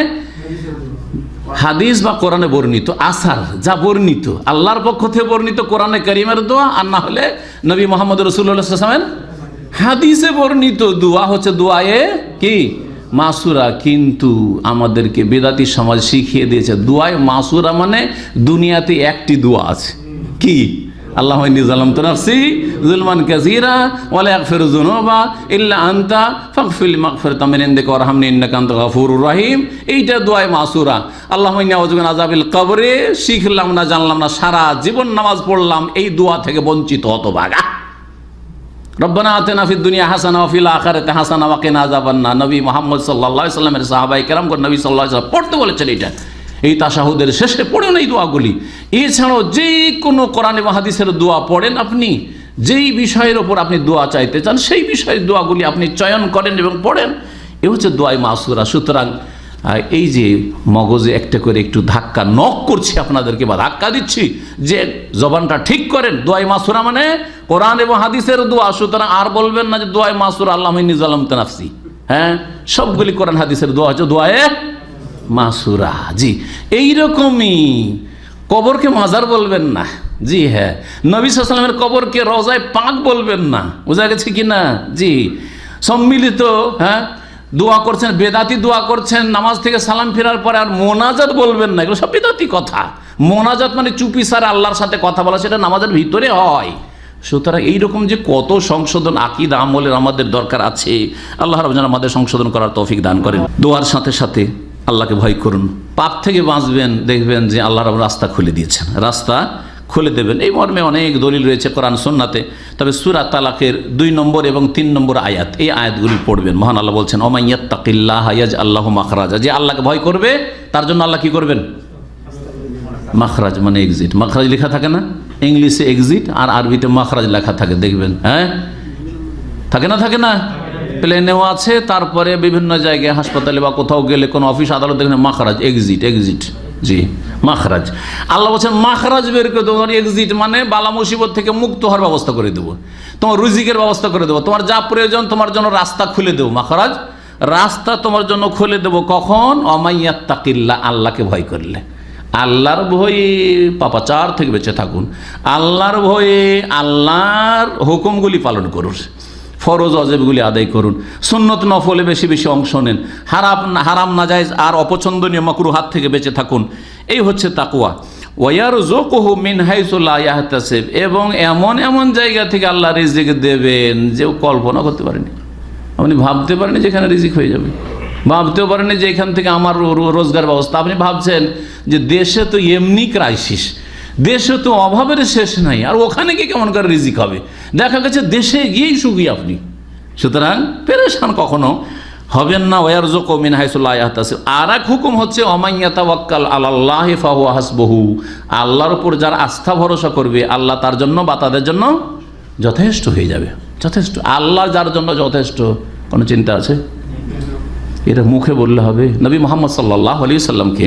হাদিস বা কোরআনে বর্ণিত আসার, যা বর্ণিত আল্লাহর পক্ষ থেকে বর্ণিত কোরআনে কারিমের দোয়া, আর না হলে নবী মুহাম্মদ রাসূলুল্লাহ সাল্লাল্লাহু আলাইহি ওয়াসাল্লামের হাদিসে বর্ণিত দোয়া হচ্ছে দোয়ায়ে কি মাসুরা। কিন্তু আমাদেরকে বেদাতি সমাজ শিখিয়ে দিয়েছে দোয়ায়ে মাসুরা মানে দুনিয়াতে একটি দোয়া আছে, কি? আল্লাহুম্মা ইন্নী যালামতু নাফসি যুলমান কাসীরা ওয়া লা ইয়াগফিরু যুনুবা ইল্লা আনতা ফাগফির মাগফিরাতাম মিন ইনদিকা ওয়ারহামনি ইন্নাকা আনতাল গাফুরুর রহিম। এইটা দোয়ায়ে মাসুরা। আল্লাহুম্মা ইন্নী আউযু বিকা মিন আযাবিল কবরে, শিখলাম না, জানলাম না, সারা জীবন নামাজ পড়লাম, এই দোয়া থেকে বঞ্চিত হতভাগা। রব্বানা আতিনা ফিদ দুনিয়া হাসানা ওয়া ফিল আখিরাতি হাসানা ওয়া কিনা আযাবান্নার। নবী মুহাম্মদ সাল্লাল্লাহু আলাইহি ওয়াসাল্লামের সাহাবায়ে কেরাম নবী সাল্লাল্লাহু আলাইহি ওয়াসাল্লাম পড়তে বলেছেন এটা। এই তাশাহুদের শেষে পড়েন এই দোয়াগুলি। এছাড়াও যে কোনো কোরআন এবং হাদিসের দোয়া পড়েন, আপনি যেই বিষয়ের ওপর আপনি দোয়া চাইতে চান সেই বিষয়ের দোয়াগুলি আপনি চয়ন করেন এবং পড়েন। এ হচ্ছে দোয়ায়ে মাসুরা। সুতরাং এই যে মগজে একটা করে একটু ধাক্কা নক করছি আপনাদেরকে, বা ধাক্কা দিচ্ছি যে জবানটা ঠিক করেন। দোয়ায়ে মাসুরা মানে কোরআন এবং হাদিসের দোয়া। সুতরাং আর বলবেন না যে দোয়ায়ে মাসুরা আল্লাহুম্মা ইন্নী যালামতু নাফসি। হ্যাঁ, সবগুলি কোরআন হাদিসের দোয়া হচ্ছে দোয়ায়ে মাসুরা। জি, এইরকমই কবরকে মাজার বলবেন না। জি হ্যাঁ, নবী সাল্লাল্লাহু আলাইহি ওয়াসাল্লামের কবরকে রওজায়ে পাক বলবেন না। বোঝা গেছে কি না? জি, সম্মিলিত হ্যাঁ দোয়া করছেন, বেদাতি দোয়া করছেন, নামাজ থেকে সালাম ফেরার পরে আর মোনাজাত বলবেন না। এগুলো সব বেদাতি কথা। মোনাজাত মানে চুপি সারে আল্লাহর সাথে কথা বলা, সেটা নামাজের ভিতরে হয়। সুতরাং এইরকম যে কত সংশোধন আকীদা আমলের আমাদের দরকার আছে, আল্লাহ রাব্বুল আলামিন আমাদের সংশোধন করার তৌফিক দান করেন। দোয়ার সাথে সাথে আল্লাহকে ভয় করুন, পাপ থেকে বাঁচবেন, দেখবেন যে আল্লাহ রাব্বুল রাস্তা খুলে দিয়েছেন, রাস্তা খুলে দেবেন। এই মর্মে অনেক দলিল রয়েছে কোরআন সুন্নাতে। তবে সূরা তালাকের 2 নম্বর এবং 3 নম্বর আয়াত, এই আয়াতগুলি পড়বেন। মহান আল্লাহ বলছেন ওমান ইয়াত্তাকিল্লাহা ইয়াজআল লাহু মাখরাজা, যে আল্লাহকে ভয় করবে তার জন্য আল্লাহ কি করবেন? মাখরাজ মানে এক্সিট, মাখরাজ লেখা থাকে না, ইংলিশে এক্সিট আর আরবিতে মাখরাজ লেখা থাকে, দেখবেন। হ্যাঁ, থাকে না? থাকে না? প্লেনেও আছে, তারপরে বিভিন্ন জায়গায় হাসপাতালে বা কোথাও গেলে কোনো অফিস আদালত দেখেন মাখরাজ, এক্সিট, এক্সিট, জি মাখরাজ। আল্লাহ বলছেন মাখরাজ বের করে দেবো, এক্সিট মানে বালা মুসিবত থেকে মুক্ত হওয়ার ব্যবস্থা করে দেবো, তোমার রুজিকের ব্যবস্থা করে দেবো, তোমার যা প্রয়োজন তোমার জন্য রাস্তা খুলে দেবো। মাখরাজ, রাস্তা তোমার জন্য খুলে দেবো কখন? অমাইয়াত্তাকিল্লাহ, আল্লাহকে ভয় করলে। আল্লাহর ভয়ে পাপাচার থেকে বেঁচে থাকুন, আল্লাহর ভয়ে আল্লাহর হুকুমগুলি পালন করুন, ফরজ অজেবগুলি আদায় করুন, সুন্নত নফলে বেশি বেশি অংশ নেন, হারাম নাজায়েজ আর অপছন্দনীয় মাকরুহাত থেকে বেঁচে থাকুন। এই হচ্ছে তাকওয়া। ওয়ারযুকুহু মিন হাইসু লা ইয়াহতাসিব, এবং এমন এমন জায়গা থেকে আল্লাহ রিজিক দেবেন যে কল্পনা করতে পারেনি। আপনি ভাবতে পারেনি যেখানে রিজিক হয়ে যাবে, ভাবতেও পারেনি যে এখান থেকে আমার রোজগার ব্যবস্থা। আপনি ভাবছেন যে দেশে তো এমনি ক্রাইসিস, দেশে তো অভাবের শেষ নাই, আর ওখানে গিয়ে কেমন করে রিজিক হবে? দেখা গেছে দেশে গিয়েই সুখী আপনি। সুতরাং পেরেশান কখনো হবেন না। ওয়ারযুকু মিন হাইসু লা ইয়াহতাসিব। আর এক হুকুম হচ্ছে ওমাইয়াতাওয়াক্কাল আলাল্লাহি ফাহুয়া হাসবুহু, আল্লাহর উপর যারা আস্থা ভরসা করবে আল্লাহ তার জন্য বা তাদের জন্য যথেষ্ট হয়ে যাবে। যথেষ্ট, আল্লাহ যার জন্য যথেষ্ট, কোনো চিন্তা আছে? এটা মুখে বললে হবে? নবী মুহাম্মদ সাল্লাল্লাহু আলাইহি সাল্লামকে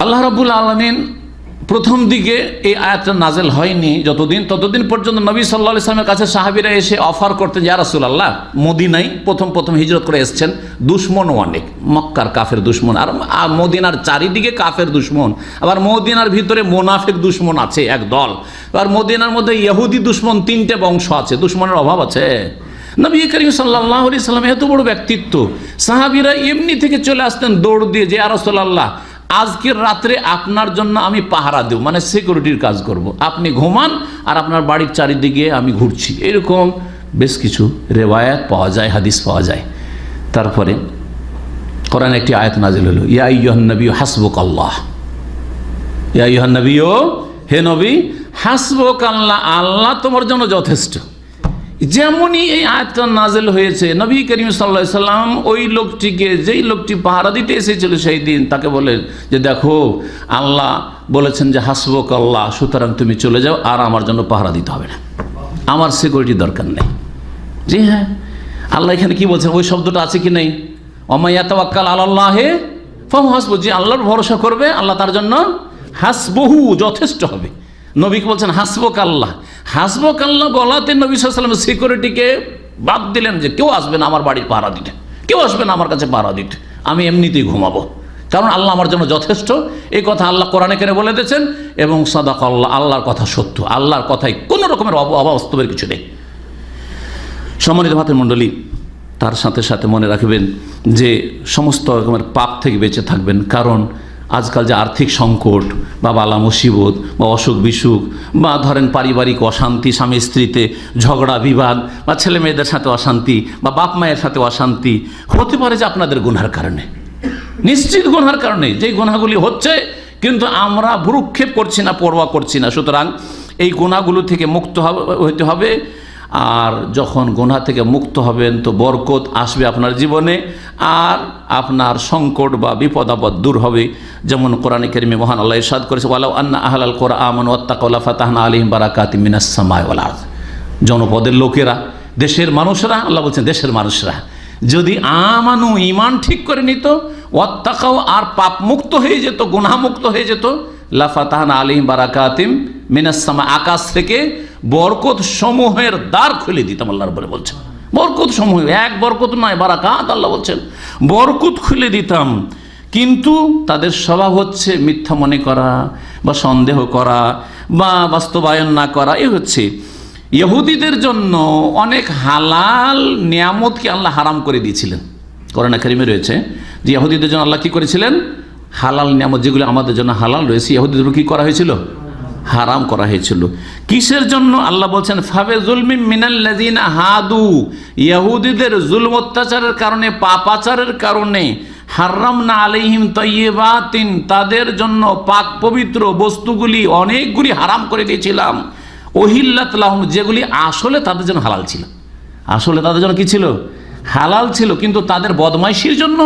আল্লাহ রাব্বুল আলামিন প্রথম দিকে এই আয়াতটা নাজেল হয়নি ততদিন পর্যন্ত নবী সাল্লাল্লাহু আলাইহি সাল্লামের কাছে সাহাবীরা এসে অফার করতেন, ইয়া রাসূলুল্লাহ, মদিনায় প্রথম হিজরত করে এসেছেন, দুশমন অনেক, মক্কার কাফের দুশমন, আর মদিনার চারিদিকে কাফের দুশমন, আবার মদিনার ভিতরে মুনাফিক দুশমন আছে এক দল, আর মদিনার মধ্যে ইহুদি দুশমন 3টে বংশ আছে, দুশমনের অভাব আছে। নবী করিম সাল্লাল্লাহু আলাইহি সাল্লাম এত বড় ব্যক্তিত্ব, সাহাবীরা এমনি থেকে চলে আসতেন দৌড় দিয়ে, যে ইয়া রাসূলুল্লাহ, আজকের রাত্রে আপনার জন্য আমি পাহারা দেব, মানে সিকিউরিটির কাজ করব, আপনি ঘুমান আর আপনার বাড়ির চারিদিকে আমি ঘুরছি। এরকম বেশ কিছু রেওয়ায়াত পাওয়া যায়, হাদিস পাওয়া যায়। তারপরে কোরআনে একটি আয়াত নাজিল হলো, ইয়া আইয়ুহান নবী হাসবুকাল্লাহ, ইয়া আইয়ুহান নবী, হে নবী, হাসবুকাল্লাহ, আল্লাহ তোমার জন্য যথেষ্ট। যেমনই এই আয়াতটা নাজেল হয়েছে, নবী করিম সাল্লাল্লাহু আলাইহি সাল্লাম ওই লোকটিকে, যেই লোকটি পাহারা দিতে এসেছিল সেই দিন, তাকে বলেন যে দেখো আল্লাহ বলেছেন যে হাসবুক আল্লাহ, সুতরাং তুমি চলে যাও, আর আমার জন্য পাহারা দিতে হবে না, আমার সিকিউরিটি দরকার নেই। জি হ্যাঁ, আল্লাহ এখানে কি বলছেন? ওই শব্দটা আছে কি নেই? ওমাইয়াতাওয়াক্কাল আলাল্লাহি ফাহুয়া হাসবুহু, যে আল্লাহর ভরসা করবে আল্লাহ তার জন্য হাসবুহু, যথেষ্ট হবে। নবীকে বলছেন হাসবুক আল্লাহ। হাসবুক আল্লাহ বলাতে নবী সাল্লাল্লাহু আলাইহি ওয়াসাল্লাম সিকিউরিটিকে বাদ দিলেন, যে কেউ আসবে না আমার বাড়ির পাহারা দিতে, কেউ আসবে না আমার কাছে পাহারা দিতে, আমি এমনিতেই ঘুমাবো, কারণ আল্লাহ আমার জন্য যথেষ্ট। এই কথা আল্লাহ কোরআনে কেন বলে দিয়েছেন, এবং সাদাকাল্লাহ, আল্লাহর কথা সত্য, আল্লাহর কথায় কোনো রকমের অবাস্তবের কিছু নেই। সম্মানিত ভাতের মণ্ডলী, তার সাথে সাথে মনে রাখবেন যে সমস্ত রকমের পাপ থেকে বেঁচে থাকবেন, কারণ আজকাল যে আর্থিক সংকট বা বালা মুসিবত বা অসুখ বিসুখ বা ধরেন পারিবারিক অশান্তি, স্বামী স্ত্রীতে ঝগড়া বিবাদ বা ছেলে মেয়েদের সাথে অশান্তি বা বাপ মায়ের সাথে অশান্তি, হতে পারে যে আপনাদের গুনার কারণে, নিশ্চিত গুনার কারণে। যেই গুনাহগুলি হচ্ছে কিন্তু আমরা ভ্রুক্ষেপ করছি না, পরোয়া করছি না। সুতরাং এই গুনাহগুলো থেকে মুক্ত হতে হবে, আর যখন গুনাহ থেকে মুক্ত হবেন তো বরকত আসবে আপনার জীবনে, আর আপনার সংকট বা বিপদ আপদ দূর হবে। যেমন কোরআনে কারিমে মহান আল্লাহ ইরশাদ করেছে, ওয়ালাউ আন্না আহলাল কুরআন আমানু ওয়াত্তাকাউ লাফাতাহনা আলাইহিম বারাকাতিম মিনাস সামাই ওয়াল আরদ। জনপদের লোকেরা, দেশের মানুষরা, আল্লাহ বলছেন দেশের মানুষরা যদি আমানু, ঈমান ঠিক করে নিত, ওয়াত্তাকাউ, আর পাপ মুক্ত হয়ে যেত, গুনাহ মুক্ত হয়ে যেত, লাফাতাহনা আলাইহিম বারাকাতিম মিনাস সামা, আকাশ থেকে বরকত সমূহের দ্বার খুলে দিতাম, আল্লাহর বলে বলছেন। বরকত সমূহ, এক বরকত নয়, বারাকাত, আল্লাহ বলছেন বরকত খুলে দিতাম। কিন্তু তাদের স্বভাব হচ্ছে মিথ্যা মনে করা বা সন্দেহ করা বা বাস্তবায়ন না করা। এই হচ্ছে ইহুদিদের জন্য অনেক হালাল নিয়ামতকে আল্লাহ হারাম করে দিয়েছিলেন। কোরআনে কারিমে রয়েছে যে ইহুদিদের জন্য আল্লাহ কি করেছিলেন, হালাল নিয়ামত যেগুলো আমাদের জন্য হালাল রয়েছে, ইহুদিদের কি করা হয়েছিল, হারাম করা হয়েছিল। কিসের জন্য? আল্লাহ বলছেন ফাবে জুলমিন মিনাল্লাযিনা হাদু, ইহুদিদের জুলম অত্যাচারের কারণে, পাপাচারের কারণে, হারামনা আলাইহিম তাইয়্যিবাতিন, তাদের জন্য পাক পবিত্র বস্তুগুলি অনেকগুলি হারাম করে দিয়েছিলাম, উহিল্লাত লাহুম, যেগুলি আসলে তাদের জন্য হালাল ছিল। আসলে তাদের জন্য কি ছিল? হালাল ছিল, কিন্তু তাদের বদমাইশির জন্য,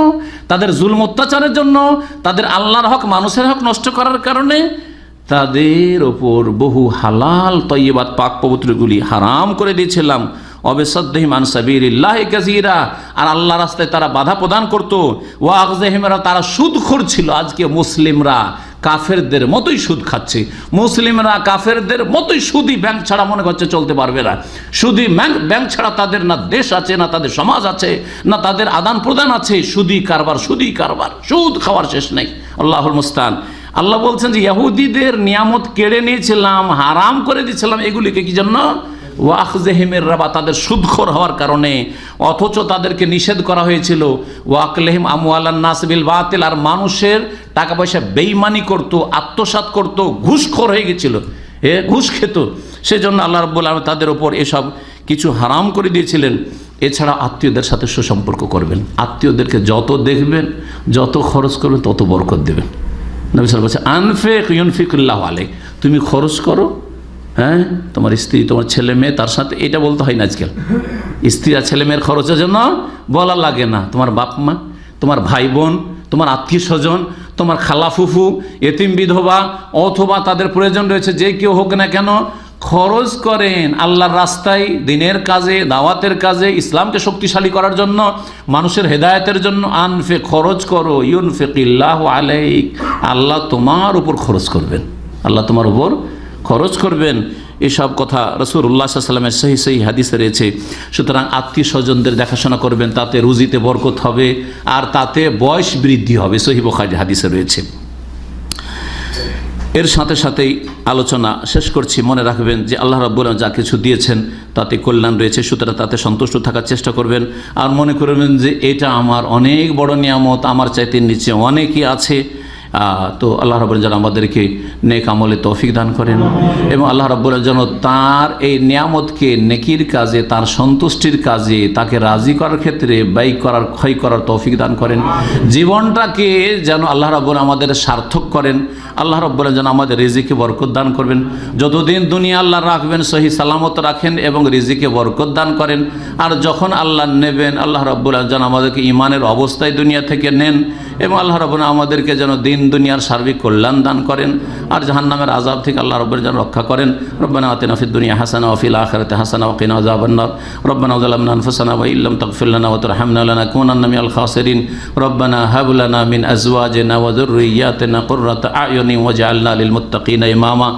তাদের জুলম অত্যাচারের জন্য, তাদের আল্লাহর হক মানুষের হক নষ্ট করার কারণে তাদের ওপর বহু হালাল তয়্যিবাত পাক পবিত্রগুলি হারাম করে দিয়েছিলাম। অবিসাদ্দিহিম আন সাবিলিল্লাহি কাসীরা, আর আল্লাহ রাস্তায় তারা বাধা প্রদান করত। ওয়া আখযাহিম, তারা সুদখোর ছিল। আজকে মুসলিমরা কাফেরদের মতোই সুদ খাচ্ছে, মুসলিমরা কাফেরদের মতোই সুদি ব্যাংক ছাড়া মনে করছে চলতে পারবে না। সুদি ব্যাংক ছাড়া তাদের না দেশ আছে, না তাদের সমাজ আছে, না তাদের আদান প্রদান আছে। সুদি কারবার, সুদ খাওয়ার শেষ নেই। আল্লাহুল মুস্তান। আল্লাহ বলছেন যে ইহুদিদের নিয়ামত কেড়ে নিয়েছিলাম, হারাম করে দিয়েছিলাম, এগুলিকে কি জন্য? ওয়াকজেহিমের রাবা, তাদের সুদখোর হওয়ার কারণে। অথচ তাদেরকে নিষেধ করা হয়েছিল ওয়াকলেহিম আমওয়ালান নাস বিল বাতিল, আর মানুষের টাকা পয়সা বেঈমানি করত, আত্মসাৎ করত, ঘুষখোর হয়ে গেছিল, ঘুষ খেত। সেজন্য আল্লাহ রাব্বুল আলামিন তাদের উপর এসব কিছু হারাম করে দিয়েছিলেন। এছাড়া আত্মীয়দের সাথে সুসম্পর্ক করবেন, আত্মীয়দেরকে যত দেখবেন, যত খরচ করবেন, তত বরকত দেবেন। নবী সাল্লাল্লাহু আলাইহি ওয়াসাল্লাম আনফিক ইউনফিকুল্লাহু আলাইক, তুমি খরচ করো, হ্যাঁ, তোমার স্ত্রী, তোমার ছেলে মেয়ে, তার সাথে এটা বলতে হয় না আজকাল। স্ত্রী আর ছেলে মেয়ের খরচের জন্য বলা লাগে না। তোমার বাপ মা, তোমার ভাই বোন, তোমার আত্মীয় স্বজন, তোমার খালা ফুফু, এতিম বিধবা, অথবা তাদের প্রয়োজন রয়েছে, যে কেউ হোক না কেন, খরচ করেন আল্লাহর রাস্তায়, দিনের কাজে, দাওয়াতের কাজে, ইসলামকে শক্তিশালী করার জন্য, মানুষের হেদায়েতের জন্য। আনফে, খরচ করো, ইউনফিকিল্লাহু আলাইক, আল্লাহ তোমার উপর খরচ করবেন, আল্লাহ তোমার উপর খরচ করবেন। এসব কথা রাসূলুল্লাহ সাল্লাল্লাহু আলাইহি ওয়াসাল্লামের সহিহ হাদিসে রয়েছে। সুতরাং আত্মীয় স্বজনদের দেখাশোনা করবেন, তাতে রুজিতে বরকত হবে, আর তাতে বয়স বৃদ্ধি হবে, সহিহ বুখারী হাদিসে রয়েছে। এর সাথে সাথেই আলোচনা শেষ করছি। মনে রাখবেন যে আল্লাহ রাব্বুল আলামিন যা কিছু দিয়েছেন তাতে কল্যাণ রয়েছে, সুতরাং তাতে সন্তুষ্ট থাকার চেষ্টা করবেন। আর মনে করবেন যে এটা আমার অনেক বড় নিয়ামত, আমার চাইতে নিচে অনেকই আছে। তো আল্লাহ রাব্বুল আলামিন যেন আমাদেরকে নেক আমলে তৌফিক দান করেন, এবং আল্লাহ রাব্বুল আলামিন যেন তার এই নিয়ামতকে নেকির কাজে, তার সন্তুষ্টির কাজে, তাকে রাজি করার ক্ষেত্রে ব্যয় করার, ক্ষয় করার তৌফিক দান করেন। জীবনটাকে যেন আল্লাহ রাব্বুল আলামিন আমাদের সার্থক করেন। আল্লাহ রাব্বুল আলামিন যেন আমাদের রিজিকে বরকত দান করবেন। যতদিন দুনিয়া আল্লাহ রাখবেন, সহি সালামত রাখেন এবং রিজিকে বরকত দান করেন। আর যখন আল্লাহ নেবেন, আল্লাহ রাব্বুল আলামিন যেন আমাদেরকে ঈমানের অবস্থায় দুনিয়া থেকে নেন, এবং আল্লাহ রাব্বুল আলামিন আমাদেরকে যেন দিন দুনিয়ার সার্বিক কল্যাণ দান করেন, আর জাহান্নামের আযাব থেকে আল্লাহ রাব্বুল আলামিন যেন রক্ষা করেন। রব্বানা আতিনা ফিদ দুনিয়া হাসানা ওয়া ফিল আখিরাতি হাসানা ওয়া কিনা আযাবান নার। রব্বানা যালামনা আনফুসানা ওয়া ইল্লাম তাগফির লানা ওয়া তারহামনা লানাকুনান্না মিনাল খাসিরিন। রব্বানা হাব লানা মিন আজওয়াজিনা ওয়া যুররিয়্যাতিনা কুররাতা আ'য়ুনি ওয়াজআলনা লিল মুত্তাকিনা ইমামা।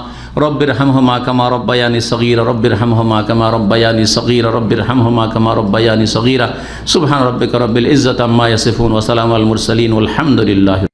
رب ارحمهما كما ربياني صغيرا رب ارحمهما كما ربياني صغيرا رب ارحمهما كما ربياني صغيرا سبحان ربك رب العزة عما يصفون وسلام على المرسلين والحمد لله